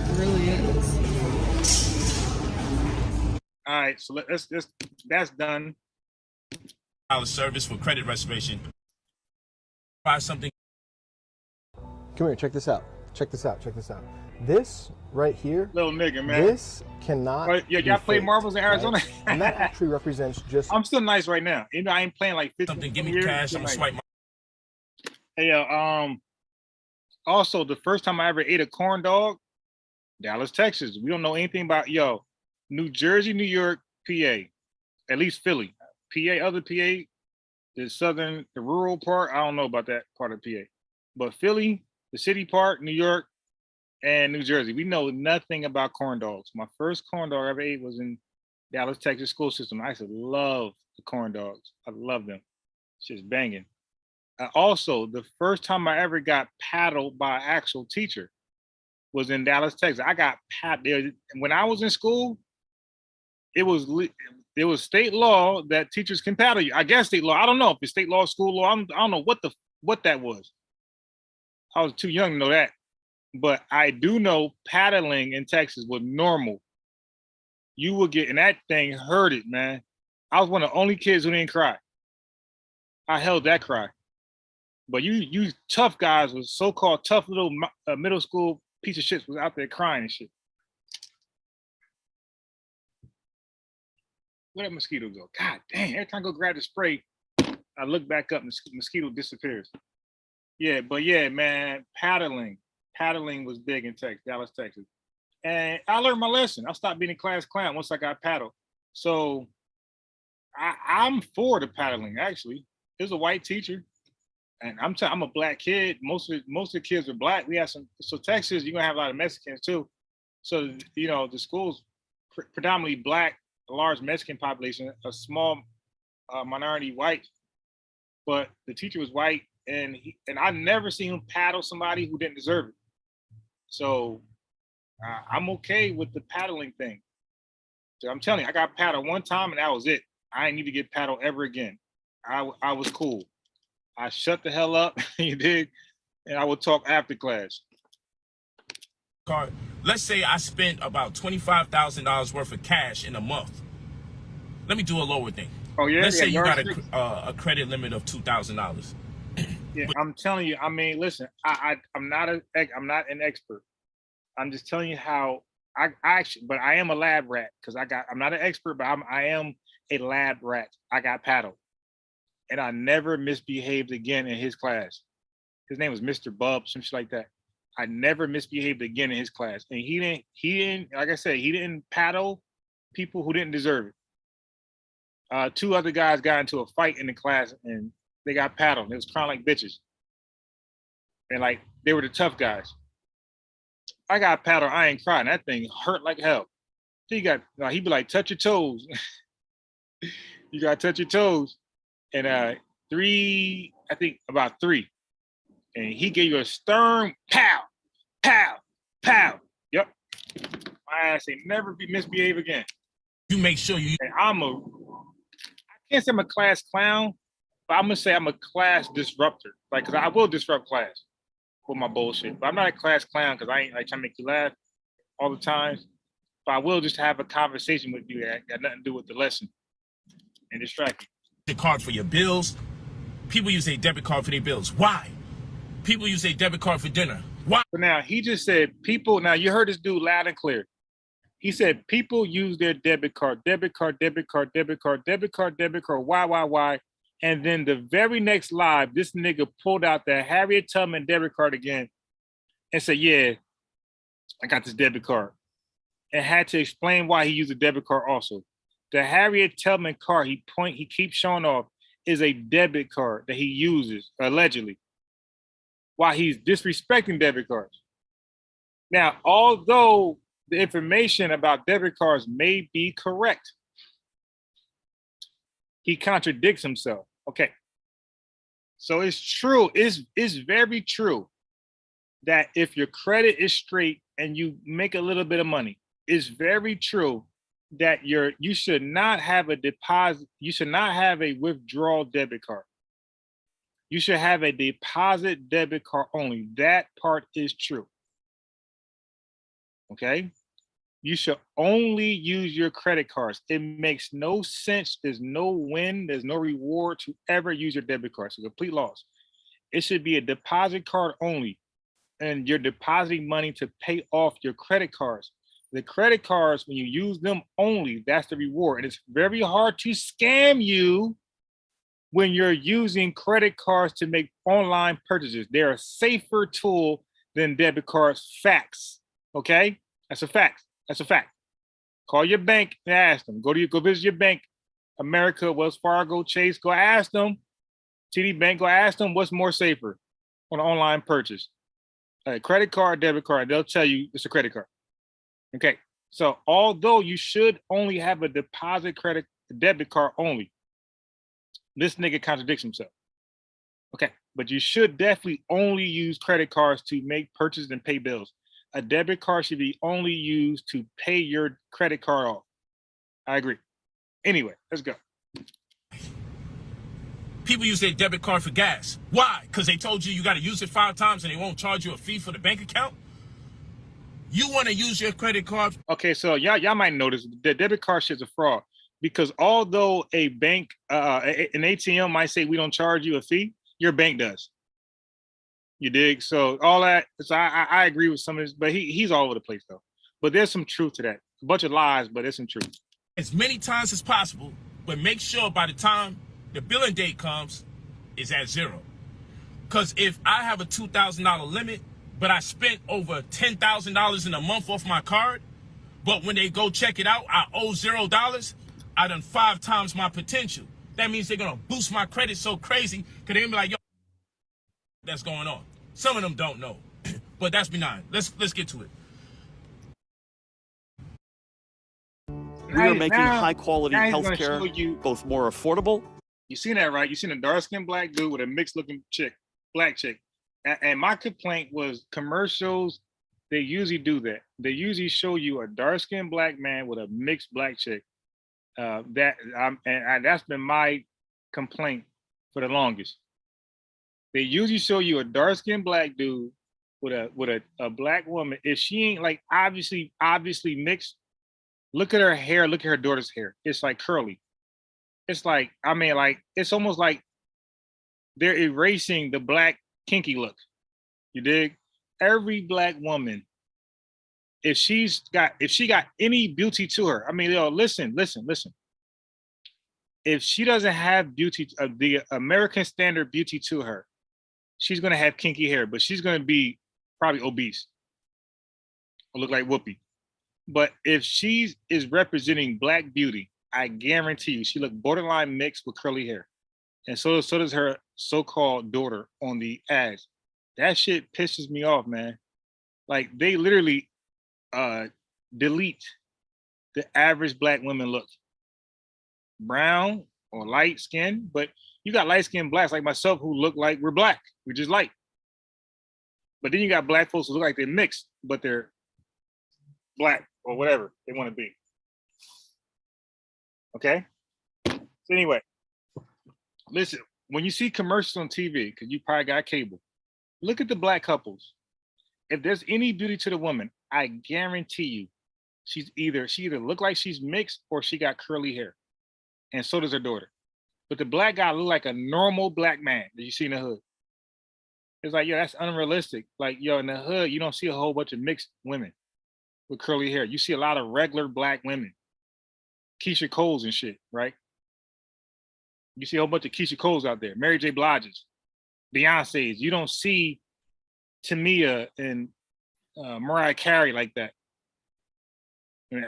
[SPEAKER 22] It really is.
[SPEAKER 4] All right, so that's done.
[SPEAKER 9] Service for credit restoration. Try something.
[SPEAKER 3] Come here, check this out. Check this out. This right here,
[SPEAKER 4] little nigga, man.
[SPEAKER 3] This cannot.
[SPEAKER 4] Yeah, y'all play marbles in Arizona,
[SPEAKER 3] right? And that actually represents just.
[SPEAKER 4] I'm still nice right now. You know, I ain't playing like 50
[SPEAKER 9] something. Give me
[SPEAKER 4] years.
[SPEAKER 9] cash. I'm gonna swipe.
[SPEAKER 4] Hey, also the first time I ever ate a corn dog, Dallas, Texas. We don't know anything about New Jersey, New York, PA, at least Philly, PA, other PA, the rural part. I don't know about that part of PA, but Philly, the city part, New York, and New Jersey. We know nothing about corn dogs. My first corn dog I ever ate was in Dallas, Texas school system. I used to love the corn dogs. I love them. It's just banging. Also, the first time I ever got paddled by an actual teacher was in Dallas, Texas. I got paddled when I was in school. It was state law that teachers can paddle you. I guess state law. I don't know if it's state law, school law. I don't know what that was. I was too young to know that. But I do know paddling in Texas was normal. You would get, and that thing hurt it, man. I was one of the only kids who didn't cry. I held that cry. But you tough guys was so-called tough little middle school piece of shits was out there crying and shit. Where that mosquito go? God damn, every time I go grab the spray, I look back up and the mosquito disappears. Yeah, but yeah, man, paddling was big in Texas, Dallas, Texas. And I learned my lesson. I stopped being a class clown once I got paddled. So I'm for the paddling, actually. There's a white teacher. And I'm a black kid. Most of the kids are black. We have so Texas, you're gonna have a lot of Mexicans too. So the school's predominantly black, a large Mexican population, a small minority white. But the teacher was white, and I never seen him paddle somebody who didn't deserve it. So I'm okay with the paddling thing. So I'm telling you, I got paddled one time, and that was it. I didn't need to get paddled ever again. I was cool. I shut the hell up, you dig? And I would talk after class.
[SPEAKER 9] Let's say I spent about $25,000 worth of cash in a month. Let me do a lower thing.
[SPEAKER 4] Oh yeah.
[SPEAKER 9] Let's say you got a credit limit of $2,000.
[SPEAKER 4] Yeah, I'm telling you. I mean, listen, I'm not an expert. I'm just telling you how I actually, but I am a lab rat because I'm not an expert, but I am a lab rat. I got paddled. And I never misbehaved again in his class. His name was Mr. Bub, some shit like that. I never misbehaved again in his class. And he didn't, like I said, he didn't paddle people who didn't deserve it. Two other guys got into a fight in the class and they got paddled. It was crying like bitches. And like, they were the tough guys. I got paddled, I ain't crying. That thing hurt like hell. He'd be like, touch your toes. You gotta touch your toes. And about three. And he gave you a stern pow, pow, pow. Yep. My ass ain't never misbehave again.
[SPEAKER 9] You make sure you.
[SPEAKER 4] And I can't say I'm a class clown, but I'm gonna say I'm a class disruptor. Like, cause I will disrupt class with my bullshit. But I'm not a class clown because I ain't like trying to make you laugh all the time. But I will just have a conversation with you that got nothing to do with the lesson and distract you.
[SPEAKER 9] Your card for your bills. People use a debit card for their bills. Why? People use a debit card for dinner. Why?
[SPEAKER 4] But now he just said people. Now you heard this dude loud and clear. He said people use their debit card, debit card, debit card, debit card, debit card, debit card. Why? And then the very next live, this nigga pulled out the Harriet Tubman debit card again and said, "Yeah, I got this debit card," and had to explain why he used a debit card also. The Harriet Tubman card he keeps showing off is a debit card that he uses, allegedly, while he's disrespecting debit cards. Now, although the information about debit cards may be correct, he contradicts himself. Okay. So it's true, it's very true that if your credit is straight and you make a little bit of money, it's very true that you should not have a deposit, you should not have a withdrawal debit card. You should have a deposit debit card only. That part is true. Okay? You should only use your credit cards. It makes no sense. There's no win, there's no reward to ever use your debit card. It's a complete loss. It should be a deposit card only. And you're depositing money to pay off your credit cards. The credit cards, when you use them only, that's the reward. And it's very hard to scam you when you're using credit cards to make online purchases. They're a safer tool than debit cards. Facts. Okay? That's a fact. That's a fact. Call your bank and ask them. Go visit your bank. America, Wells Fargo, Chase, go ask them. TD Bank, go ask them what's more safer on an online purchase. a credit card, debit card, they'll tell you it's a credit card. Okay. So although you should only have a deposit credit debit card only, this nigga contradicts himself. Okay. But you should definitely only use credit cards to make purchases and pay bills. A debit card should be only used to pay your credit card off. I agree. Anyway, let's go.
[SPEAKER 9] People use their debit card for gas. Why? Because they told you got to use it 5 times and they won't charge you a fee for the bank account? You want to use your credit card?
[SPEAKER 4] Okay, so y'all might notice the debit card shit's a fraud, because although a bank, an ATM might say we don't charge you a fee, your bank does. You dig? So all that. So I agree with some of this, but he's all over the place though. But there's some truth to that. A bunch of lies, but there's some truth.
[SPEAKER 9] As many times as possible, but make sure by the time the billing date comes, it's at 0. Because if I have a $2,000 limit, but I spent over $10,000 in a month off my card, but when they go check it out, I owe $0, I done 5 times my potential. That means they're gonna boost my credit so crazy, because they're gonna be like, yo, that's going on. Some of them don't know, but that's benign. Let's get to it.
[SPEAKER 5] We are making high quality healthcare both more affordable.
[SPEAKER 4] You seen that, right? You seen a dark skinned black dude with a mixed looking chick, black chick. And my complaint was commercials, they usually do that. They usually show you a dark skinned black man with a mixed black chick. That's been my complaint for the longest. They usually show you a dark skinned black dude with a black woman. If she ain't like obviously mixed, look at her hair, look at her daughter's hair. It's like curly. It's like, I mean, like, it's almost like they're erasing the black kinky look. You dig? Every black woman, if she got any beauty to her, I mean, yo, listen. If she doesn't have beauty, the American standard beauty to her, she's gonna have kinky hair, but she's gonna be probably obese or look like Whoopi. But if she is representing black beauty, I guarantee you she look borderline mixed with curly hair. And so does her so-called daughter on the ads. That shit pisses me off, man. Like, they literally delete the average black women look. Brown or light skin, but you got light skinned blacks like myself who look like we're black. We're just light. But then you got black folks who look like they're mixed, but they're black or whatever they want to be. Okay? So anyway, listen, when you see commercials on TV, because you probably got cable, look at the black couples. If there's any beauty to the woman, I guarantee you, she either look like she's mixed or she got curly hair. And so does her daughter. But the black guy look like a normal black man that you see in the hood. It's like, yo, that's unrealistic. Like, yo, in the hood, you don't see a whole bunch of mixed women with curly hair. You see a lot of regular black women. Keisha Coles and shit, right? You see a whole bunch of Keisha Coles out there. Mary J. Blige's, Beyonce's. You don't see Tamia and Mariah Carey like that.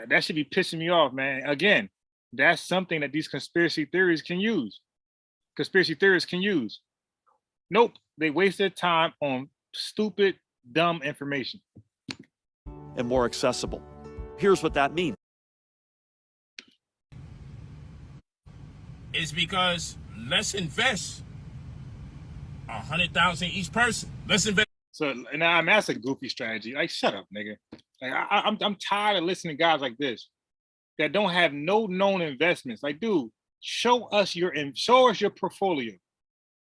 [SPEAKER 4] That should be pissing me off, man. Again, that's something that these conspiracy theories can use. Conspiracy theorists can use. Nope, they waste their time on stupid, dumb information.
[SPEAKER 5] And more accessible. Here's what that means.
[SPEAKER 9] It's because let's invest $100,000 each person. Let's invest.
[SPEAKER 4] So, and I mean, that's a goofy strategy. Like, shut up, nigga. Like, I'm tired of listening to guys like this that don't have no known investments. Like, dude, show us your portfolio.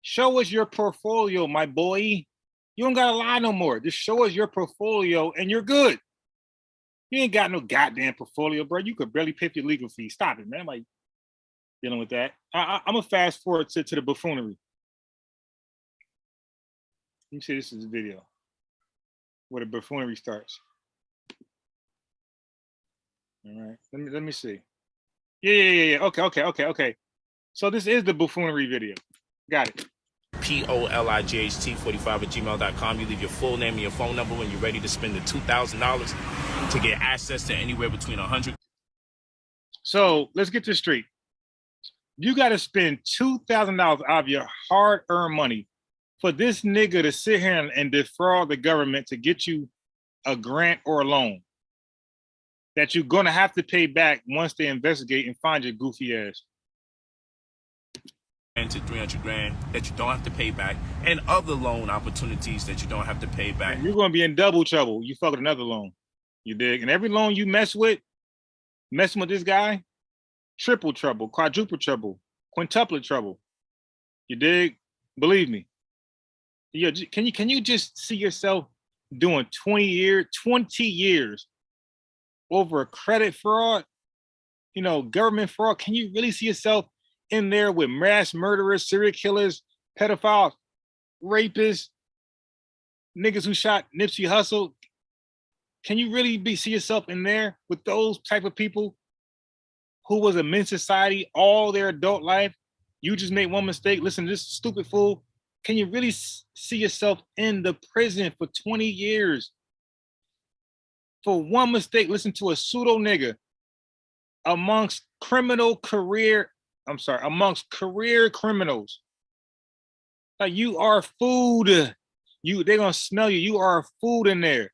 [SPEAKER 4] Show us your portfolio, my boy. You don't gotta lie no more. Just show us your portfolio and you're good. You ain't got no goddamn portfolio, bro. You could barely pay for your legal fees. Stop it, man. I'm like dealing with that. I'm gonna fast forward to the buffoonery. Let me see, this is a video where the buffoonery starts. All right, let me see. Yeah. Okay. So this is the buffoonery video. Got it.
[SPEAKER 9] POLIGHT45@gmail.com. You leave your full name and your phone number when you're ready to spend the $2,000 to get access to anywhere between 100.
[SPEAKER 4] So let's get this straight. You got to spend $2,000 out of your hard-earned money For this nigga to sit here and defraud the government to get you a grant or a loan that you're gonna have to pay back once they investigate and find your goofy ass.
[SPEAKER 9] To 300 grand that you don't have to pay back, and other loan opportunities that you don't have to pay back.
[SPEAKER 4] And you're gonna be in double trouble. You fucking another loan. You dig? And every loan you messing with this guy, triple trouble, quadruple trouble, quintuple trouble. You dig? Believe me. Yeah, can you just see yourself doing 20 years over a credit fraud? You know, government fraud. Can you really see yourself in there with mass murderers, serial killers, pedophiles, rapists, niggas who shot Nipsey Hussle? Can you really see yourself in there with those type of people who was a men's society all their adult life? You just made one mistake, listen to this stupid fool. Can you really see yourself in the prison for 20 years? For one mistake, listen to a pseudo nigga amongst career criminals. Like, you are food. They're gonna smell you. You are food in there.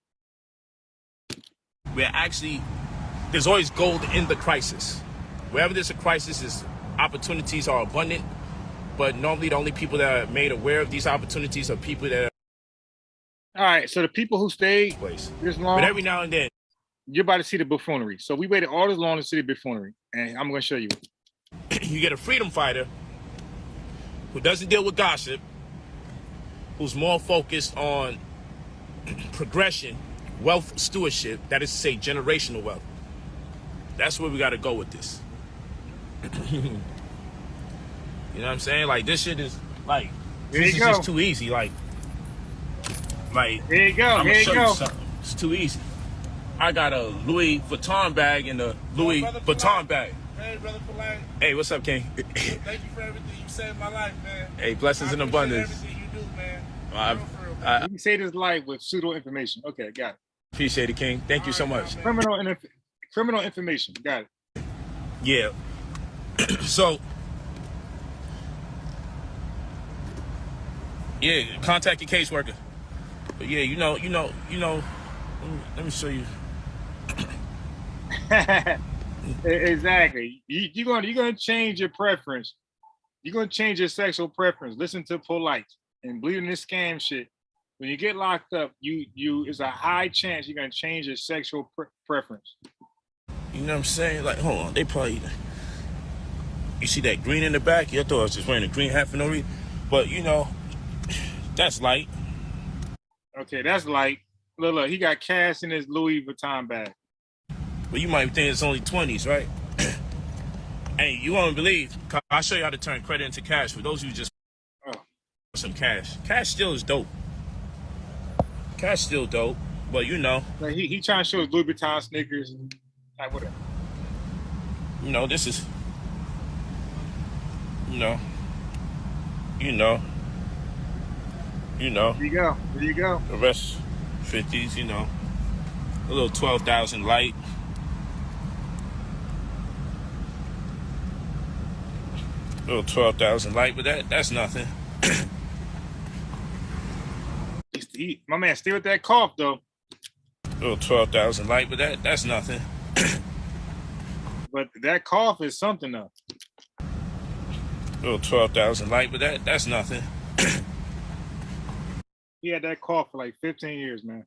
[SPEAKER 9] There's always gold in the crisis. Wherever there's a crisis, opportunities are abundant, but normally the only people that are made aware of these opportunities are people that are...
[SPEAKER 4] All right, so the people who stayed this long,
[SPEAKER 9] but every now and then,
[SPEAKER 4] you're about to see the buffoonery. So we waited all this long to see the buffoonery, and I'm gonna show you.
[SPEAKER 9] You get a freedom fighter who doesn't deal with gossip, who's more focused on progression, wealth stewardship, that is to say generational wealth. That's where we got to go with this. You know what I'm saying? Like, this shit is like, this is just too easy. Like
[SPEAKER 4] here you go.
[SPEAKER 9] I'm
[SPEAKER 4] Here
[SPEAKER 9] gonna
[SPEAKER 4] you
[SPEAKER 9] show
[SPEAKER 4] go.
[SPEAKER 9] you something. It's too easy. I got a Louis Vuitton bag and a Louis Vuitton bag.
[SPEAKER 6] Hey, brother Polite.
[SPEAKER 9] Hey, what's up, King?
[SPEAKER 6] Thank you for everything you saved my life, man.
[SPEAKER 9] Hey, blessings in abundance.
[SPEAKER 6] Everything you do, man.
[SPEAKER 4] You can say this live with pseudo information. Okay, got it.
[SPEAKER 9] Appreciate it, King. Thank you so much.
[SPEAKER 4] Criminal information. Got it.
[SPEAKER 9] Yeah. So, yeah, contact your caseworker. But yeah, you know. Let me show you.
[SPEAKER 4] Exactly. You're gonna change your preference. You're gonna change your sexual preference. Listen to Polite and believe in this scam shit. When you get locked up, you it's a high chance you're gonna change your sexual preference.
[SPEAKER 9] You know what I'm saying? Like, hold on, they probably... You see that green in the back? Yeah, I thought I was just wearing a green hat for no reason. But, you know, that's light.
[SPEAKER 4] Okay, that's light. Look, he got cash in his Louis Vuitton bag.
[SPEAKER 9] Well, you might think it's only 20s, right? Hey, you won't believe. I'll show you how to turn credit into cash. For those of you just some cash. Cash still is dope. Cash still dope, but you know.
[SPEAKER 4] Like he trying to show his Louis Vuitton sneakers and like whatever.
[SPEAKER 9] You know, this is, you know.
[SPEAKER 4] There you go.
[SPEAKER 9] The rest, 50s, you know. A little 12,000 light. A little 12,000 light, but that's nothing.
[SPEAKER 4] My man, stay with that cough though.
[SPEAKER 9] A little 12,000 light, but that's nothing.
[SPEAKER 4] But that cough is something though.
[SPEAKER 9] A little 12,000 light, but that's nothing.
[SPEAKER 4] He had that cough for like 15 years, man.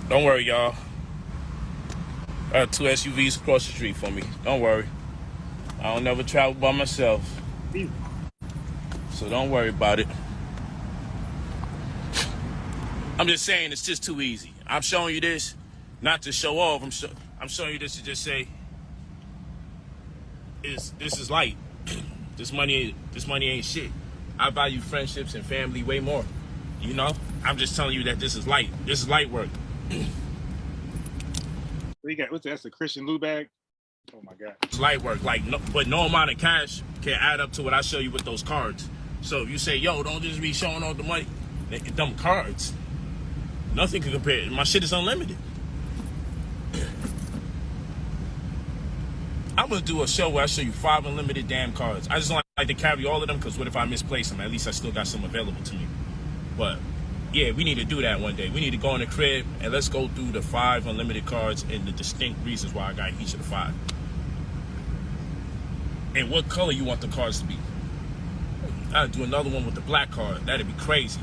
[SPEAKER 9] Don't worry, y'all. I got 2 SUVs across the street from me. Don't worry. I don't never travel by myself. So don't worry about it. I'm just saying it's just too easy. I'm showing you this not to show off. I'm showing you this to just say this is light. This money ain't shit. I value friendships and family way more. You know? I'm just telling you that this is light. This is light work.
[SPEAKER 4] We got that's a Christian Lou bag. Oh my God.
[SPEAKER 9] It's light work, but no amount of cash can add up to what I show you with those cards. So if you say, yo, don't just be showing all the money, them cards, nothing can compare. My shit is unlimited. I'm gonna do a show where I show you 5 unlimited damn cards. I just don't like like to carry all of them, because what if I misplace them? At least I still got some available to me. But yeah, we need to do that one day. We need to go in the crib and let's go through the 5 unlimited cards and the distinct reasons why I got each of the 5. And what color you want the cards to be. I'll do another one with the black card. That'd be crazy.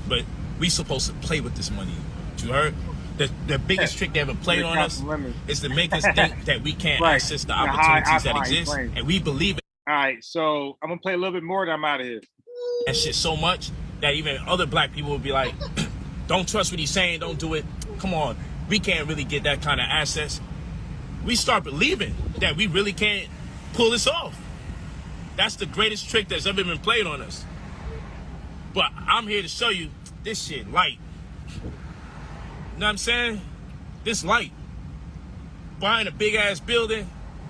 [SPEAKER 9] But we supposed to play with this money. You heard? The biggest trick they ever played on us is to make us think that we can't access the opportunities that exist, and we believe it.
[SPEAKER 4] All right, so I'm gonna play a little bit more, and I'm out of here.
[SPEAKER 9] And shit so much that even other black people will be like, "Don't trust what he's saying. Don't do it. Come on, we can't really get that kind of access." We start believing that we really can't pull this off. That's the greatest trick that's ever been played on us. But I'm here to show you this shit light. You know what I'm saying? This light. Buying a big ass building,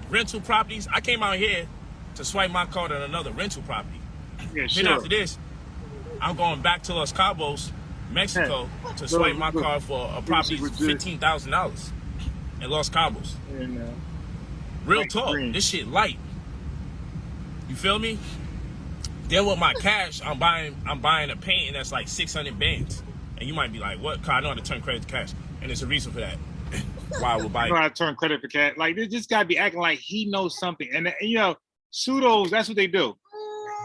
[SPEAKER 9] rental properties. I came out here to swipe my card on another rental property.
[SPEAKER 4] Yeah,
[SPEAKER 9] Then after this, I'm going back to Los Cabos, Mexico, to swipe my card for a property $15,000 in Los Cabos. Real talk, this shit light. You feel me? Then with my cash, I'm buying a painting that's like 600 bands. And you might be like, what? Cause I know how to turn credit to cash. And there's a reason for that. Why I would buy it.
[SPEAKER 4] I know how to turn credit for cash. Like, this guy be acting like he knows something. And you know, pseudos, that's what they do.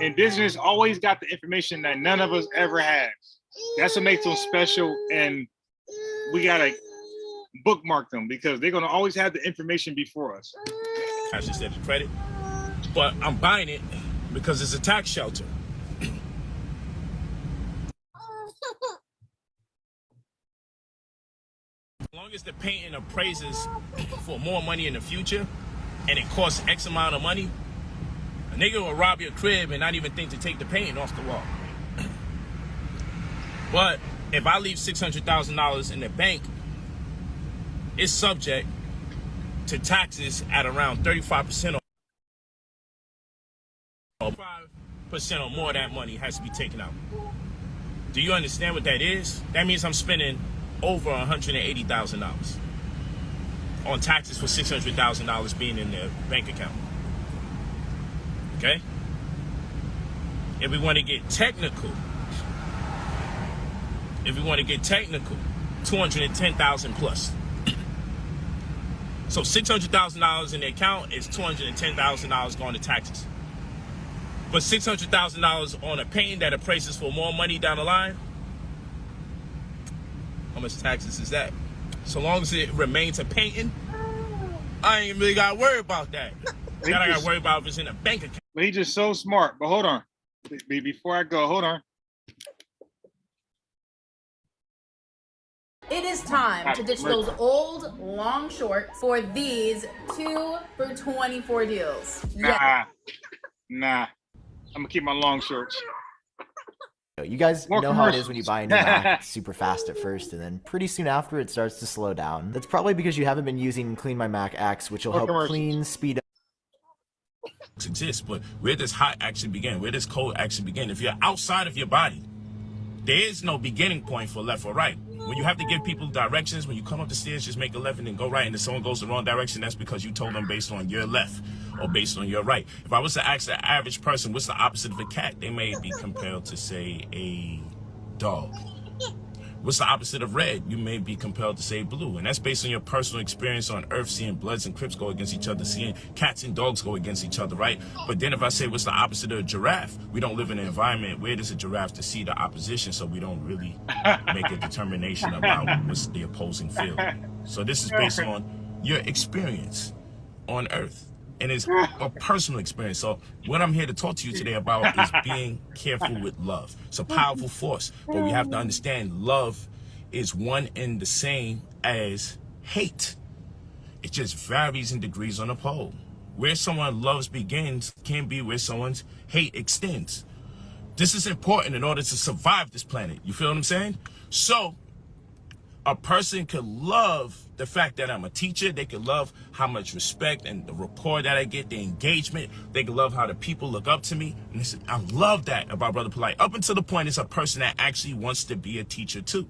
[SPEAKER 4] And business always got the information that none of us ever had. That's what makes them special. And we gotta bookmark them because they're gonna always have the information before us.
[SPEAKER 9] Cash instead of credit. But I'm buying it because it's a tax shelter. As long as the painting appraises for more money in the future and it costs X amount of money, a nigga will rob your crib and not even think to take the painting off the wall. But if I leave $600,000 in the bank, it's subject to taxes at around 35% or 5% or more of that money has to be taken out. Do you understand what that is? That means I'm spending over $180,000 on taxes for $600,000 being in their bank account. Okay? If we want to get technical, 210,000 plus. So $600,000 in the account is $210,000 going to taxes. But $600,000 on a painting that appraises for more money down the line, how much taxes is that? So long as it remains a painting, I ain't really got to worry about that. Then I got to worry about if it's in a bank account.
[SPEAKER 4] But he's just so smart. But hold on. Before I go, hold on.
[SPEAKER 7] It is time to ditch those old long shorts for these 2 for $24 deals.
[SPEAKER 4] Nah. I'm gonna keep my long shorts.
[SPEAKER 8] You guys
[SPEAKER 4] More
[SPEAKER 8] know how it is when you buy a new Mac. It's super fast at first, and then pretty soon after it starts to slow down. That's probably because you haven't been using Clean My Mac X, which will help clean, speed up.
[SPEAKER 9] Exists, but where does hot actually begin? Where does cold actually begin? If you're outside of your body, there is no beginning point for left or right. When you have to give people directions, when you come up the stairs, just make a left and then go right, and if someone goes the wrong direction, that's because you told them based on your left or based on your right. If I was to ask the average person what's the opposite of a cat, they may be compelled to say a dog. What's the opposite of red? You may be compelled to say blue. And that's based on your personal experience on Earth, seeing Bloods and Crips go against each other, seeing cats and dogs go against each other, right? But then if I say what's the opposite of a giraffe, we don't live in an environment where there's a giraffe to see the opposition, so we don't really make a determination about what's the opposing field. So this is based on your experience on Earth. And it's a personal experience. So what I'm here to talk to you today about is being careful with love. It's a powerful force, but we have to understand love is one and the same as hate. It just varies in degrees on a pole. Where someone loves begins can be where someone's hate extends. This is important in order to survive this planet. You feel what I'm saying? So a person could love the fact that I'm a teacher. They could love how much respect and the rapport that I get, the engagement. They could love how the people look up to me. And listen, I love that about Brother Polite. Up until the point it's a person that actually wants to be a teacher too.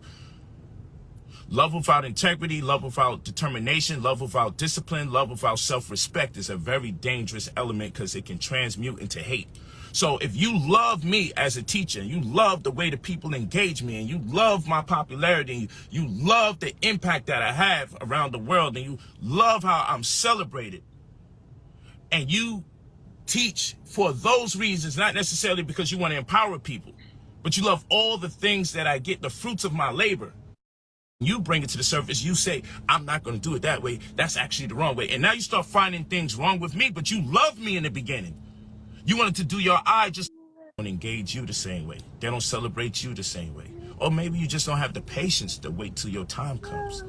[SPEAKER 9] Love without integrity, love without determination, love without discipline, love without self-respect is a very dangerous element because it can transmute into hate. So if you love me as a teacher, and you love the way the people engage me, and you love my popularity, and you love the impact that I have around the world, and you love how I'm celebrated, and you teach for those reasons, not necessarily because you want to empower people, but you love all the things that I get, the fruits of my labor. You bring it to the surface, you say, I'm not going to do it that way. That's actually the wrong way. And now you start finding things wrong with me, but you loved me in the beginning. You wanted to do your eye, just don't engage you the same way. They don't celebrate you the same way. Or maybe you just don't have the patience to wait till your time comes.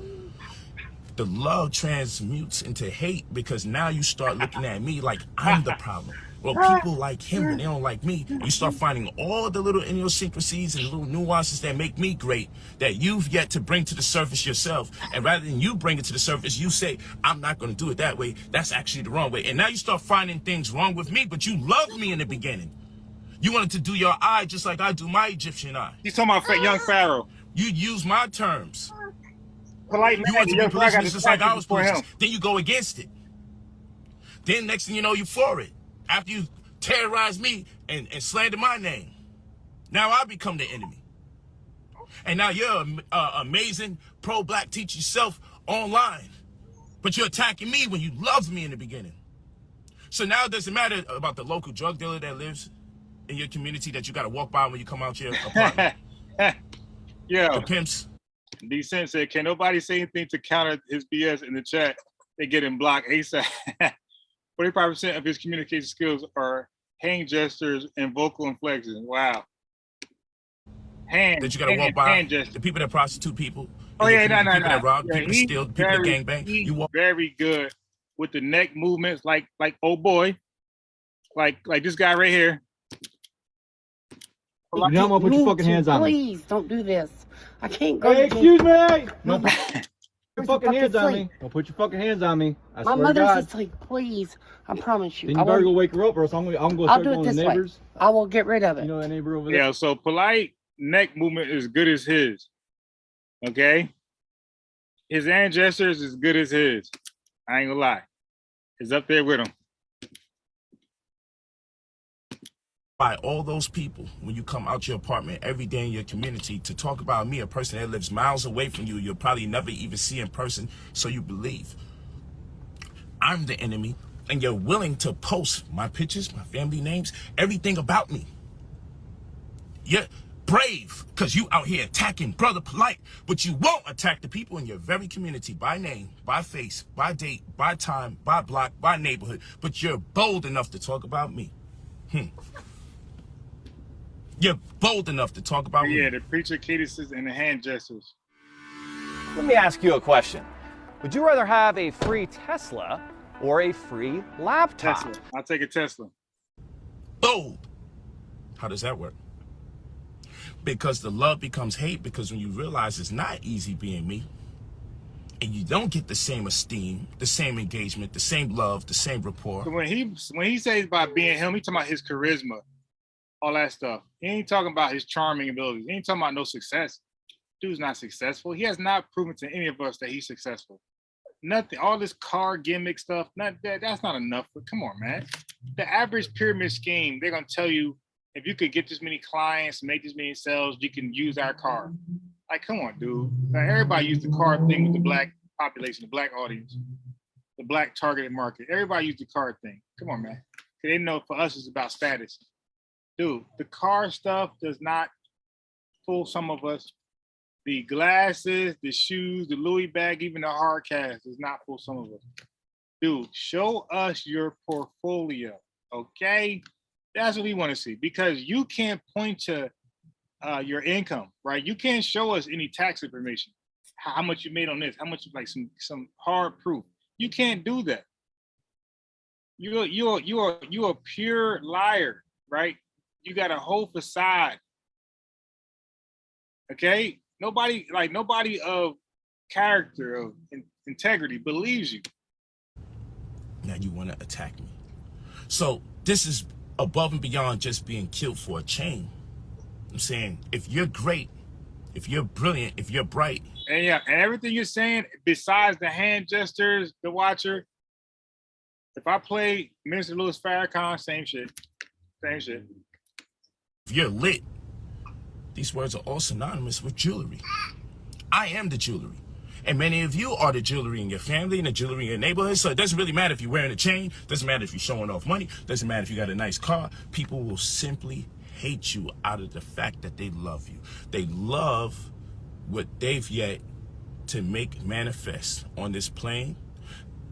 [SPEAKER 9] The love transmutes into hate because now you start looking at me like I'm the problem. Well, people like him and they don't like me. You start finding all the little idiosyncrasies and little nuances that make me great that you've yet to bring to the surface yourself. And rather than you bring it to the surface, you say, I'm not going to do it that way. That's actually the wrong way. And now you start finding things wrong with me, but you loved me in the beginning. You wanted to do your eye just like I do my Egyptian eye.
[SPEAKER 4] He's talking about young Pharaoh.
[SPEAKER 9] You use my terms.
[SPEAKER 4] Polite man,
[SPEAKER 9] you want to be pollutionist just like I was pollutionist.
[SPEAKER 4] him.
[SPEAKER 9] Then you go against it. Then next thing you know, you're for it. After you terrorize me and slander my name, now I become the enemy. And now you're an amazing pro-black teacher yourself online, but you're attacking me when you loved me in the beginning. So now it doesn't matter about the local drug dealer that lives in your community that you got to walk by when you come out your apartment.
[SPEAKER 4] Yeah.
[SPEAKER 9] The pimps.
[SPEAKER 4] D-Cent said, can nobody say anything to counter his BS in the chat? They get him blocked ASAP. 45% of his communication skills are hand gestures and vocal inflections. Wow.
[SPEAKER 9] That you gotta walk by the people that prostitute people.
[SPEAKER 4] Oh yeah,
[SPEAKER 9] no. People that rob, people that steal, people that gangbang.
[SPEAKER 4] You walk very good with the neck movements, like oh boy, like this guy right here.
[SPEAKER 15] You don't want to put your fucking hands on me.
[SPEAKER 16] Please don't do this. I can't go.
[SPEAKER 15] Hey, excuse me. No. Your fucking hands on me. Don't put your fucking hands on me. I
[SPEAKER 16] My
[SPEAKER 15] swear
[SPEAKER 16] mother's
[SPEAKER 15] to God.
[SPEAKER 16] asleep. Please, I promise you.
[SPEAKER 15] Then you better go wake her up, or else I'm gonna go start going to the neighbors.
[SPEAKER 16] I will get rid of it.
[SPEAKER 15] You know that neighbor over there?
[SPEAKER 4] Yeah. So polite neck movement is good as his. Okay. His hand gestures is good as his. I ain't gonna lie. It's up there with him.
[SPEAKER 9] By all those people when you come out your apartment every day in your community to talk about me, a person that lives miles away from you, you'll probably never even see in person, so you believe I'm the enemy, and you're willing to post my pictures, my family names, everything about me. You're brave because you out here attacking Brother Polite, but you won't attack the people in your very community by name, by face, by date, by time, by block, by neighborhood, but you're bold enough to talk about me. You're bold enough to talk about me.
[SPEAKER 4] Yeah, the preacher cadences and the hand gestures.
[SPEAKER 1] Let me ask you a question. Would you rather have a free Tesla or a free laptop?
[SPEAKER 4] Tesla. I'll take a Tesla.
[SPEAKER 9] Bold. How does that work? Because the love becomes hate, because when you realize it's not easy being me, and you don't get the same esteem, the same engagement, the same love, the same rapport.
[SPEAKER 4] So when he says about being him, he talking about his charisma, all that stuff. He ain't talking about his charming abilities. He ain't talking about no success. Dude's not successful. He has not proven to any of us that he's successful. Nothing. All this car gimmick stuff, that's not enough. But come on, man. The average pyramid scheme, they're gonna tell you if you could get this many clients, make this many sales, you can use our car. Like, come on, dude. Like, everybody used the car thing with the black population, the black audience, the black targeted market. Everybody used the car thing. Come on, man. They know for us it's about status. Dude, the car stuff does not fool some of us. The glasses, the shoes, the Louis bag, even the hard cash does not fool some of us. Dude, show us your portfolio, okay? That's what we want to see, because you can't point to your income, right? You can't show us any tax information, how much you made on this, how much, like some hard proof. You can't do that. You're a pure liar, right? You got a whole facade. Okay? Nobody of character, of integrity believes you.
[SPEAKER 9] Now you want to attack me. So this is above and beyond just being killed for a chain. I'm saying, if you're great if you're brilliant, if you're bright.
[SPEAKER 4] And yeah, and everything you're saying, besides the hand gestures, the watcher, if I play Minister Louis Farrakhan, same shit. Same shit.
[SPEAKER 9] If you're lit, these words are all synonymous with jewelry. I am the jewelry. And many of you are the jewelry in your family and the jewelry in your neighborhood. So it doesn't really matter if you're wearing a chain. Doesn't matter if you're showing off money. Doesn't matter if you got a nice car. People will simply hate you out of the fact that they love you. They love what they've yet to make manifest on this plane.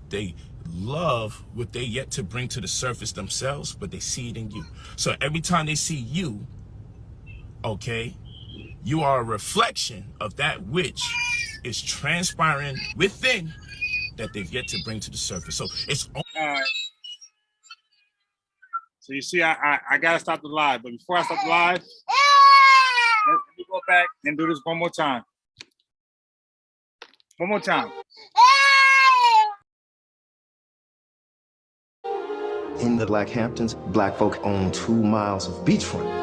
[SPEAKER 9] They love what they yet to bring to the surface themselves, but they see it in you. So every time they see you, okay, you are a reflection of that which is transpiring within that they've yet to bring to the surface. So it's
[SPEAKER 4] all right. So you see, I gotta stop the live, but before I stop the live, let me go back and do this one more time. One more time.
[SPEAKER 14] In the Black Hamptons, black folk own 2 miles of beachfront.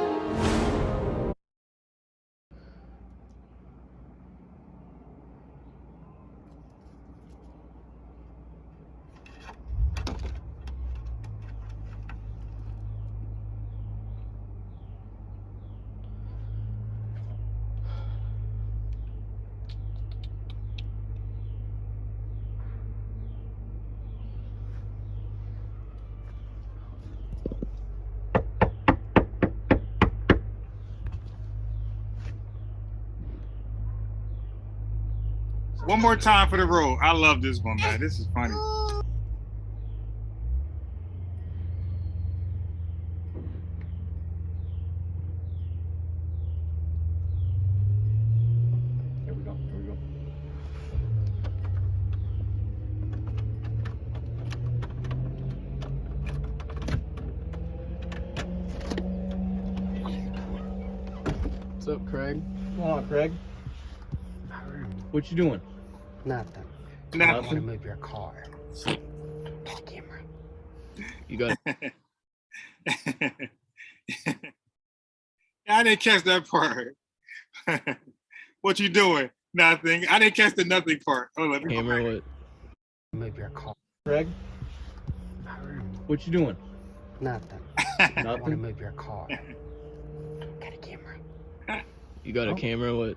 [SPEAKER 4] One more time for the road. I love this one, man. This is funny.
[SPEAKER 15] Here we go. Here we go. What's up, Craig? Come on, Craig. What you doing?
[SPEAKER 16] Nothing.
[SPEAKER 4] Nothing.
[SPEAKER 16] I want to move your car. Camera.
[SPEAKER 15] You got
[SPEAKER 4] it. I didn't catch that part. What you doing? Nothing. I didn't catch the nothing part. Oh, let me
[SPEAKER 15] camera. What?
[SPEAKER 16] Move your car.
[SPEAKER 15] Craig. What you doing?
[SPEAKER 16] Nothing.
[SPEAKER 15] Nothing.
[SPEAKER 16] I want to move your car. Got a camera.
[SPEAKER 15] You got a camera? What?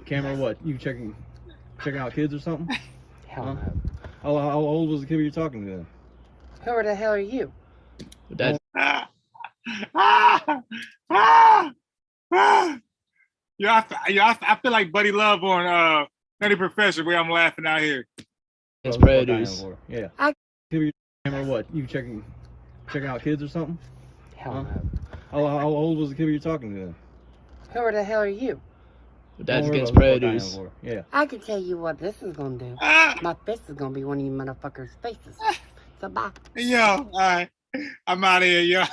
[SPEAKER 15] Camera? What? You checking out kids or something?
[SPEAKER 16] Hell
[SPEAKER 15] huh?
[SPEAKER 16] no.
[SPEAKER 15] How old was the kid you're talking to?
[SPEAKER 16] Who the hell are you?
[SPEAKER 15] That's
[SPEAKER 4] Yeah, I feel like Buddy Love on Nutty Professor where I'm laughing out here.
[SPEAKER 15] It's predators. Yeah. Camera? What? You checking out kids or something?
[SPEAKER 16] Hell
[SPEAKER 15] huh?
[SPEAKER 16] no.
[SPEAKER 15] How old was the kid you're talking to?
[SPEAKER 16] Who the hell are you?
[SPEAKER 15] That's against predators. Yeah.
[SPEAKER 16] I can tell you what this is gonna do. My fist is gonna be one of you motherfuckers' faces. So bye.
[SPEAKER 4] Yo, all right. I'm out of here, yo.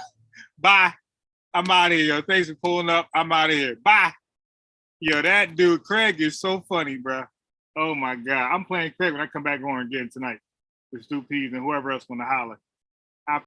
[SPEAKER 4] Bye. I'm out of here, yo. Thanks for pulling up. I'm out of here. Bye. Yo, that dude, Craig, is so funny, bro. Oh my God. I'm playing Craig when I come back on again tonight with Stu Peas and whoever else want to holler.